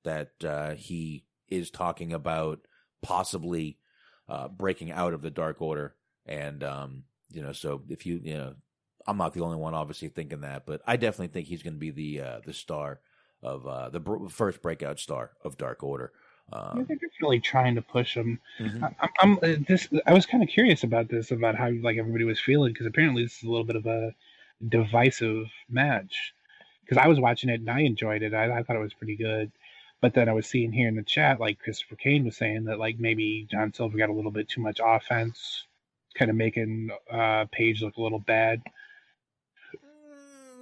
that he is talking about possibly breaking out of the Dark Order. And, so if I'm not the only one, obviously, thinking that, but I definitely think he's going to be the star of the first breakout star of Dark Order. They're definitely trying to push him. Mm-hmm. I was kind of curious about this, about how like everybody was feeling, because apparently this is a little bit of a divisive match. Because I was watching it and I enjoyed it. I thought it was pretty good. But then I was seeing here in the chat, like Christopher Kane was saying that like maybe John Silver got a little bit too much offense, kind of making Page look a little bad.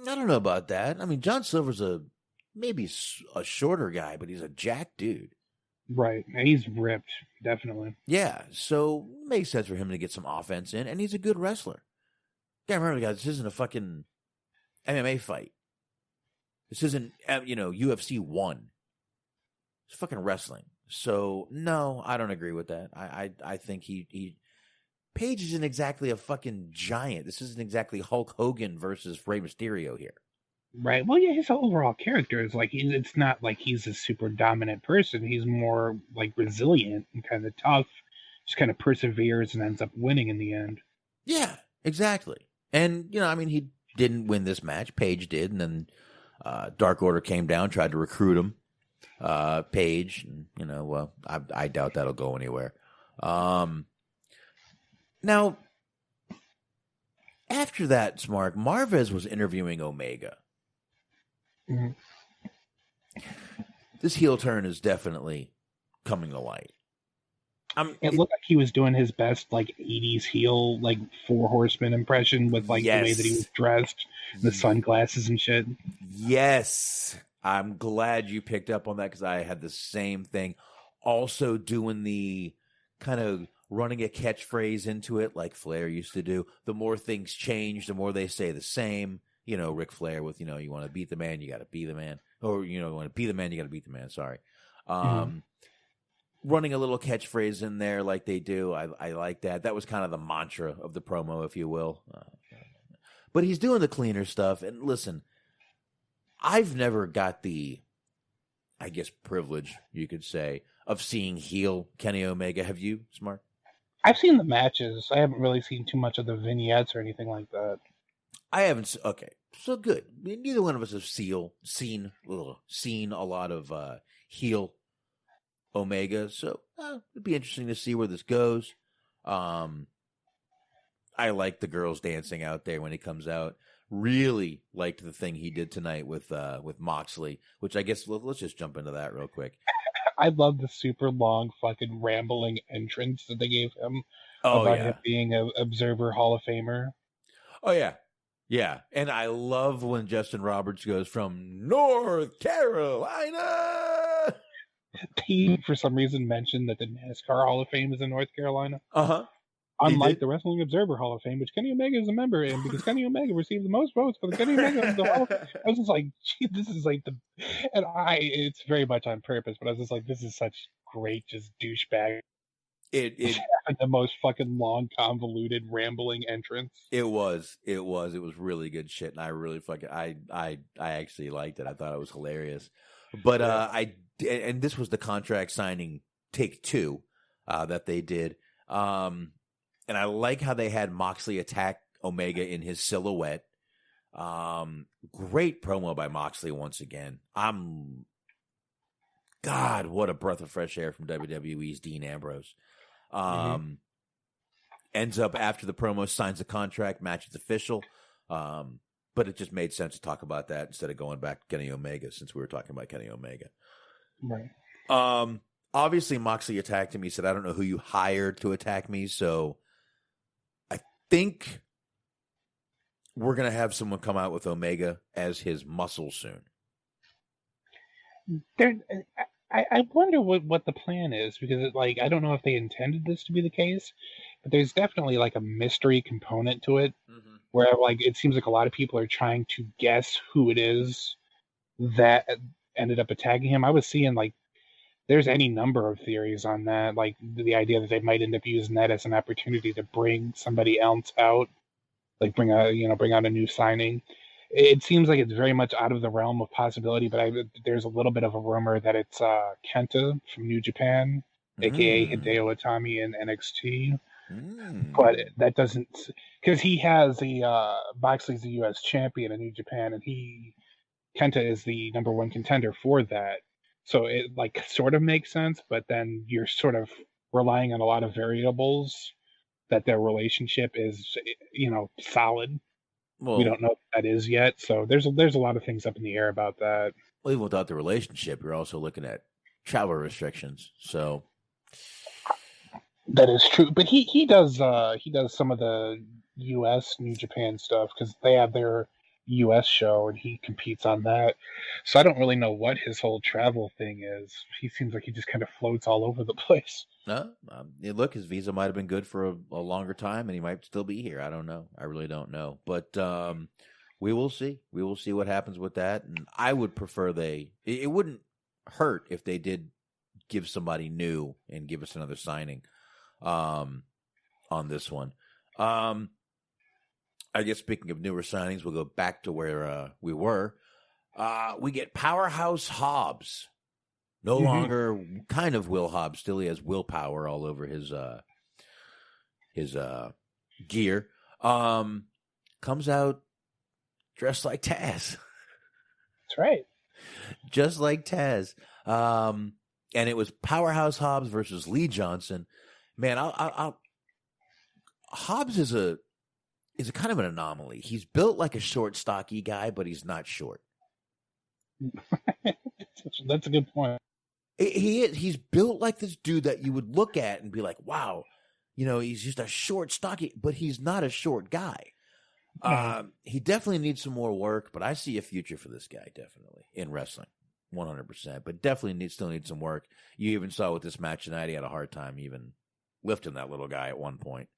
I don't know about that. I mean, John Silver's maybe a shorter guy, but he's a jacked dude. Right. And he's ripped, definitely. Yeah, so it makes sense for him to get some offense in, and he's a good wrestler. Gotta remember, guys, this isn't a fucking MMA fight. This isn't, UFC 1. It's fucking wrestling. So, no, I don't agree with that. I think he Page isn't exactly a fucking giant. This isn't exactly Hulk Hogan versus Rey Mysterio here. Right. Well, yeah, his overall character is like it's not like he's a super dominant person. He's more like resilient and kind of tough. Just kind of perseveres and ends up winning in the end. Yeah, exactly. And he didn't win this match. Page did, and then Dark Order came down, tried to recruit him. Page, I doubt that'll go anywhere. Now, after that, Smark, Marvez was interviewing Omega. Mm-hmm. This heel turn is definitely coming to light. It looked like he was doing his best, like 80s heel, like Four Horsemen impression with like the way that he was dressed, the sunglasses and shit. Yes, I'm glad you picked up on that because I had the same thing. Also doing the kind of running a catchphrase into it like Flair used to do. The more things change, the more they say the same. Ric Flair with, you want to beat the man, you got to be the man. Or, you want to be the man, you got to beat the man. Sorry. Running a little catchphrase in there like they do. I like that. That was kind of the mantra of the promo, if you will. But he's doing the cleaner stuff. And listen, I've never got the, I guess, privilege, you could say, of seeing heel Kenny Omega. Have you, Smart? I've seen the matches. I haven't really seen too much of the vignettes or anything like that. I haven't. Okay, so good. Neither one of us have seen a lot of heel Omega, so it'd be interesting to see where this goes. I like the girls dancing out there when he comes out. Really liked the thing he did tonight with Moxley, which I guess let's just jump into that real quick. I love the super long fucking rambling entrance that they gave him him being an Observer Hall of Famer. Oh yeah. Yeah, and I love when Justin Roberts goes from North Carolina. He, for some reason, mentioned that the NASCAR Hall of Fame is in North Carolina. Uh-huh. Unlike the Wrestling Observer Hall of Fame, which Kenny Omega is a member in, because Kenny Omega received the most votes for the Kenny Omega of the Hall of Fame. I was just like, gee, this is like it's very much on purpose, but I was just like, this is such great, just douchebag. It the most fucking long, convoluted, rambling entrance. It was really good shit, and I really I actually liked it. I thought it was hilarious. But and this was the contract signing take 2 that they did. And I like how they had Moxley attack Omega in his silhouette. Great promo by Moxley once again. God, what a breath of fresh air from WWE's Dean Ambrose. Ends up after the promo, signs a contract, match is official. But it just made sense to talk about that instead of going back to Kenny Omega, since we were talking about Kenny Omega. Right. Obviously Moxley attacked him. He said, I don't know who you hired to attack me, so I think we're going to have someone come out with Omega as his muscle soon. I wonder what the plan is, because I don't know if they intended this to be the case, but there's definitely like a mystery component to it, where it seems like a lot of people are trying to guess who it is that ended up attacking him. I was seeing there's any number of theories on that, like the idea that they might end up using that as an opportunity to bring somebody else out, bring out a new signing. It seems like it's very much out of the realm of possibility, but there's a little bit of a rumor that it's Kenta from New Japan, aka Hideo Itami in NXT. But that doesn't, because he has Moxley's the U.S. champion in New Japan, and Kenta is the number 1 contender for that. So it sort of makes sense, but then you're sort of relying on a lot of variables that their relationship is, solid. Well, we don't know what that is yet, so there's a lot of things up in the air about that. Well, even without the relationship, you're also looking at travel restrictions. So that is true, but he does some of the U.S. New Japan stuff because they have their U.S. show and he competes on that. So I don't really know what his whole travel thing is. He seems like he just kind of floats all over the place. Look, his visa might have been good for a longer time, and he might still be here. I don't know. I really don't know. But we will see. We will see what happens with that. And I would prefer it wouldn't hurt if they did give somebody new and give us another signing. on this one. I guess speaking of newer signings, we'll go back to where we were. We get Powerhouse Hobbs. No longer kind of Will Hobbs. Still he has willpower all over his gear. Comes out dressed like Taz. That's right. Just like Taz. And it was Powerhouse Hobbs versus Lee Johnson. Man, Hobbs is a kind of an anomaly. He's built like a short, stocky guy, but he's not short. That's a good point. He is. He's built like this dude that you would look at and be like, wow, he's just a short, stocky, but he's not a short guy. He definitely needs some more work, but I see a future for this guy, definitely, in wrestling, 100%. But definitely still needs some work. You even saw with this match tonight, he had a hard time even lifting that little guy at one point.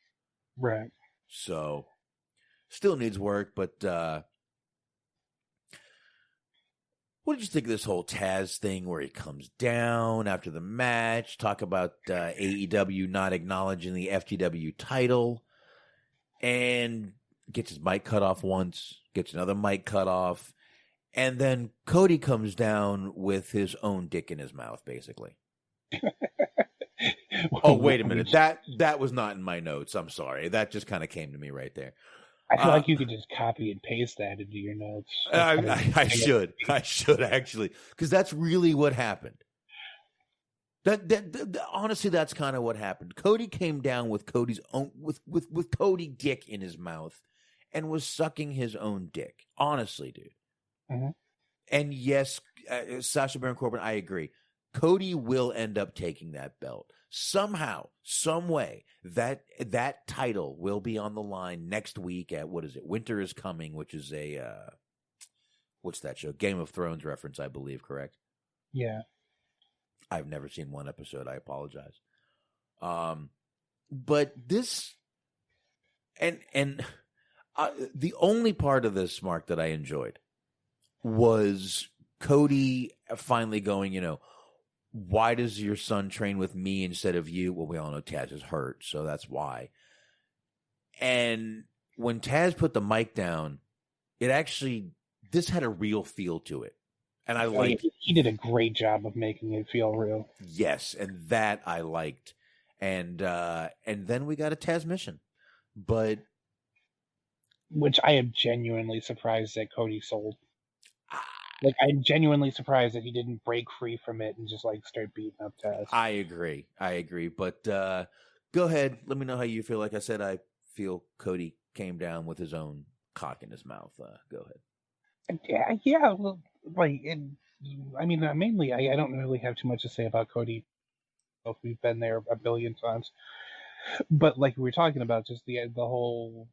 Right. So, still needs work, but what did you think of this whole Taz thing where he comes down after the match, talk about AEW not acknowledging the FTW title, and gets his mic cut off once, gets another mic cut off, and then Cody comes down with his own dick in his mouth, basically. Oh, wait a minute. That was not in my notes. I'm sorry. That just kind of came to me right there. I feel like you could just copy and paste that into your notes. I should actually, because that's really what happened. Honestly, that's kind of what happened. Cody came down with Cody's own with Cody dick in his mouth, and was sucking his own dick. Honestly, dude. Mm-hmm. And yes, Sacha Baron Corbin, I agree. Cody will end up taking that belt. Somehow, some way, that title will be on the line next week at, what is it? Winter is Coming, which is a, what's that show? Game of Thrones reference, I believe, correct? Yeah. I've never seen one episode. I apologize. But this, and the only part of this, Mark, that I enjoyed was Cody finally going, why does your son train with me instead of you? Well, we all know Taz is hurt, so that's why. And when Taz put the mic down, this had a real feel to it. And I liked it. He did a great job of making it feel real. Yes, and that I liked. And then we got a Taz mission. But which I am genuinely surprised that Cody sold. Like, I'm genuinely surprised that he didn't break free from it and just, start beating up Taz. I agree. But go ahead. Let me know how you feel. Like I said, I feel Cody came down with his own cock in his mouth. Go ahead. Yeah. Well, mainly, I don't really have too much to say about Cody. We've been there a billion times. But like we were talking about, just the whole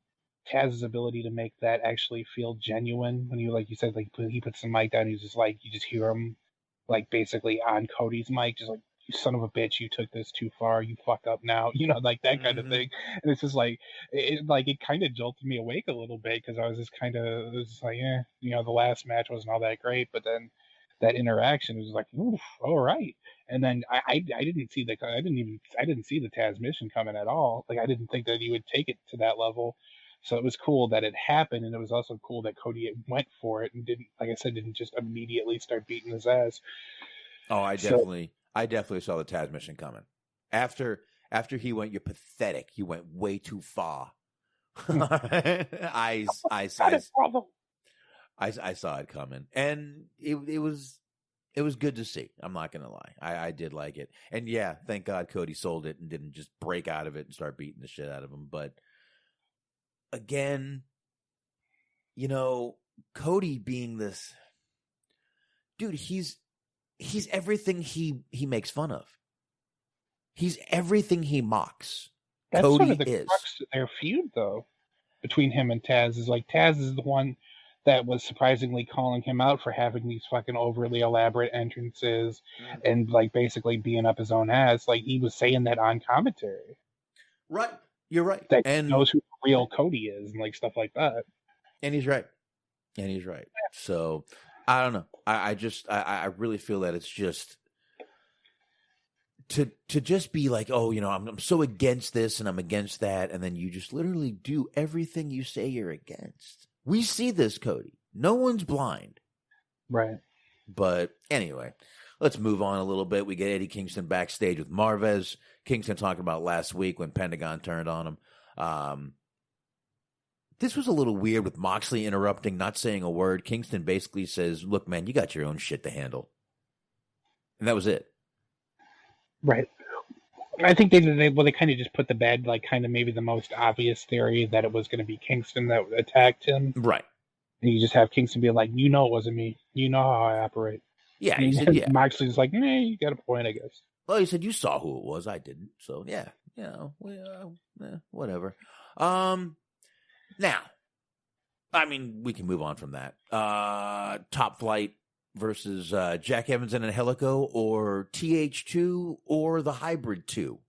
Taz's ability to make that actually feel genuine when you, like you said, he puts the mic down, he's just you just hear him basically on Cody's mic, just you son of a bitch, you took this too far, you fuck up now, that kind of thing. And it's just it kind of jolted me awake a little bit, because I was just the last match wasn't all that great, but then that interaction was oof, all right. And then I didn't see the Taz mission coming at all. I didn't think that he would take it to that level. So it was cool that it happened, and it was also cool that Cody went for it and didn't just immediately start beating his ass. Oh, I definitely saw the Taz mission coming. After he went, you're pathetic. You went way too far. I saw it coming, and it was good to see. I'm not gonna lie, I did like it, and yeah, thank God Cody sold it and didn't just break out of it and start beating the shit out of him, but. Again, Cody being this dude, he's everything he makes fun of. He's everything he mocks. That's Cody sort of the crux of their feud, though, between him and Taz. Is Taz is the one that was surprisingly calling him out for having these fucking overly elaborate entrances and basically being up his own ass. He was saying that on commentary. Right. You're right. That and knows who the real Cody is and stuff like that. And he's right. So I don't know. I really feel that it's just to just be like, oh, I'm so against this and I'm against that, and then you just literally do everything you say you're against. We see this, Cody. No one's blind. Right. But anyway, let's move on a little bit. We get Eddie Kingston backstage with Marvez. Kingston talking about last week when Pentagon turned on him. This was a little weird with Moxley interrupting, not saying a word. Kingston basically says, look, man, you got your own shit to handle. And that was it. Right. I think they kind of just put to bed, like, kind of maybe the most obvious theory that it was going to be Kingston that attacked him. Right. And you just have Kingston be like, it wasn't me. You know how I operate. Yeah, he said, yeah. Moxley's like, you got a point, I guess. Well, he said, you saw who it was. I didn't. So, yeah, whatever. Now, I mean, we can move on from that. Top Flight versus Jack Evans and Angelico, or TH2 or the Hybrid 2.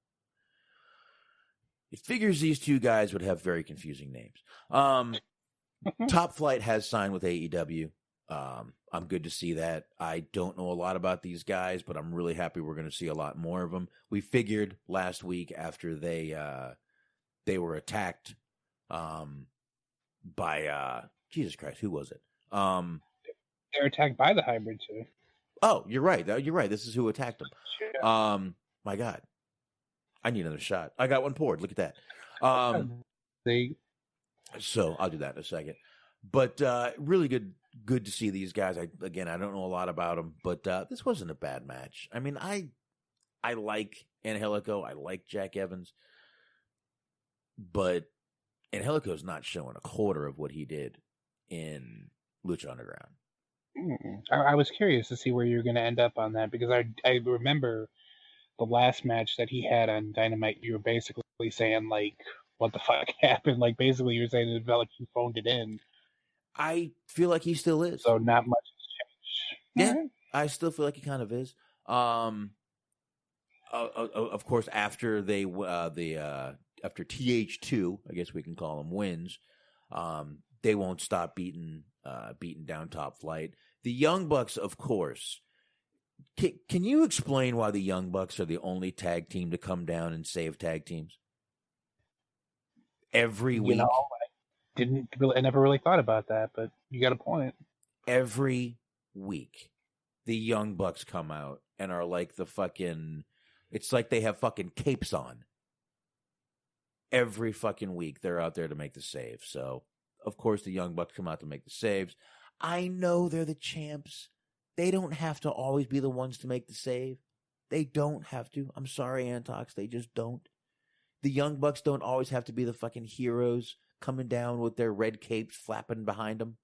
It figures these two guys would have very confusing names. Top Flight has signed with AEW. I'm good to see that. I don't know a lot about these guys, but I'm really happy we're going to see a lot more of them. We figured last week after they were attacked by Jesus Christ, who was it? They're attacked by the Hybrid too. Oh, you're right. You're right. This is who attacked them. Yeah. My God, I need another shot. I got one poured. Look at that. So I'll do that in a second. But really good to see these guys. I don't know a lot about them, but this wasn't a bad match. I mean, I like Angelico. I like Jack Evans, but Angelico's not showing a quarter of what he did in Lucha Underground. I was curious to see where you're going to end up on that, because I remember the last match that he had on Dynamite. You were basically saying, like, what the fuck happened? Like, basically, you were saying it felt like he phoned it in. I feel like he still is. So not much has changed. Yeah, right. I still feel like he kind of is. Of course, after after TH2, I guess we can call them, wins, they won't stop beating down Top Flight. The Young Bucks, of course. Can you explain why the Young Bucks are the only tag team to come down and save tag teams every week? I never really thought about that, but you got a point. Every week, the Young Bucks come out and are like it's like they have fucking capes on. Every fucking week, they're out there to make the save. So, of course, the Young Bucks come out to make the saves. I know they're the champs. They don't have to always be the ones to make the save. They don't have to. I'm sorry, Antox. They just don't. The Young Bucks don't always have to be the fucking heroes coming down with their red capes flapping behind them.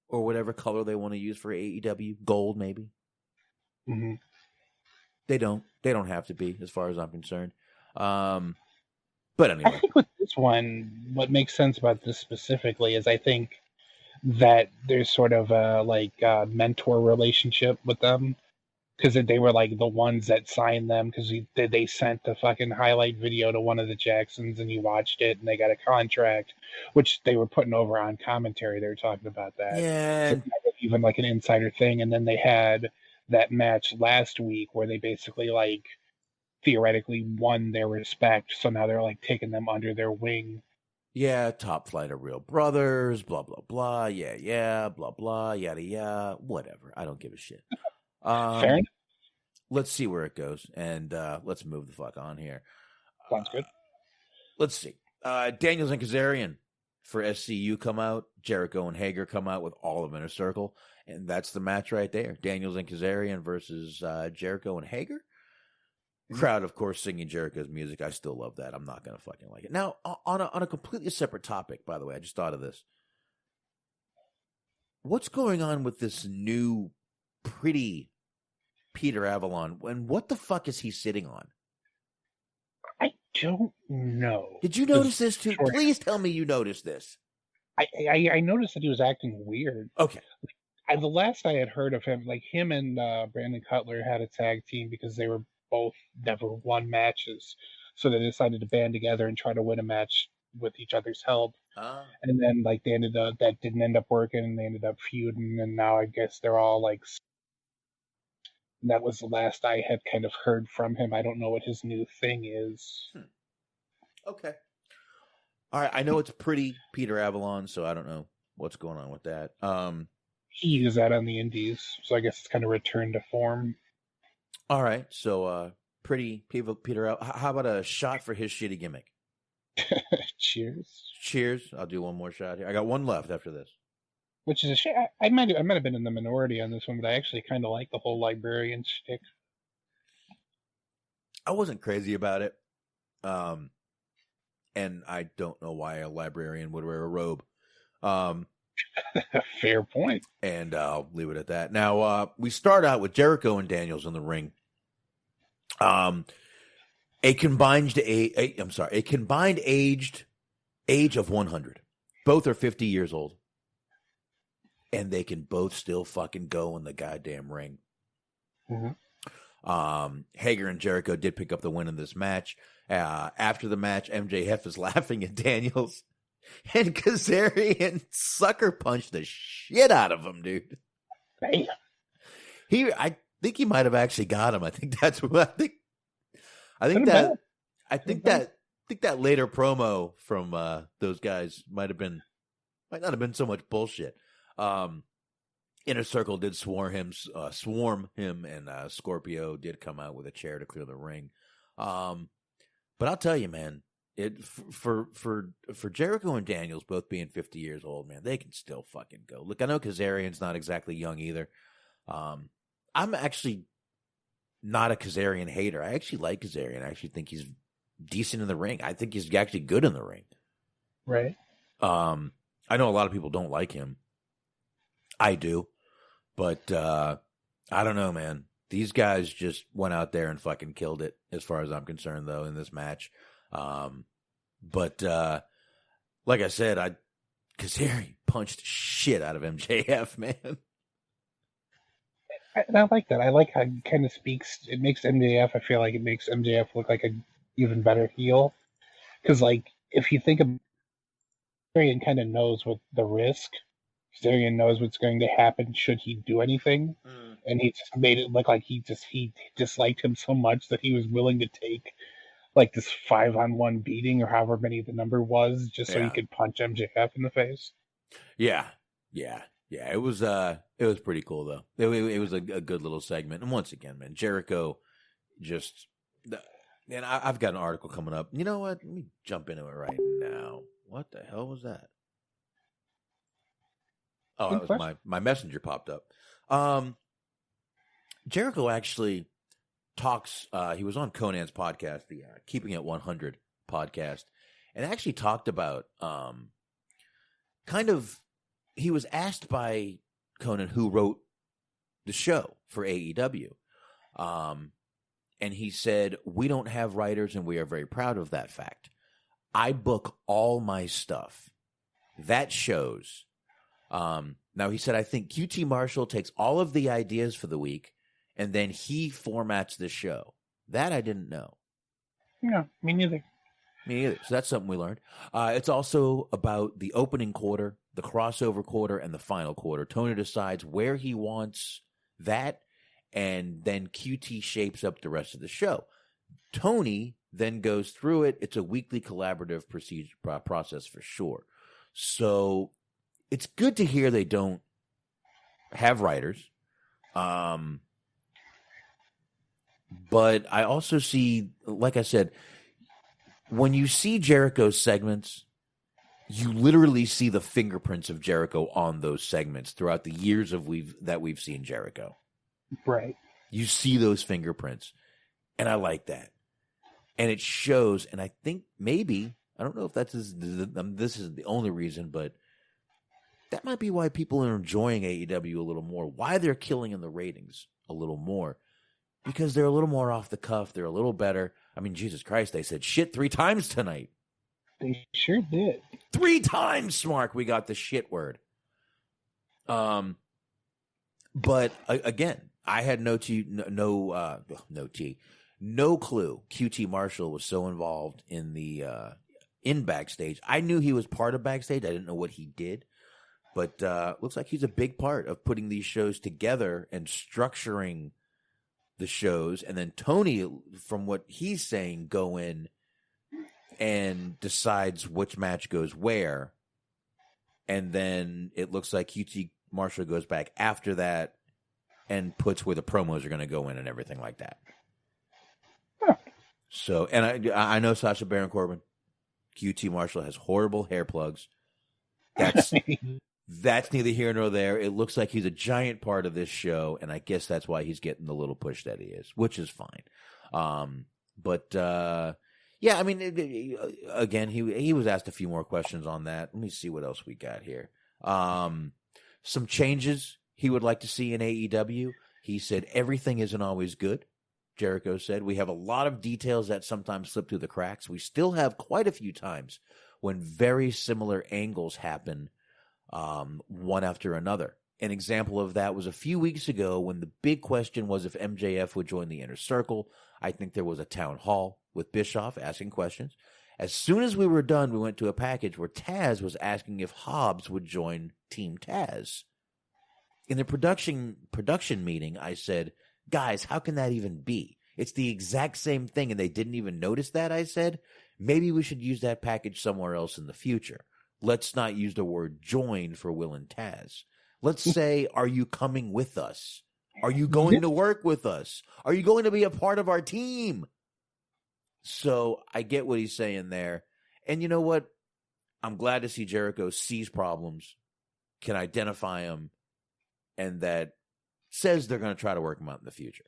Or whatever color they want to use for AEW. Gold, maybe. Mm-hmm. They don't have to be, as far as I'm concerned. But anyway. I think with this one, what makes sense about this specifically is I think that there's sort of a mentor relationship with them, because they were like the ones that signed them, because they sent the fucking highlight video to one of the Jacksons and he watched it and they got a contract, which they were putting over on commentary. They were talking about that. Yeah. So even like an insider thing. And then they had that match last week where they basically theoretically won their respect. So now they're taking them under their wing. Yeah, Top Flight are real brothers, blah, blah, blah, yeah, blah, blah, yada, yada, whatever. I don't give a shit. Fair enough. Let's see where it goes, and let's move the fuck on here. Sounds good. Let's see. Daniels and Kazarian for SCU come out. Jericho and Hager come out with all of Inner Circle, and that's the match right there. Daniels and Kazarian versus Jericho and Hager. Crowd, of course, singing Jericho's music. I still love that. I'm not going to fucking like it. Now, on a completely separate topic, by the way, I just thought of this. What's going on with this new pretty Peter Avalon, and what the fuck is he sitting on? I don't know. Did you notice this too? Please tell me you noticed this. I noticed that he was acting weird. Okay. The last I had heard of him, him and Brandon Cutler had a tag team because they were both never won matches, so they decided to band together and try to win a match with each other's help. And then they ended up, that didn't end up working, and they ended up feuding, and now I guess they're all That was the last I had kind of heard from him. I don't know what his new thing is. Okay. All right. I know it's pretty Peter Avalon, so I don't know what's going on with that. He used that on the indies, so I guess it's kind of returned to form. All right. So, pretty Peter. How about a shot for his shitty gimmick? Cheers. Cheers. I'll do one more shot here. I got one left after this. Which is a shame. I might have been in the minority on this one, but I actually kind of like the whole librarian shtick. I wasn't crazy about it. And I don't know why a librarian would wear a robe. Fair point. And I'll leave it at that. Now, we start out with Jericho and Daniels in the ring. A combined age of 100. Both are 50 years old. And they can both still fucking go in the goddamn ring. Mm-hmm. Hager and Jericho did pick up the win in this match. After the match, MJF is laughing at Daniels. And Kazarian sucker punched the shit out of him, dude. Damn. I think he might have actually got him. I think that's what I think that later promo from those guys might not have been so much bullshit. Inner Circle did swarm him, and Scorpio did come out with a chair to clear the ring. But I'll tell you, man, for Jericho and Daniels both being 50 years old, man, they can still fucking go. Look, I know Kazarian's not exactly young either. I'm actually not a Kazarian hater. I actually like Kazarian. I actually think he's decent in the ring. I think he's actually good in the ring. Right. I know a lot of people don't like him. I do. But I don't know, man. These guys just went out there and fucking killed it, as far as I'm concerned, though, in this match. But like I said, Kazarian punched shit out of MJF, man. And I like that. I like how he kind of speaks. It makes MJF, I feel like it makes MJF look like an even better heel. Because, like, if you think of Kazarian kind of knows what the risk, Kazarian knows what's going to happen should he do anything. And he just made it look like he disliked him so much that he was willing to take, like, this 5-on-1 beating or however many the number was just so he could punch MJF in the face. Yeah. It was pretty cool though. It was a good little segment. And once again, man, Jericho and I've got an article coming up. You know what? Let me jump into it right now. What the hell was that? Oh, that was my messenger popped up. Jericho actually talks. He was on Conan's podcast, the Keeping It 100 podcast, and actually talked about kind of. He was asked by Conan who wrote the show for AEW. And he said, we don't have writers and we are very proud of that fact. I book all my stuff. That shows. Now he said, I think QT Marshall takes all of the ideas for the week and then he formats the show. That I didn't know. No, me neither. Me either. So that's something we learned. It's also about the opening quarter, the crossover quarter, and the final quarter. Tony decides where he wants that, and then QT shapes up the rest of the show. Tony then goes through it. It's a weekly collaborative process for sure. So it's good to hear they don't have writers. But I also see, like I said, when you see Jericho's segments, you literally see the fingerprints of Jericho on those segments throughout the years that we've seen Jericho. Right. You see those fingerprints, and I like that. And it shows, and I think maybe, I don't know if this is the only reason, but that might be why people are enjoying AEW a little more, why they're killing in the ratings a little more, because they're a little more off the cuff, they're a little better. I mean, Jesus Christ, they said shit 3 times tonight. They sure did. 3 times, Smark, we got the shit word. But again, I had no clue QT Marshall was so involved in the in backstage. I knew he was part of backstage. I didn't know what he did, but looks like he's a big part of putting these shows together and structuring the shows, and then Tony, from what he's saying, go in and decides which match goes where, and then it looks like QT Marshall goes back after that and puts where the promos are going to go in and everything like that. Huh. So, and I know Sasha Baron Corbin, QT Marshall has horrible hair plugs. That's neither here nor there. It looks like he's a giant part of this show, and I guess that's why he's getting the little push that he is, which is fine. Yeah, I mean, again, he was asked a few more questions on that. Let me see what else we got here. Some changes he would like to see in AEW. He said everything isn't always good. Jericho said we have a lot of details that sometimes slip through the cracks. We still have quite a few times when very similar angles happen, one after another. An example of that was a few weeks ago when the big question was if MJF would join the Inner Circle. I think there was a town hall with Bischoff asking questions. As soon as we were done, we went to a package where Taz was asking if Hobbs would join Team Taz. In the production meeting, I said, guys, how can that even be? It's the exact same thing, and they didn't even notice that, I said. Maybe we should use that package somewhere else in the future. Let's not use the word join for Will and Taz. Let's say, are you coming with us? Are you going to work with us? Are you going to be a part of our team? So I get what he's saying there. And you know what? I'm glad to see Jericho sees problems, can identify them, and that says they're going to try to work them out in the future.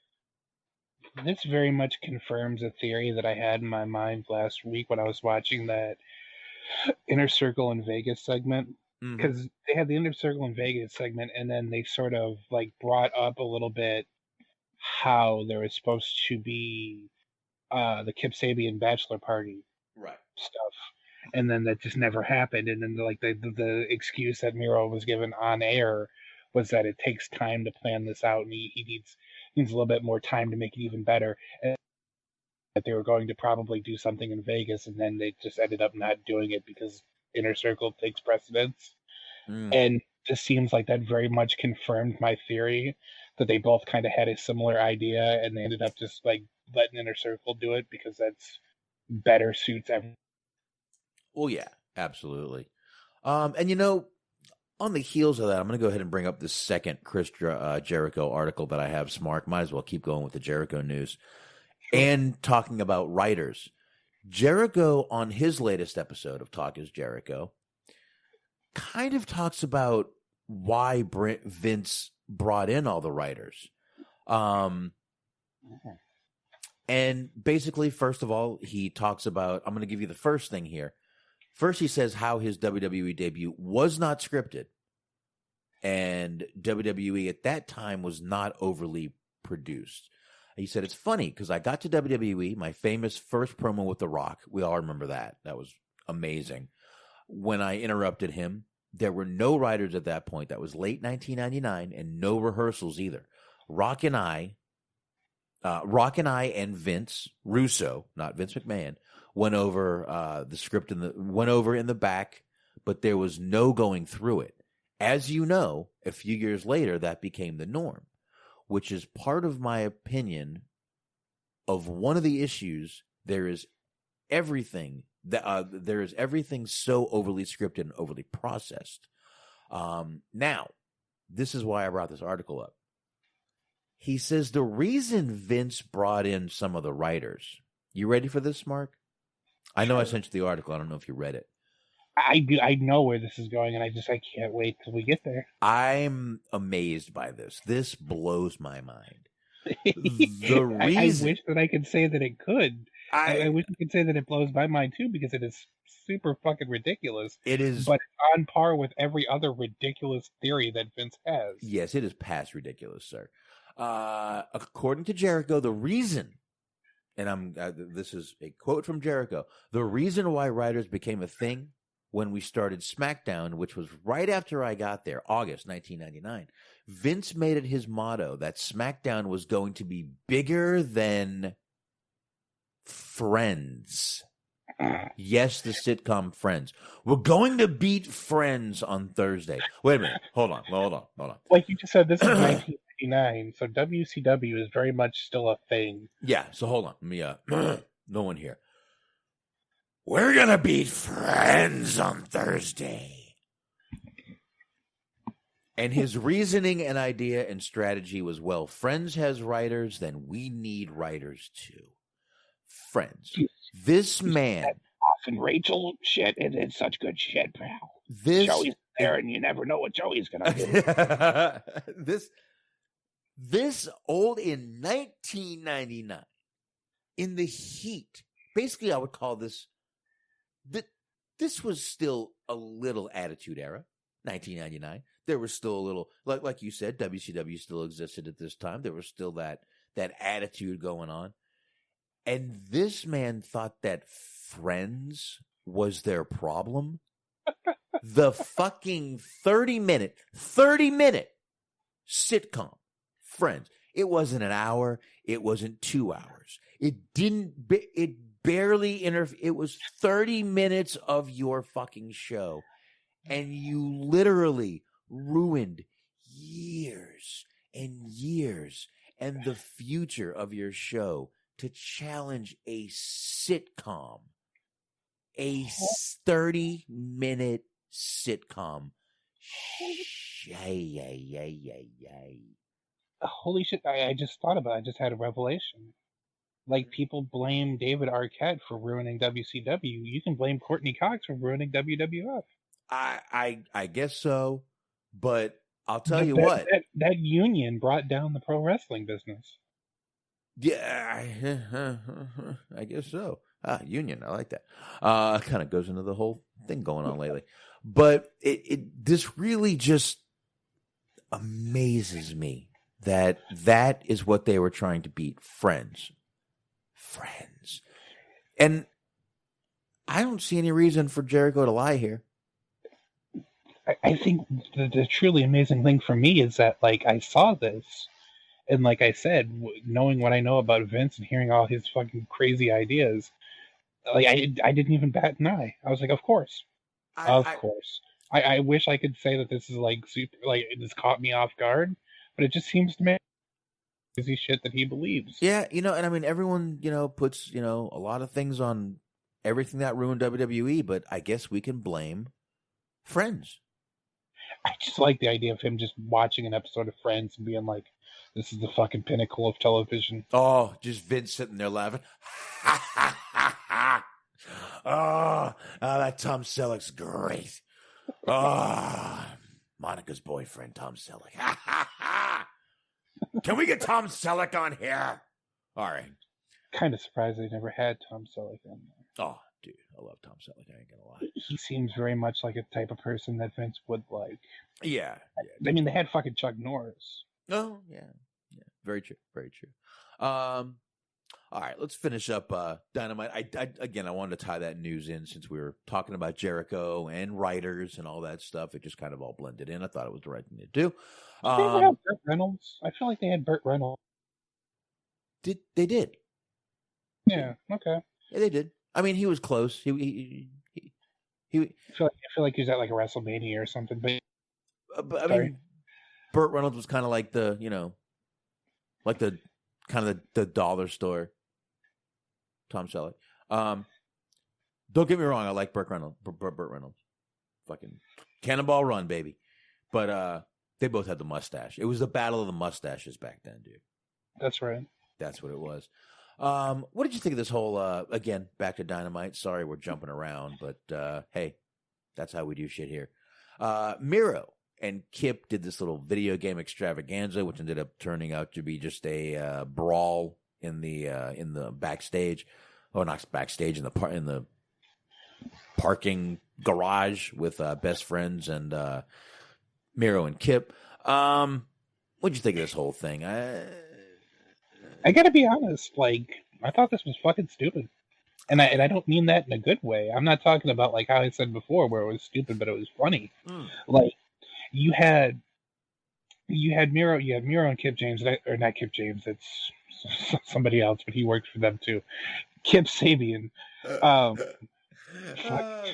This very much confirms a theory that I had in my mind last week when I was watching that Inner Circle in Vegas segment. Because they had the Inner Circle in Vegas segment, and then they sort of like brought up a little bit how there was supposed to be the Kip Sabian bachelor party stuff, and then that just never happened. And then the excuse that Miro was given on air was that it takes time to plan this out, and he needs a little bit more time to make it even better. And that they were going to probably do something in Vegas, and then they just ended up not doing it because Inner Circle takes precedence. And this seems like that very much confirmed my theory that they both kind of had a similar idea, and they ended up just like letting Inner Circle do it because that's better suits everyone. Well, yeah, absolutely. And you know, on the heels of that, I'm going to go ahead and bring up the second Chris Jericho article that I have. Smark, might as well keep going with the Jericho news. And talking about writers. Jericho, on his latest episode of Talk is Jericho, kind of talks about why Vince brought in all the writers. And basically, first of all, he talks about, I'm going to give you the first thing here. First, he says how his WWE debut was not scripted, and WWE at that time was not overly produced. He said, it's funny because I got to WWE, my famous first promo with The Rock. We all remember that. That was amazing. When I interrupted him, there were no writers at that point. That was late 1999, and no rehearsals either. Rock and I and Vince Russo, not Vince McMahon, went over the script went over in the back, but there was no going through it. As you know, a few years later, that became the norm, which is part of my opinion of one of the issues. There is everything so overly scripted and overly processed. Now, this is why I brought this article up. He says the reason Vince brought in some of the writers. You ready for this, Mark? I know I sent you the article. I don't know if you read it. I do. I know where this is going, and I can't wait till we get there. I'm amazed by this. This blows my mind. The reason I wish that I could say that it could. I wish I could say that it blows my mind too, because it is super fucking ridiculous. It is, but on par with every other ridiculous theory that Vince has. Yes, it is past ridiculous, sir. According to Jericho, the reason, and this is a quote from Jericho, the reason why writers became a thing when we started SmackDown, which was right after I got there, August 1999, Vince made it his motto that SmackDown was going to be bigger than Friends. Yes, the sitcom Friends. We're going to beat Friends on Thursday. Wait a minute. Hold on. Like you just said, this is 1999, so WCW is very much still a thing. Yeah, so hold on. Let me, no one here. We're going to beat Friends on Thursday. And his reasoning and idea and strategy was, well, Friends has writers, then we need writers too. Friends. This man. Often Rachel shit, and it's such good shit, pal. This Joey's there, and you never know what Joey's going to do. This old in 1999, in the heat, basically I would call this was still a little Attitude Era, 1999. There was still a little, like you said, WCW still existed at this time. There was still that attitude going on. And this man thought that Friends was their problem. The fucking 30-minute sitcom, Friends. It wasn't an hour. It wasn't 2 hours. It barely it was 30 minutes of your fucking show. And you literally ruined years and years and the future of your show to challenge a sitcom, a 30-minute sitcom. Holy shit, I just thought about it. I just had a revelation. Like, people blame David Arquette for ruining WCW. You can blame Courtney Cox for ruining WWF. I guess so, but I'll tell you what. That union brought down the pro wrestling business. Yeah, I guess so. Union, I like that. Kind of goes into the whole thing going on lately. But this really just amazes me that is what they were trying to beat. Friends. And I don't see any reason for Jericho to lie here. I think the truly amazing thing for me is that, like, I saw this, and like I said, knowing what I know about Vince and hearing all his fucking crazy ideas, like, I didn't even bat an eye. I was like, of course. I wish I could say that this is like super, like, this caught me off guard, but it just seems to me crazy shit that he believes. Yeah, and I mean, everyone, puts, a lot of things on everything that ruined WWE, but I guess we can blame Friends. I just like the idea of him just watching an episode of Friends and being like, this is the fucking pinnacle of television. Oh, just Vince sitting there laughing. Oh, that Tom Selleck's great. Oh, Monica's boyfriend, Tom Selleck. Can we get Tom Selleck on here? All right. Kind of surprised they never had Tom Selleck on there. Oh, dude, I love Tom Selleck. I ain't gonna lie. He seems very much like a type of person that Vince would like. Yeah. I mean, they had fucking Chuck Norris. Oh, yeah. Very true. Very true. All right, let's finish up Dynamite. I wanted to tie that news in since we were talking about Jericho and writers and all that stuff. It just kind of all blended in. I thought it was the right thing to do. Did they ever have Burt Reynolds? I feel like they had Burt Reynolds. They did. Yeah. Okay. Yeah, they did. I mean, he was close. He I feel like he was at like a WrestleMania or something. But I mean, Burt Reynolds was kind of like the like the kind of the dollar store Tom Selleck. Don't get me wrong, I like Burt Reynolds. Fucking Cannonball Run, baby. But they both had the mustache. It was the battle of the mustaches back then, dude. That's right. That's what it was. What did you think of this whole again, back to Dynamite? Sorry we're jumping around, but hey, that's how we do shit here. Miro and Kip did this little video game extravaganza, which ended up turning out to be just a brawl in the backstage, not backstage, in the parking garage with Best Friends and Miro and Kip. What'd you think of this whole thing? I gotta be honest, like, I thought this was fucking stupid. And I don't mean that in a good way. I'm not talking about, like, how I said before, where it was stupid, but it was funny. Like, you had Miro and Kip James, or not Kip James, it's somebody else, but he worked for them too. Kip Sabian.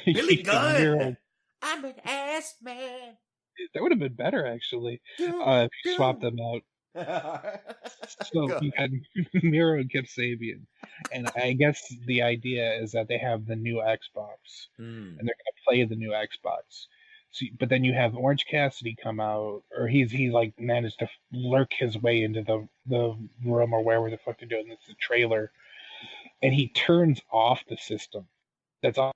Billy Gunn. Miro. I'm an ass man. That would have been better, actually, if you swapped them out. So you had Miro and Kip Sabian, and I guess the idea is that they have the new Xbox, and they're going to play the new Xbox. So, but then you have Orange Cassidy come out, or he like managed to lurk his way into the room or wherever the fuck they're doing this, the trailer, and he turns off the system. That's all.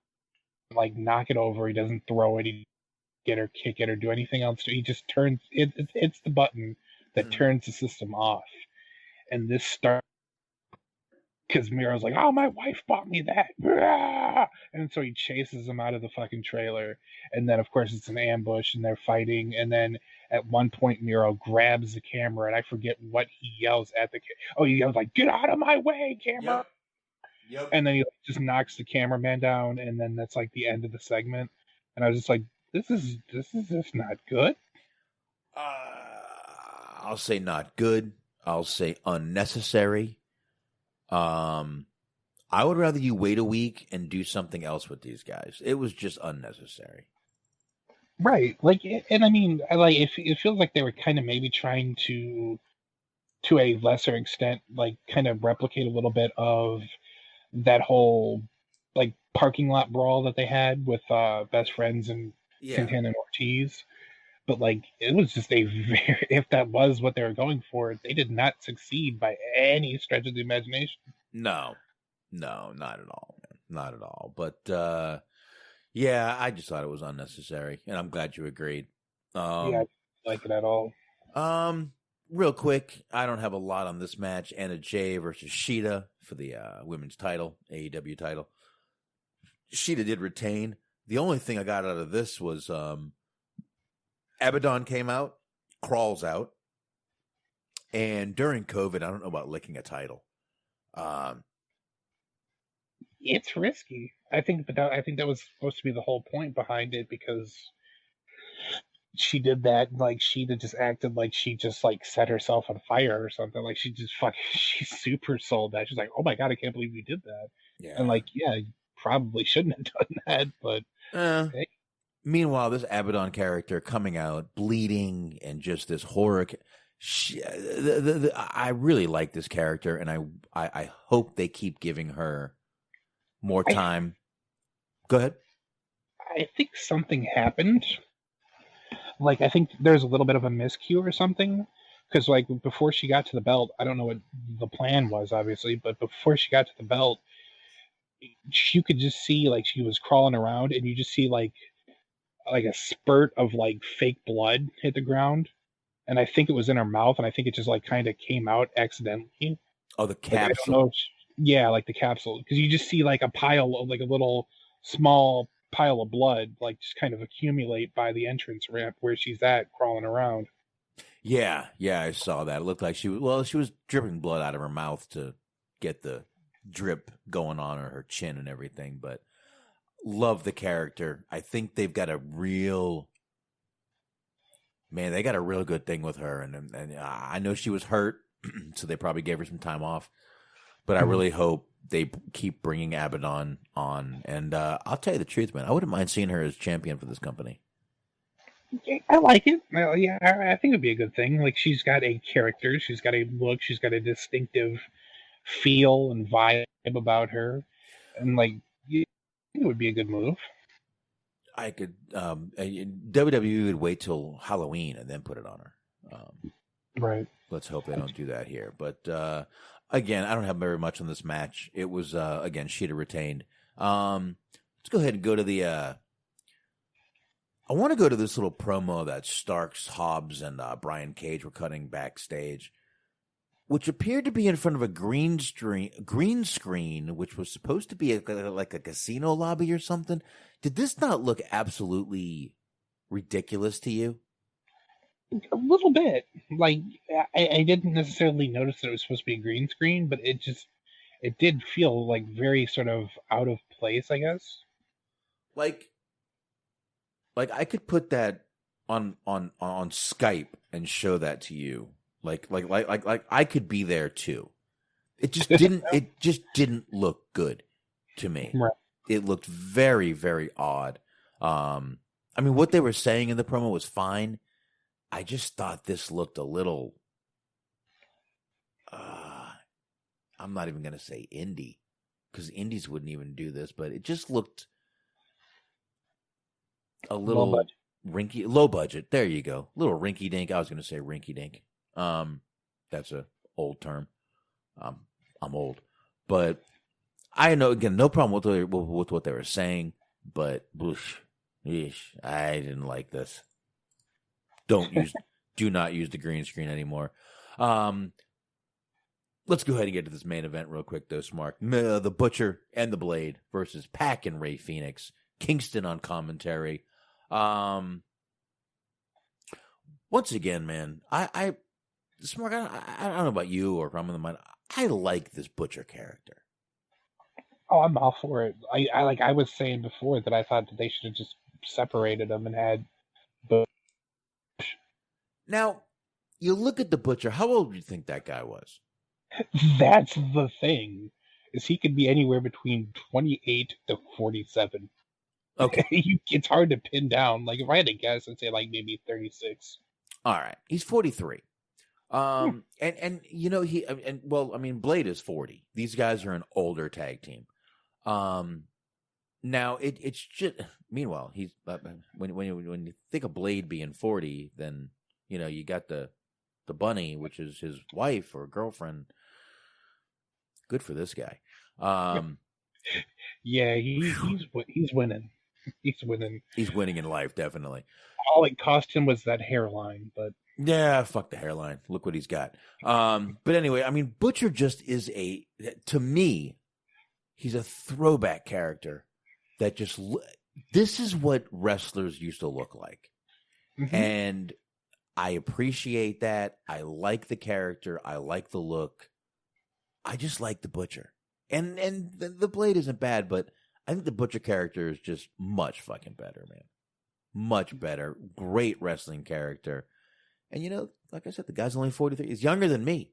Like knock it over. He doesn't throw it, he get or kick it or do anything else. He just turns it. It's the button that turns the system off. And this starts because Miro's like, "Oh, my wife bought me that," and so he chases him out of the fucking trailer. And then, of course, it's an ambush, and they're fighting. And then at one point, Miro grabs the camera, and I forget what he yells at the. He yells like, "Get out of my way, camera!" Yep. And then he just knocks the cameraman down, and then that's like the end of the segment. And I was just like, "This is just not good." I'll say not good. I'll say unnecessary. I would rather you wait a week and do something else with these guys. It was just unnecessary. Right. Like, and I mean, it feels like they were kind of maybe trying to a lesser extent, like kind of replicate a little bit of that whole like parking lot brawl that they had with Best Friends and Santana and Ortiz. But like, it was just if that was what they were going for, they did not succeed by any stretch of the imagination. No, not at all, man. Not at all. But yeah, I just thought it was unnecessary, and I'm glad you agreed. Yeah, I didn't like it at all. Real quick, I don't have a lot on this match. Anna Jay versus Shida for the women's title, AEW title. Shida did retain. The only thing I got out of this was Abaddon came out, crawls out, and during COVID, I don't know about licking a title. It's risky. I think that was supposed to be the whole point behind it, because she did that. Like, Sheeta just acted like she just like set herself on fire or something. Like, she super sold that. She's like, "Oh my god, I can't believe you did that." Yeah. And like, yeah, you probably shouldn't have done that, but hey. Meanwhile, this Abaddon character coming out bleeding and just this horror. I really like this character, and I hope they keep giving her more time. Go ahead. I think something happened. Like, I think there's a little bit of a miscue or something. Because, like, before she got to the belt, I don't know what the plan was, obviously, but before she got to the belt, you could just see, like, she was crawling around, and you just see, like a spurt of, like, fake blood hit the ground. And I think it was in her mouth, and I think it just, like, kind of came out accidentally. Oh, the capsule. Like, I don't know yeah, like the capsule. Because you just see, like, a pile of, like, a little small pile of blood, like, just kind of accumulate by the entrance ramp where she's at, crawling around. Yeah, I saw that. It looked like she was dripping blood out of her mouth to get the drip going on her chin and everything, but love the character. I think they've got a real good thing with her, and I know she was hurt, so they probably gave her some time off, but I really hope they keep bringing Abaddon on, and I'll tell you the truth, man, I wouldn't mind seeing her as champion for this company. I like it. Well, yeah, I think it'd be a good thing. Like, she's got a character, she's got a look, she's got a distinctive feel and vibe about her, and like, I think it would be a good move. I could WWE would wait till Halloween and then put it on her. Right. Let's hope they don't do that here. But again, I don't have very much on this match. It was again, Shida retained. Let's go ahead and go to the. I want to go to this little promo that Starks, Hobbs, and Brian Cage were cutting backstage, which appeared to be in front of a green screen, which was supposed to be like a casino lobby or something. Did this not look absolutely ridiculous to you? A little bit. Like, I didn't necessarily notice that it was supposed to be a green screen, but it did feel like very sort of out of place, I guess. Like I could put that on Skype and show that to you. Like I could be there too. It just didn't look good to me. Right. It looked very, very odd. I mean, what they were saying in the promo was fine. I just thought this looked a little I'm not even going to say indie, because indies wouldn't even do this, but it just looked a little low budget. There you go. Little rinky dink. I was going to say rinky dink. That's a old term. I'm old, but I know, again, no problem with what they were saying, but I didn't like this. Do not use the green screen anymore. Let's go ahead and get to this main event real quick, though, Smark. The Butcher and the Blade versus Pac and Ray Phoenix. Kingston on commentary. Once again, man, Smark, I don't know about you or if I'm in the mind. I like this Butcher character. Oh, I'm all for it. I was saying before that I thought that they should have just separated them and had Bush. Now, you look at the Butcher. How old do you think that guy was? That's the thing, is he could be anywhere between 28 to 47. Okay. It's hard to pin down. Like, if I had to guess, I'd say like maybe 36. All right. He's 43. And you know, Blade is 40. These guys are an older tag team. Now it's just, meanwhile, he's, when you think of Blade being 40, then, you know, you got the bunny, which is his wife or girlfriend. Good for this guy. Yeah, he's winning. He's winning. He's winning in life, definitely. All it cost him was that hairline, but yeah, fuck the hairline. Look what he's got. But anyway, I mean, Butcher just is to me, he's a throwback character that just, this is what wrestlers used to look like. Mm-hmm. And I appreciate that. I like the character. I like the look. I just like the Butcher. And the Blade isn't bad, but I think the Butcher character is just much fucking better, man. Much better. Great wrestling character. And, you know, like I said, the guy's only 43. He's younger than me.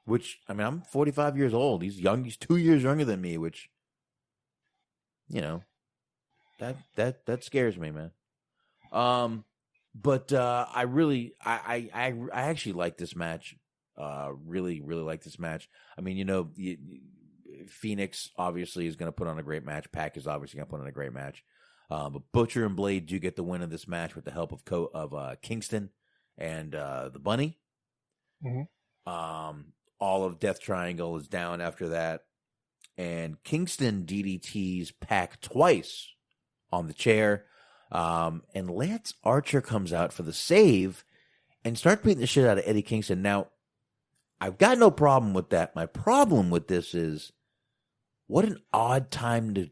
Which, I mean, I'm 45 years old. He's young. He's 2 years younger than me, which, you know, that scares me, man. But I actually like this match. Really like this match. I mean, you know, Phoenix obviously is going to put on a great match. Pac is obviously going to put on a great match. But Butcher and Blade do get the win of this match with the help of Kingston and the Bunny. Mm-hmm. All of Death Triangle is down after that, and Kingston DDTs Pac twice on the chair. And Lance Archer comes out for the save and starts beating the shit out of Eddie Kingston. Now, I've got no problem with that. My problem with this is, what an odd time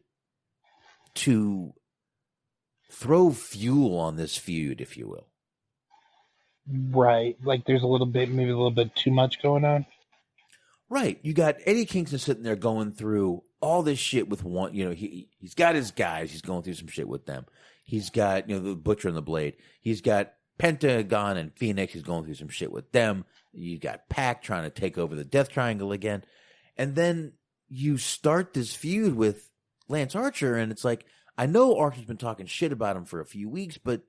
to throw fuel on this feud, if you will. Right. Like, there's maybe a little bit too much going on. Right. You got Eddie Kingston sitting there going through all this shit with one, you know, he's got his guys. He's going through some shit with them. He's got, you know, the Butcher and the Blade. He's got Pentagon and Phoenix. He's going through some shit with them. You got Pac trying to take over the Death Triangle again. And then you start this feud with Lance Archer, and it's like, I know Archer's been talking shit about him for a few weeks, but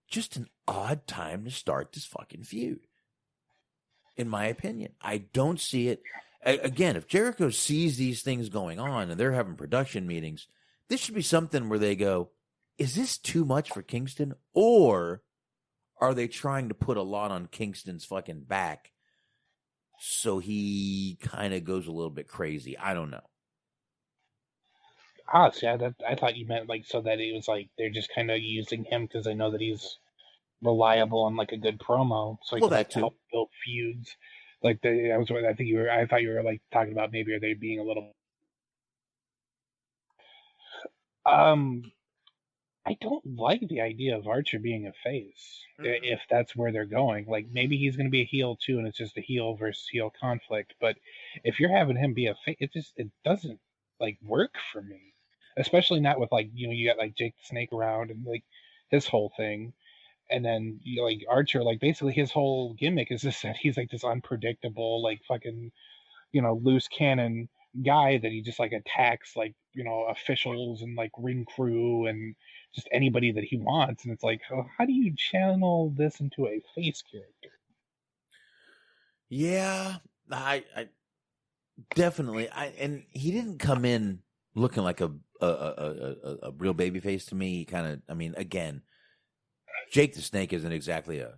just an odd time to start this fucking feud, in my opinion. I don't see it. Again, if Jericho sees these things going on and they're having production meetings, this should be something where they go, is this too much for Kingston? Or are they trying to put a lot on Kingston's fucking back so he kind of goes a little bit crazy? I don't know. Honestly, I thought you meant like so that it was like they're just kind of using him because they know that he's reliable and like a good promo, so he can like, help build feuds. Like I thought you were like talking about maybe are they being a little. I don't like the idea of Archer being a face, if that's where they're going. Like, maybe he's going to be a heel, too, and it's just a heel versus heel conflict. But if you're having him be a face, it doesn't, like, work for me. Especially not with, like, you know, you got, like, Jake the Snake around and, like, his whole thing. And then, you know, like, Archer, like, basically his whole gimmick is just that he's, like, this unpredictable, like, fucking, you know, loose cannon guy that he just, like, attacks, like, you know, officials and, like, ring crew and just anybody that he wants. And it's like, how do you channel this into a face character? Yeah, I definitely. And he didn't come in looking like a real babyface to me. He kind of, I mean, again, Jake the Snake isn't exactly a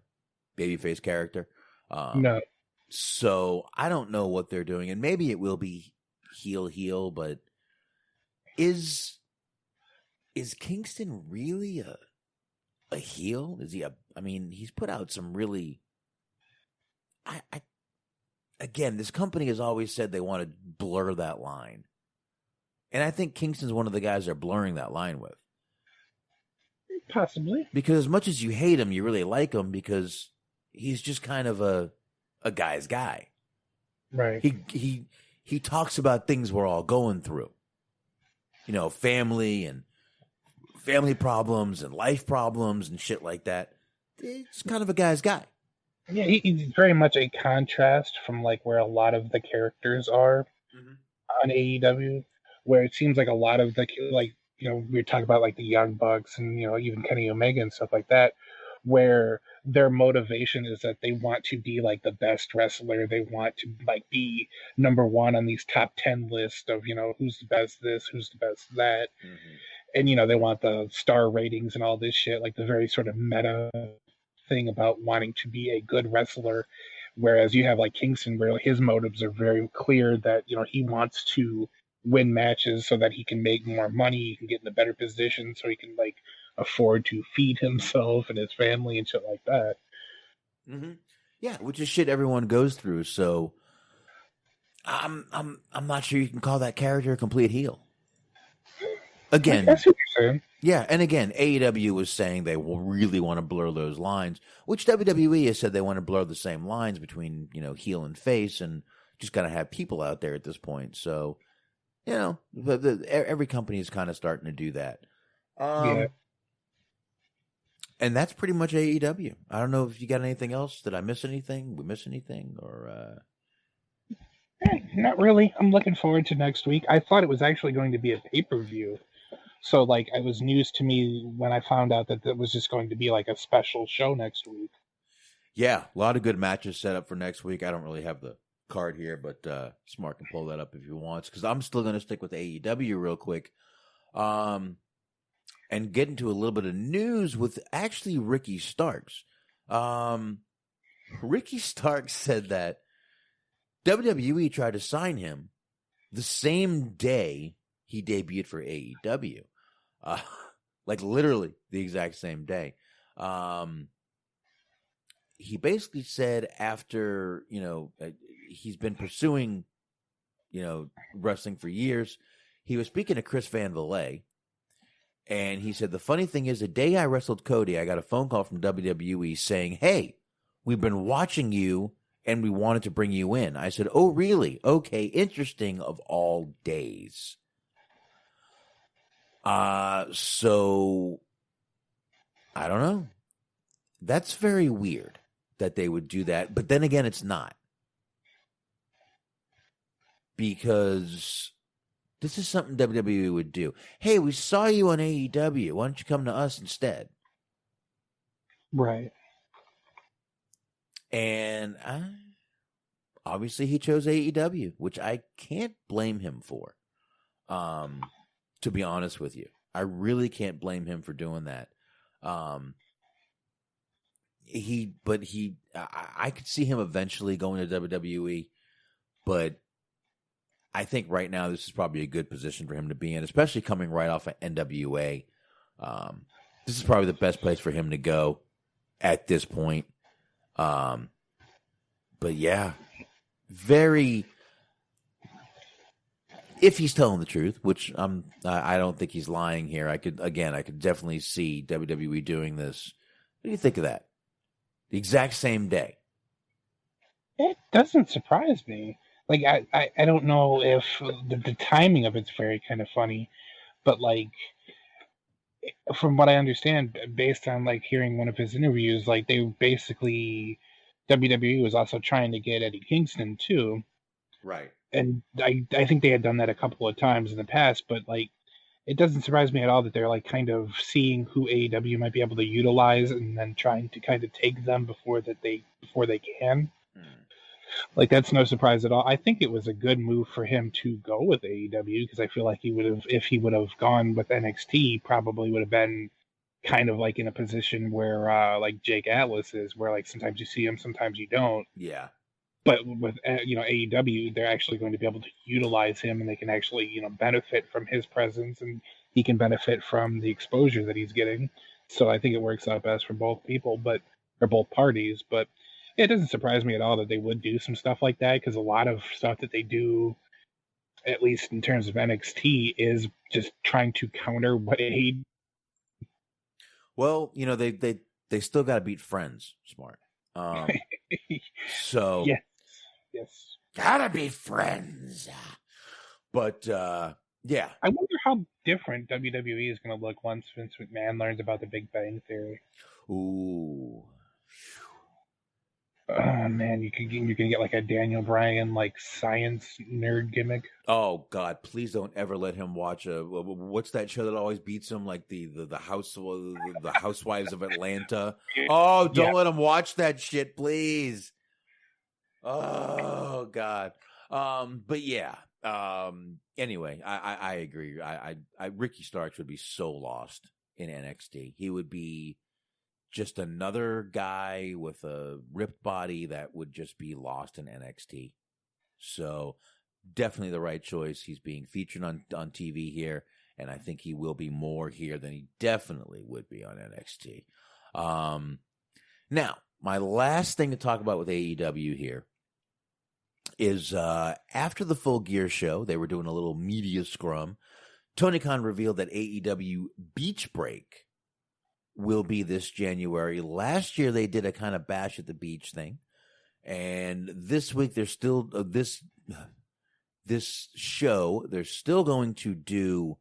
babyface character. No. So I don't know what they're doing, and maybe it will be heel, but is Kingston really a heel? Is he I mean, he's put out some really. Again, this company has always said they want to blur that line. And I think Kingston's one of the guys they're blurring that line with. Possibly. Because as much as you hate him, you really like him because he's just kind of a guy's guy. Right. He talks about things we're all going through. You know, family problems and life problems and shit like that. It's kind of a guy's guy. Yeah, he's very much a contrast from like where a lot of the characters are on AEW, where it seems like a lot of the we were talking about like the Young Bucks and even Kenny Omega and stuff like that, where their motivation is that they want to be like the best wrestler, they want to like be number one on these top 10 lists of who's the best this, who's the best that, and they want the star ratings and all this shit, like the very sort of meta thing about wanting to be a good wrestler, whereas you have like Kingston where his motives are very clear that he wants to win matches so that he can make more money, he can get in a better position so he can like afford to feed himself and his family and shit like that. Yeah, which is shit everyone goes through. So I'm not sure you can call that character a complete heel. Again, that's what you're saying. Yeah, and again, AEW was saying they will really want to blur those lines, which WWE has said they want to blur the same lines between, heel and face, and just kind of have people out there at this point. So, every company is kind of starting to do that. Yeah. And that's pretty much AEW. I don't know if you got anything else. Did I miss anything? We miss anything? Or not really. I'm looking forward to next week. I thought it was actually going to be a pay-per-view. So, like, it was news to me when I found out that it was just going to be, like, a special show next week. Yeah, a lot of good matches set up for next week. I don't really have the card here, but Smart can pull that up if he wants, because I'm still going to stick with AEW real quick and get into a little bit of news with actually Ricky Starks. Ricky Starks said that WWE tried to sign him the same day he debuted for AEW. Like literally the exact same day. He basically said after, he's been pursuing, wrestling for years. He was speaking to Chris Van Vliet, and he said, the funny thing is the day I wrestled Cody, I got a phone call from WWE saying, hey, we've been watching you and we wanted to bring you in. I said, oh, really? Okay, interesting, of all days. So I don't know. That's very weird that they would do that. But then again, it's not. Because this is something WWE would do. Hey, we saw you on AEW. Why don't you come to us instead? Right. And obviously he chose AEW, which I can't blame him for. To be honest with you, I really can't blame him for doing that. I could see him eventually going to WWE, but I think right now this is probably a good position for him to be in, especially coming right off of NWA. This is probably the best place for him to go at this point. But yeah, very. If he's telling the truth, which I don't think he's lying here. I could definitely see WWE doing this. What do you think of that? The exact same day. It doesn't surprise me. Like, I don't know if the timing of it's very kind of funny, but like, from what I understand, based on like hearing one of his interviews, like they basically, WWE was also trying to get Eddie Kingston too. Right. And I think they had done that a couple of times in the past, but like, it doesn't surprise me at all that they're like kind of seeing who AEW might be able to utilize and then trying to kind of take them before they can. Like, that's no surprise at all. I think it was a good move for him to go with AEW, because I feel like he would have, if he would have gone with NXT, probably would have been kind of like in a position where like Jake Atlas is, where like sometimes you see him, sometimes you don't. Yeah. But with AEW, they're actually going to be able to utilize him, and they can actually benefit from his presence, and he can benefit from the exposure that he's getting. So I think it works out best for both people, or both parties. But it doesn't surprise me at all that they would do some stuff like that, because a lot of stuff that they do, at least in terms of NXT, is just trying to counter what AEW. Well, they still got to beat Friends, Smart. So yes, gotta be Friends. But yeah, I wonder how different WWE is going to look once Vince McMahon learns about the Big Bang Theory. Ooh. Oh man, you can get like a Daniel Bryan like science nerd gimmick. Oh God, please don't ever let him watch what's that show that always beats him, like the Housewives of Atlanta. Oh, don't let him watch that shit, please. Oh God. But yeah. Anyway, I agree. I Ricky Starks would be so lost in NXT. He would be just another guy with a ripped body that would just be lost in NXT. So definitely the right choice. He's being featured on TV here, and I think he will be more here than he definitely would be on NXT. Now, my last thing to talk about with AEW here is after the Full Gear show, they were doing a little media scrum. Tony Khan revealed that AEW Beach Break will be this January. Last year, they did a kind of bash at the beach thing. And this week, they're still, this show, they're still going to do,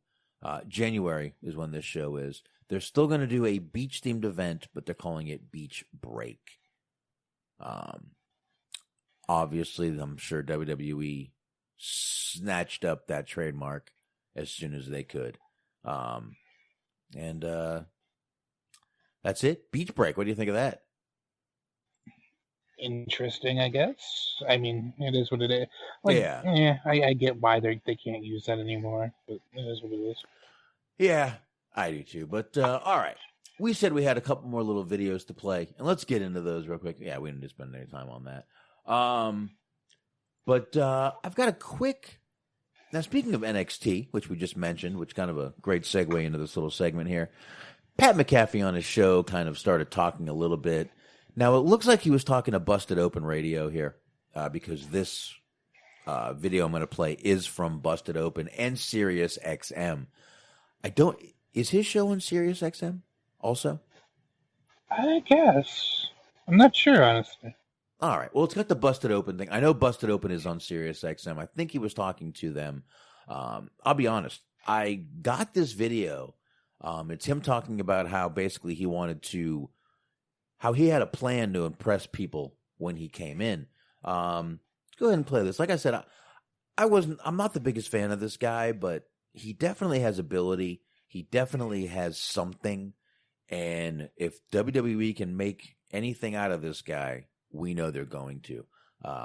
January is when this show is. They're still going to do a beach-themed event, but they're calling it Beach Break. Obviously, I'm sure WWE snatched up that trademark as soon as they could. That's it. Beach Break. What do you think of that? Interesting, I guess. I mean, it is what it is. Like, yeah. I get why they can't use that anymore, but it is what it is. Yeah, I do too. But all right. We said we had a couple more little videos to play, and let's get into those real quick. Yeah, we didn't spend any time on that. But I've got a quick... Now, speaking of NXT, which we just mentioned, which kind of a great segue into this little segment here, Pat McAfee on his show kind of started talking a little bit. Now, it looks like he was talking to Busted Open Radio here, because this video I'm going to play is from Busted Open and Sirius XM. Is his show on Sirius XM also? I guess. I'm not sure, honestly. All right. Well, it's got the Busted Open thing. I know Busted Open is on Sirius XM. I think he was talking to them. I'll be honest. I got this video. It's him talking about how basically how he had a plan to impress people when he came in. Let's go ahead and play this. Like I said, I'm not the biggest fan of this guy, but he definitely has ability. He definitely has something. And if WWE can make anything out of this guy, we know they're going to.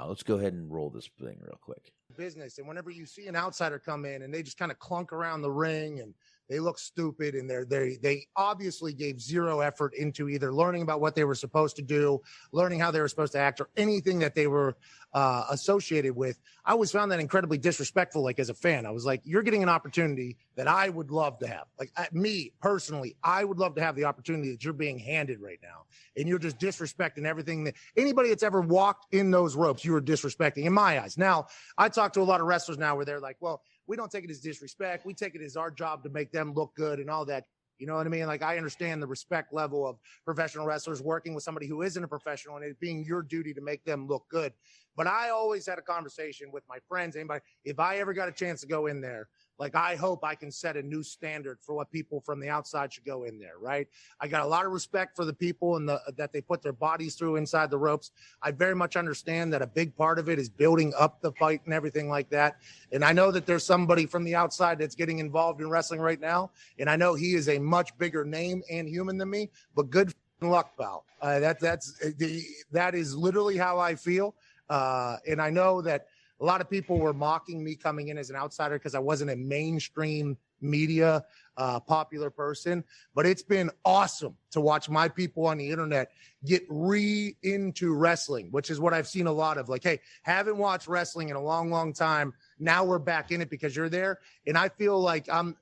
Let's go ahead and roll this thing real quick. Business, and whenever you see an outsider come in and they just kind of clunk around the ring and they look stupid, and they obviously gave zero effort into either learning about what they were supposed to do, learning how they were supposed to act, or anything that they were associated with. I always found that incredibly disrespectful. Like, as a fan, I was like, you're getting an opportunity that I would love to have. Like, me personally, I would love to have the opportunity that you're being handed right now, and you're just disrespecting everything that anybody that's ever walked in those ropes, you are disrespecting in my eyes. Now, I talk to a lot of wrestlers now where they're like, well, we don't take it as disrespect. We take it as our job to make them look good and all that. You know what I mean? Like, I understand the respect level of professional wrestlers working with somebody who isn't a professional, and it being your duty to make them look good. But I always had a conversation with my friends, anybody, if I ever got a chance to go in there, like, I hope I can set a new standard for what people from the outside should go in there, right? I got a lot of respect for the people and that they put their bodies through inside the ropes. I very much understand that a big part of it is building up the fight and everything like that. And I know that there's somebody from the outside that's getting involved in wrestling right now, and I know he is a much bigger name and human than me, but good luck, pal. That is literally how I feel. And I know that a lot of people were mocking me coming in as an outsider because I wasn't a mainstream media popular person, but it's been awesome to watch my people on the internet get into wrestling, which is what I've seen a lot of. Like, hey, haven't watched wrestling in a long time. Now we're back in it because you're there. And I feel like I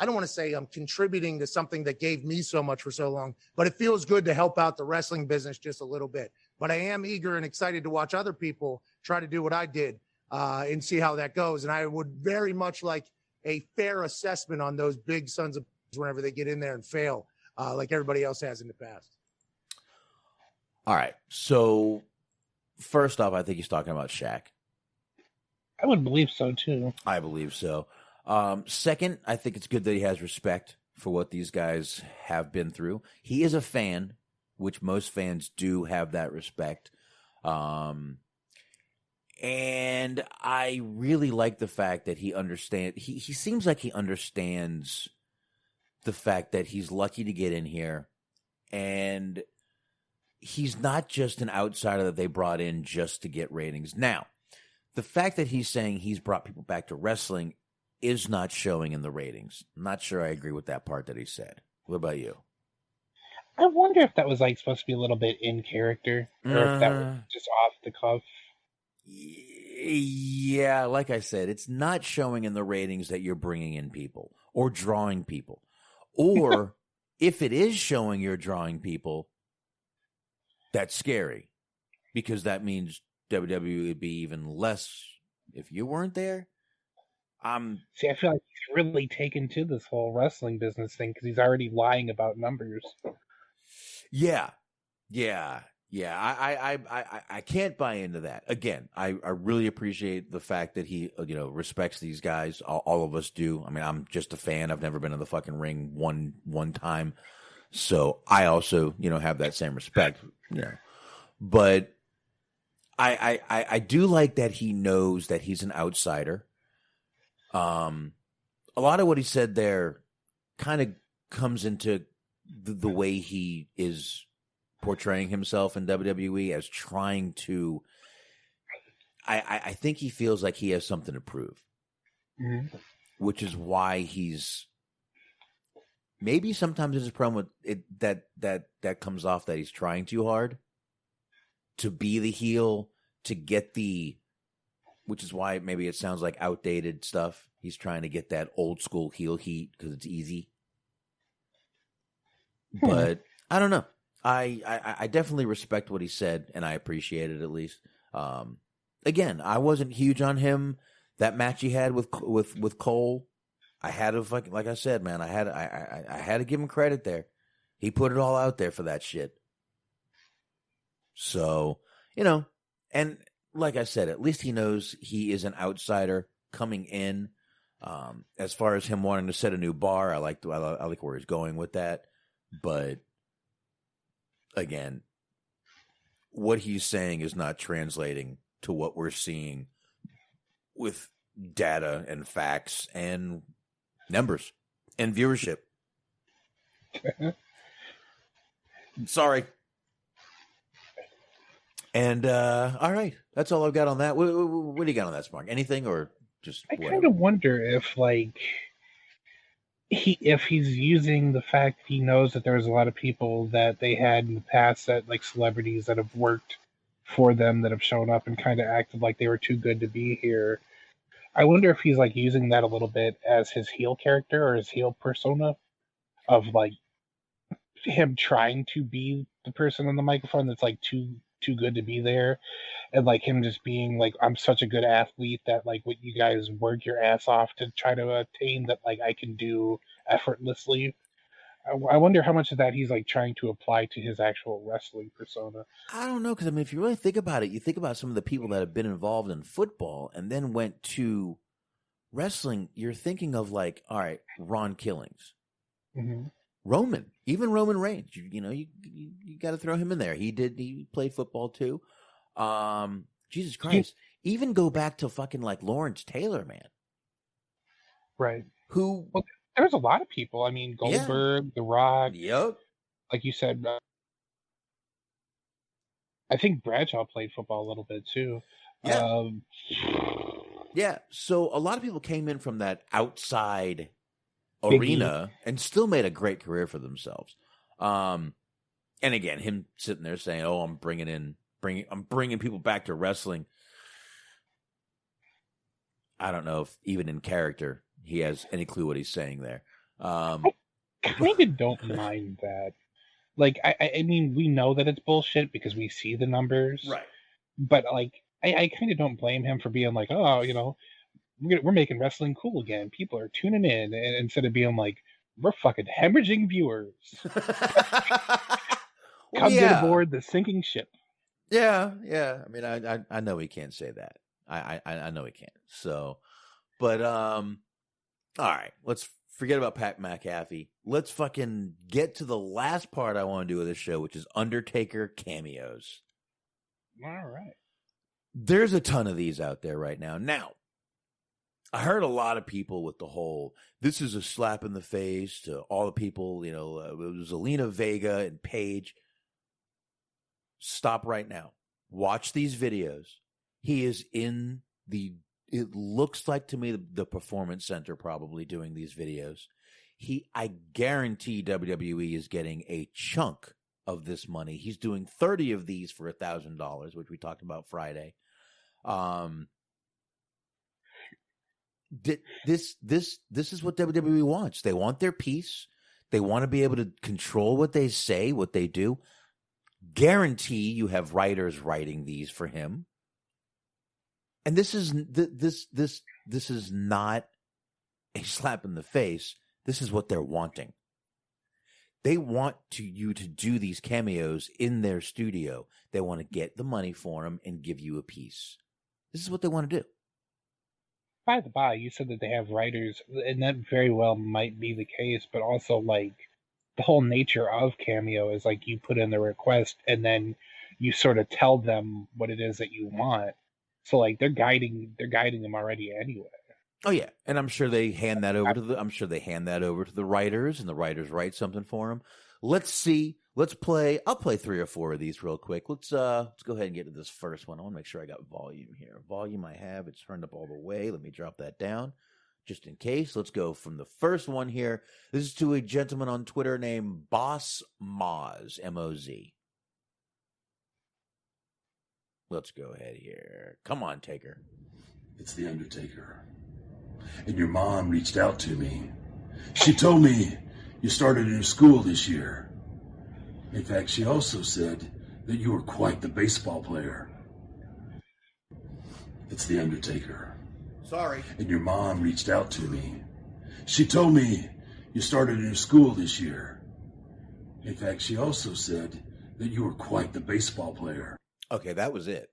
don't want to say I'm contributing to something that gave me so much for so long, but it feels good to help out the wrestling business just a little bit. But I am eager and excited to watch other people try to do what I did and see how that goes. And I would very much like a fair assessment on those big sons of whenever they get in there and fail, like everybody else has in the past. All right. So first off, I think he's talking about Shaq. I would believe so too. I believe so. Second, I think it's good that he has respect for what these guys have been through. He is a fan, which most fans do have that respect. And I really like the fact that he understands. He seems like he understands the fact that he's lucky to get in here, and he's not just an outsider that they brought in just to get ratings. Now, the fact that he's saying he's brought people back to wrestling is not showing in the ratings. I'm not sure I agree with that part that he said. What about you? I wonder if that was like supposed to be a little bit in character, or if that was just off the cuff. Yeah, like I said, it's not showing in the ratings that you're bringing in people or drawing people. Or if it is showing you're drawing people, that's scary because that means WWE would be even less if you weren't there. See, I feel like he's really taken to this whole wrestling business thing because he's already lying about numbers. Yeah. I can't buy into that. Again, I really appreciate the fact that he, respects these guys. All of us do. I mean, I'm just a fan. I've never been in the fucking ring one time. So I also, have that same respect, but I do like that he knows that he's an outsider. A lot of what he said there kind of comes into the way he is portraying himself in WWE as trying to. I think he feels like he has something to prove, which is why he's maybe sometimes it's a problem with it that comes off that he's trying too hard to be the heel to get the. Which is why maybe it sounds like outdated stuff. He's trying to get that old school heel heat because it's easy. But I don't know. I definitely respect what he said, and I appreciate it at least. Again, I wasn't huge on him. That match he had with Cole, I had to like I said, man. I had to give him credit there. He put it all out there for that shit. So and. Like I said, at least he knows he is an outsider coming in. As far as him wanting to set a new bar, I like where he's going with that. But again, what he's saying is not translating to what we're seeing with data and facts and numbers and viewership. Sorry. And all right, that's all I've got on that. What do you got on that, Smark? Anything or just? I kind of wonder if he's using the fact he knows that there's a lot of people that they had in the past that like celebrities that have worked for them that have shown up and kind of acted like they were too good to be here. I wonder if he's like using that a little bit as his heel character or his heel persona of like him trying to be the person on the microphone that's like too good to be there, and like him just being like, I'm such a good athlete that like what you guys work your ass off to try to attain that like I can do effortlessly. I wonder how much of that he's like trying to apply to his actual wrestling persona. I don't know, because I mean, if you really think about it, you think about some of the people that have been involved in football and then went to wrestling. You're thinking of like, all right, Ron Killings. Mm-hmm. Even Roman Reigns, you got to throw him in there. He played football too. Jesus Christ. Even go back to fucking like Lawrence Taylor, man. Right. Well, there's a lot of people. I mean, Goldberg, The Rock. Yep. Like you said, I think Bradshaw played football a little bit too. Yeah. Yeah. So a lot of people came in from that outside arena and still made a great career for themselves. And again, him sitting there saying, "Oh, I'm bringing people back to wrestling." I don't know if even in character he has any clue what he's saying there. I kind of don't mind that. Like, I mean, we know that it's bullshit because we see the numbers, right? But like, I kind of don't blame him for being like, oh, you know, we're making wrestling cool again. People are tuning in, and instead of being like, we're fucking hemorrhaging viewers. Come get aboard the sinking ship. Yeah. I mean, I know he can't say that. I know he can't. So, but all right, let's forget about Pat McAfee. Let's fucking get to the last part I want to do with this show, which is Undertaker cameos. All right. There's a ton of these out there right now. Now, I heard a lot of people with the whole, this is a slap in the face to all the people, you know, it was Zelina Vega and Paige. Stop right now. Watch these videos. He is in it looks like to me the Performance Center probably doing these videos. I guarantee WWE is getting a chunk of this money. He's doing 30 of these for $1,000, which we talked about Friday. This is what WWE wants. They want their piece. They want to be able to control what they say, what they do. Guarantee you have writers writing these for him. And this is not a slap in the face. This is what they're wanting. They want you to do these cameos in their studio. They want to get the money for them and give you a piece. This is what they want to do. By the by, you said that they have writers, and that very well might be the case, but also, like, the whole nature of Cameo is, like, you put in the request, and then you sort of tell them what it is that you want. So, like, they're guiding them already anyway. Oh yeah, and I'm sure they hand that over to the writers, and the writers write something for them. Let's see. Let's play. I'll play 3 or 4 of these real quick. Let's go ahead and get to this first one. I want to make sure I got volume here. Volume I have. It's turned up all the way. Let me drop that down just in case. Let's go from the first one here. This is to a gentleman on Twitter named Boss Moz, M-O-Z. Let's go ahead here. Come on, Taker. It's the Undertaker. And your mom reached out to me. She told me you started a new school this year. In fact, she also said that you were quite the baseball player. It's the Undertaker. Sorry. And your mom reached out to me. She told me you started a new school this year. In fact, she also said that you were quite the baseball player. Okay, that was it.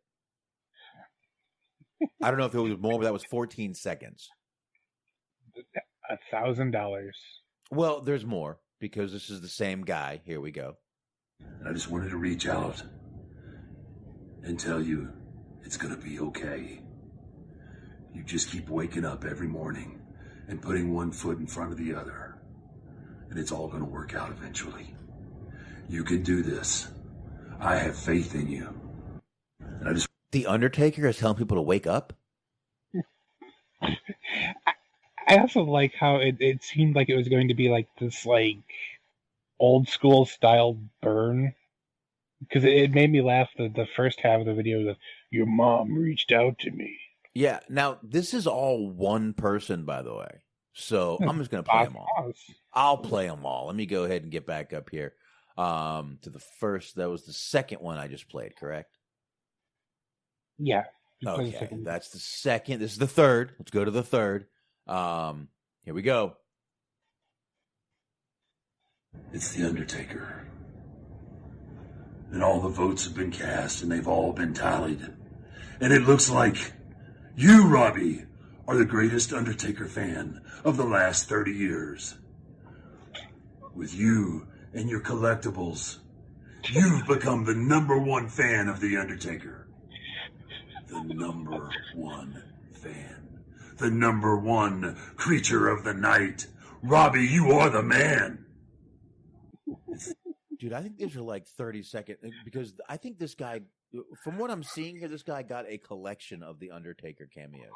I don't know if it was more, but that was 14 seconds. $1,000. Well, there's more because this is the same guy. Here we go. I just wanted to reach out and tell you it's going to be okay. You just keep waking up every morning and putting one foot in front of the other, and it's all going to work out eventually. You can do this. I have faith in you. And The Undertaker is telling people to wake up? I also like how it seemed like it was going to be like this, like, old school style burn. Because it made me laugh. The first half of the video was, your mom reached out to me. Yeah. Now, this is all one person, by the way. So I'm just going to play them all. I'll play them all. Let me go ahead and get back up here to the first. That was the second one I just played, correct? Yeah. Okay, that's the second. This is the third. Let's go to the third. Here we go. It's the Undertaker. And all the votes have been cast, and they've all been tallied. And it looks like you, Robbie, are the greatest Undertaker fan of the last 30 years. With you and your collectibles, you've become the #1 fan of the Undertaker. The #1 fan. The #1 creature of the night. Robbie, you are the man. Dude, I think these are like 30 seconds because I think this guy from what I'm seeing here, this guy got a collection of the Undertaker cameos.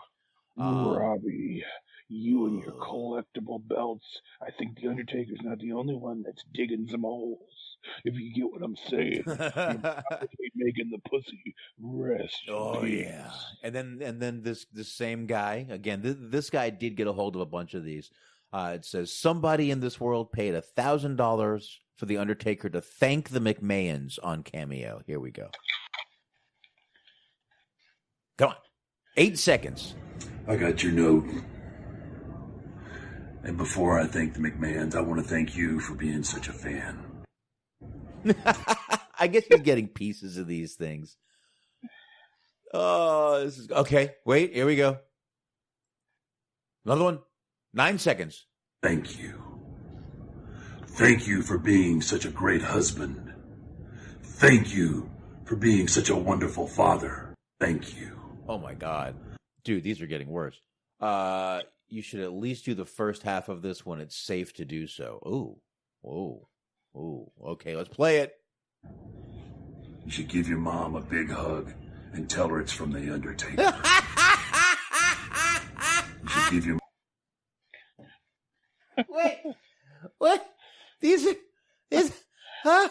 Robbie, you and your collectible belts. I think the Undertaker's not the only one that's digging some holes. If you get what I'm saying, you're probably making the pussy rest. Oh yeah, and then this same guy again. This guy did get a hold of a bunch of these. It says somebody in this world paid $1,000 for the Undertaker to thank the McMahons on Cameo. Here we go. Come on, 8 seconds. I got your note. And before I thank the McMahons, I want to thank you for being such a fan. I guess you're getting pieces of these things. Oh, this is okay. Wait, here we go. Another one. 9 seconds. Thank you. Thank you for being such a great husband. Thank you for being such a wonderful father. Thank you. Oh my God. Dude, these are getting worse. You should at least do the first half of this when it's safe to do so. Ooh. Okay, let's play it. You should give your mom a big hug and tell her it's from the Undertaker. You should give your Wait. What? These huh?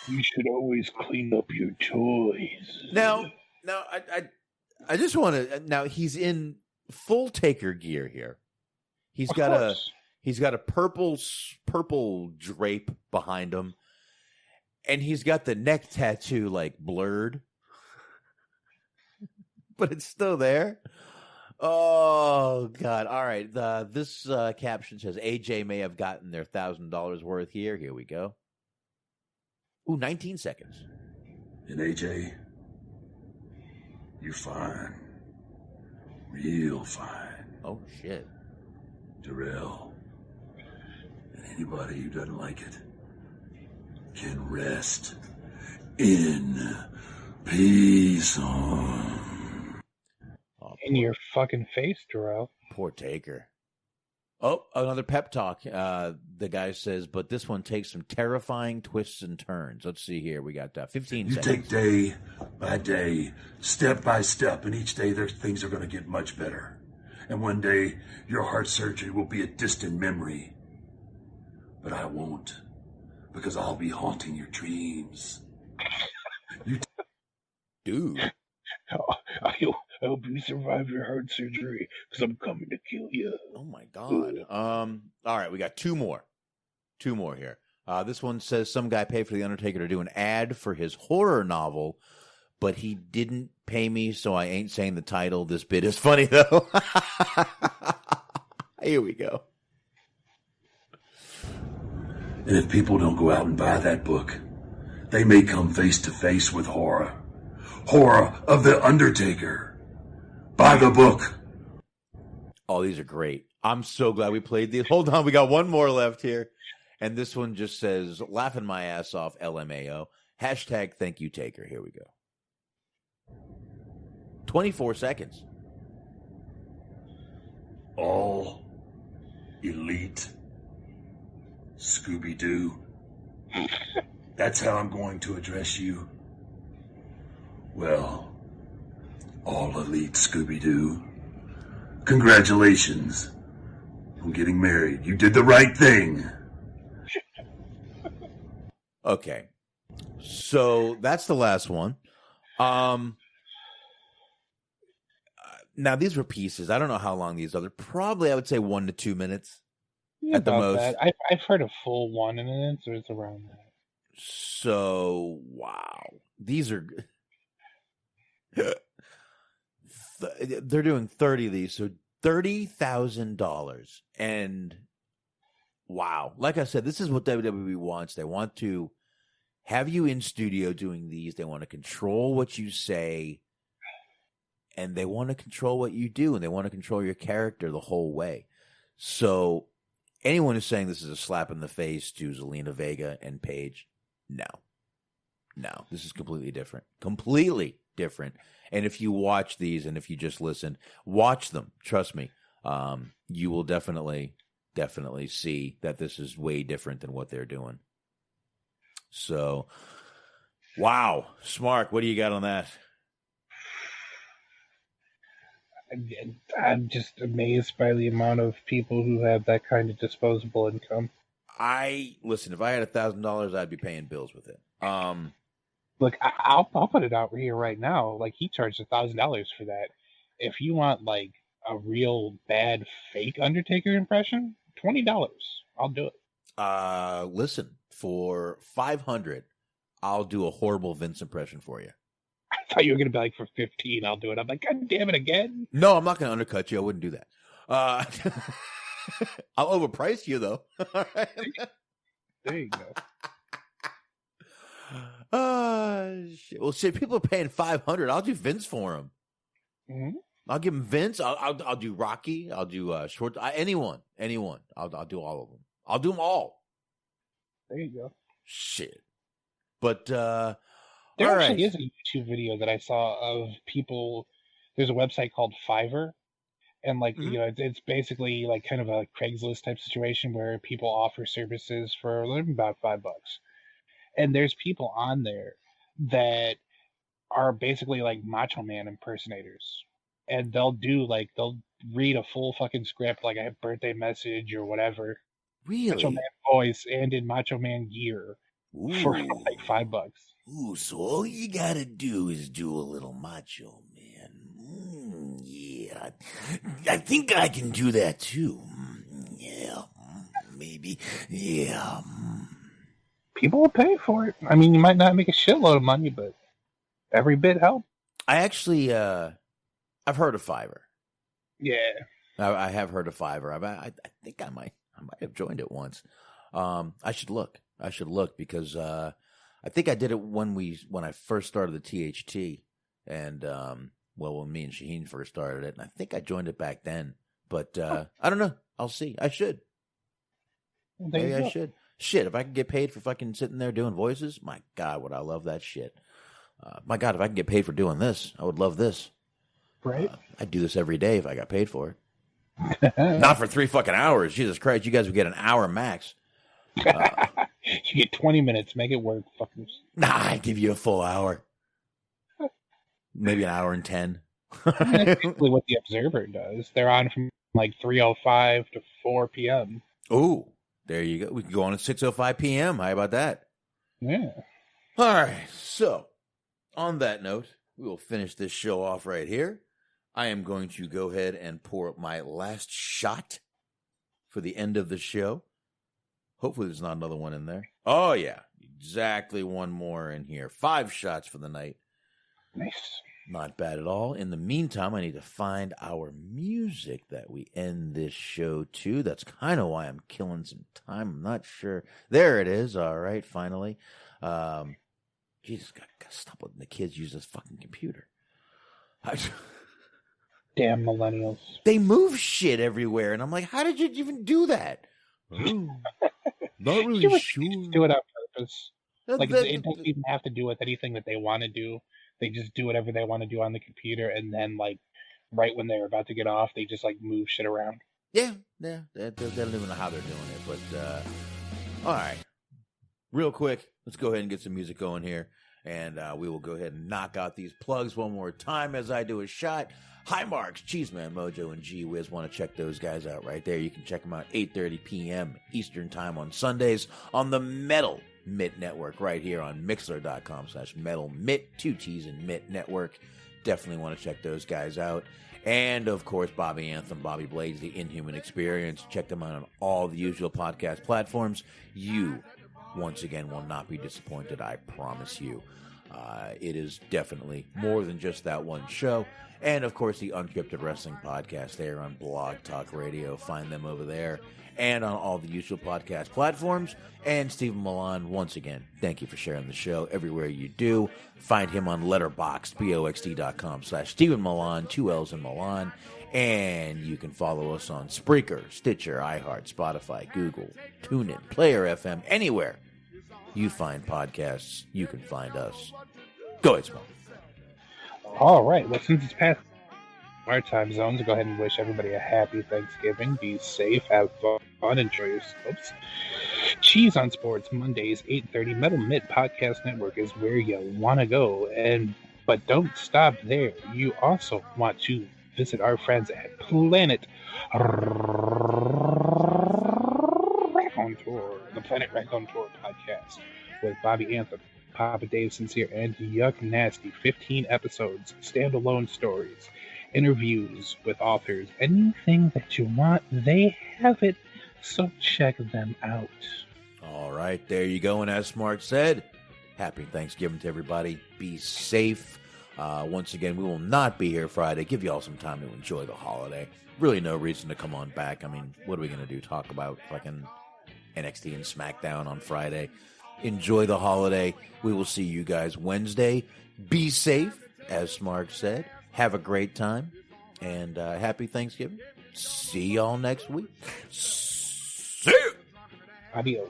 You should always clean up your toys. Now, I just want to. Now he's in full Taker gear here. He's got a purple drape behind him, and he's got the neck tattoo like blurred, but it's still there. Oh God! All right, this caption says AJ may have gotten their $1,000 worth here. Here we go. Ooh, 19 seconds. And AJ, you're fine. Real fine. Oh, shit. Darrell, and anybody who doesn't like it, can rest in peace. In your fucking face, Darrell. Poor Taker. Oh, another pep talk. The guy says, but this one takes some terrifying twists and turns. Let's see here. We got 15 You seconds. take day by day, step by step, and each day things are going to get much better. And one day, your heart surgery will be a distant memory. But I won't, because I'll be haunting your dreams. Dude. I hope you survive your heart surgery, because I'm coming to kill you. Oh, my God. All right, we got two more. Two more here. This one says some guy paid for the Undertaker to do an ad for his horror novel, but he didn't pay me, so I ain't saying the title. This bit is funny, though. Here we go. And if people don't go out and buy that book, they may come face to face with horror. Horror of the Undertaker. Buy the book. Oh, these are great. I'm so glad we played these. Hold on, we got one more left here. And this one just says, laughing my ass off, LMAO. Hashtag thank you, Taker. Here we go. 24 seconds. All elite Scooby-Doo. That's how I'm going to address you. Well, all elite Scooby-Doo. Congratulations on getting married. You did the right thing. Okay. So that's the last one. Now these were pieces. I don't know how long these are. They're probably, I would say, 1 to 2 minutes at the most. That. I've heard a full 1 minute, so it's around that. So, wow. These are... They're doing 30 of these, so $30,000. And wow. Like I said, this is what WWE wants. They want to have you in studio doing these. They want to control what you say, and they want to control what you do, and they want to control your character the whole way. So anyone who's saying this is a slap in the face to Zelina Vega and Paige, no, this is completely different. Completely different. And if you watch these, and if you just listen, watch them. Trust me, you will definitely see that this is way different than what they're doing. So, wow. Smark, what do you got on that? I'm just amazed by the amount of people who have that kind of disposable income. Listen, if I had $1,000, I'd be paying bills with it. Look, I'll put it out here right now. Like, he charged $1,000 for that. If you want like a real bad fake Undertaker impression, $20. I'll do it. Listen, for $500, I'll do a horrible Vince impression for you. I thought you were gonna be like, for $15, I'll do it. I'm like, God damn it again. No, I'm not gonna undercut you. I wouldn't do that. I'll overprice you though. There you go. Shit. Well, shit, people are paying $500. I'll do Vince for him. Mm-hmm. I'll give him Vince. I'll do Rocky. I'll do Short. Anyone. I'll do all of them. I'll do them all. There you go. Shit. But there actually is a YouTube video that I saw of people. There's a website called Fiverr, and like you know, it's basically like kind of a Craigslist type situation where people offer services for about $5. And there's people on there that are basically like Macho Man impersonators. And they'll read a full fucking script, like a birthday message or whatever. Really? Macho Man voice and in Macho Man gear for like $5. Ooh, so all you gotta do is do a little Macho Man. Yeah. I think I can do that too. Yeah. Maybe. Yeah. People will pay for it. I mean, you might not make a shitload of money, but every bit helps. I actually, I've heard of Fiverr. Yeah, I have heard of Fiverr. I think I might have joined it once. I should look because I think I did it when I first started the THT, and when me and Shaheen first started it, and I think I joined it back then. But I don't know. I'll see. I should. Maybe I should. Shit, if I could get paid for fucking sitting there doing voices, my God, would I love that shit. My God, if I could get paid for doing this, I would love this. Right? I'd do this every day if I got paid for it. Not for 3 fucking hours. Jesus Christ, you guys would get an hour max. You get 20 minutes. Make it work, fuckers. Nah, I'd give you a full hour. Maybe an hour and 10. That's basically what the Observer does. They're on from like 3:05 to 4 p.m. Ooh. There you go. We can go on at 6:05 p.m. How about that? Yeah. All right. So, on that note, we will finish this show off right here. I am going to go ahead and pour up my last shot for the end of the show. Hopefully there's not another one in there. Oh, yeah. Exactly one more in here. 5 shots for the night. Nice. Not bad at all. In the meantime, I need to find our music that we end this show to. That's kind of why I'm killing some time. I'm not sure. There it is. All right, finally. Jesus, gotta stop letting the kids use this fucking computer. Damn millennials. They move shit everywhere, and I'm like, how did you even do that? Not really sure. Just do it on purpose. Like, it doesn't even have to do with anything that they want to do. They just do whatever they want to do on the computer, and then, like, right when they're about to get off, they just, like, move shit around. Yeah. They don't even know how they're doing it, but, all right. Real quick, let's go ahead and get some music going here, and we will go ahead and knock out these plugs one more time as I do a shot. Hi, Marks, Cheeseman, Mojo, and G Wiz. Want to check those guys out right there. You can check them out 8:30 p.m. Eastern Time on Sundays on the Metal Mitt Network right here on Mixler.com/Metal Mitt, 2 T's and Mitt Network. Definitely want to check those guys out. And, of course, Bobby Anthem, Bobby Blades, The Inhuman Experience. Check them out on all the usual podcast platforms. You, once again, will not be disappointed, I promise you. It is definitely more than just that one show. And, of course, the Unscripted Wrestling Podcast there on Blog Talk Radio. Find them over there. And on all the usual podcast platforms. And Stephen Milan, once again, thank you for sharing the show everywhere you do. Find him on Letterboxd, BOXD.com/Stephen Milan, 2 L's in Milan. And you can follow us on Spreaker, Stitcher, iHeart, Spotify, Google, TuneIn, Player FM, anywhere you find podcasts, you can find us. Go ahead, Smoke. All right. Well, since it's past our time zones. Go ahead and wish everybody a happy Thanksgiving. Be safe, have fun, enjoy yourselves. Cheese on Sports, Mondays, 8:30. Metal Mid Podcast Network is where you want to go. But don't stop there. You also want to visit our friends at Planet Raconteur, the Planet Raconteur podcast with Bobby Anthem, Papa Dave Sincere, and Yuck Nasty. 15 episodes, standalone stories, interviews with authors, anything that you want, they have it. So check them out. All right, there you go. And as Smart said, happy Thanksgiving to everybody. Be safe. Once again, we will not be here Friday. Give you all some time to enjoy the holiday. Really no reason to come on back. I mean, what are we going to do? Talk about fucking NXT and SmackDown on Friday. Enjoy the holiday. We will see you guys Wednesday. Be safe, as Smart said. Have a great time. And happy Thanksgiving. See y'all next week. See you. Adios.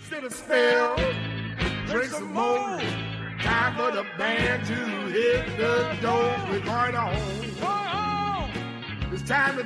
Sit a spell, drink some more. Time for the band to hit the door. We're going home. It's time to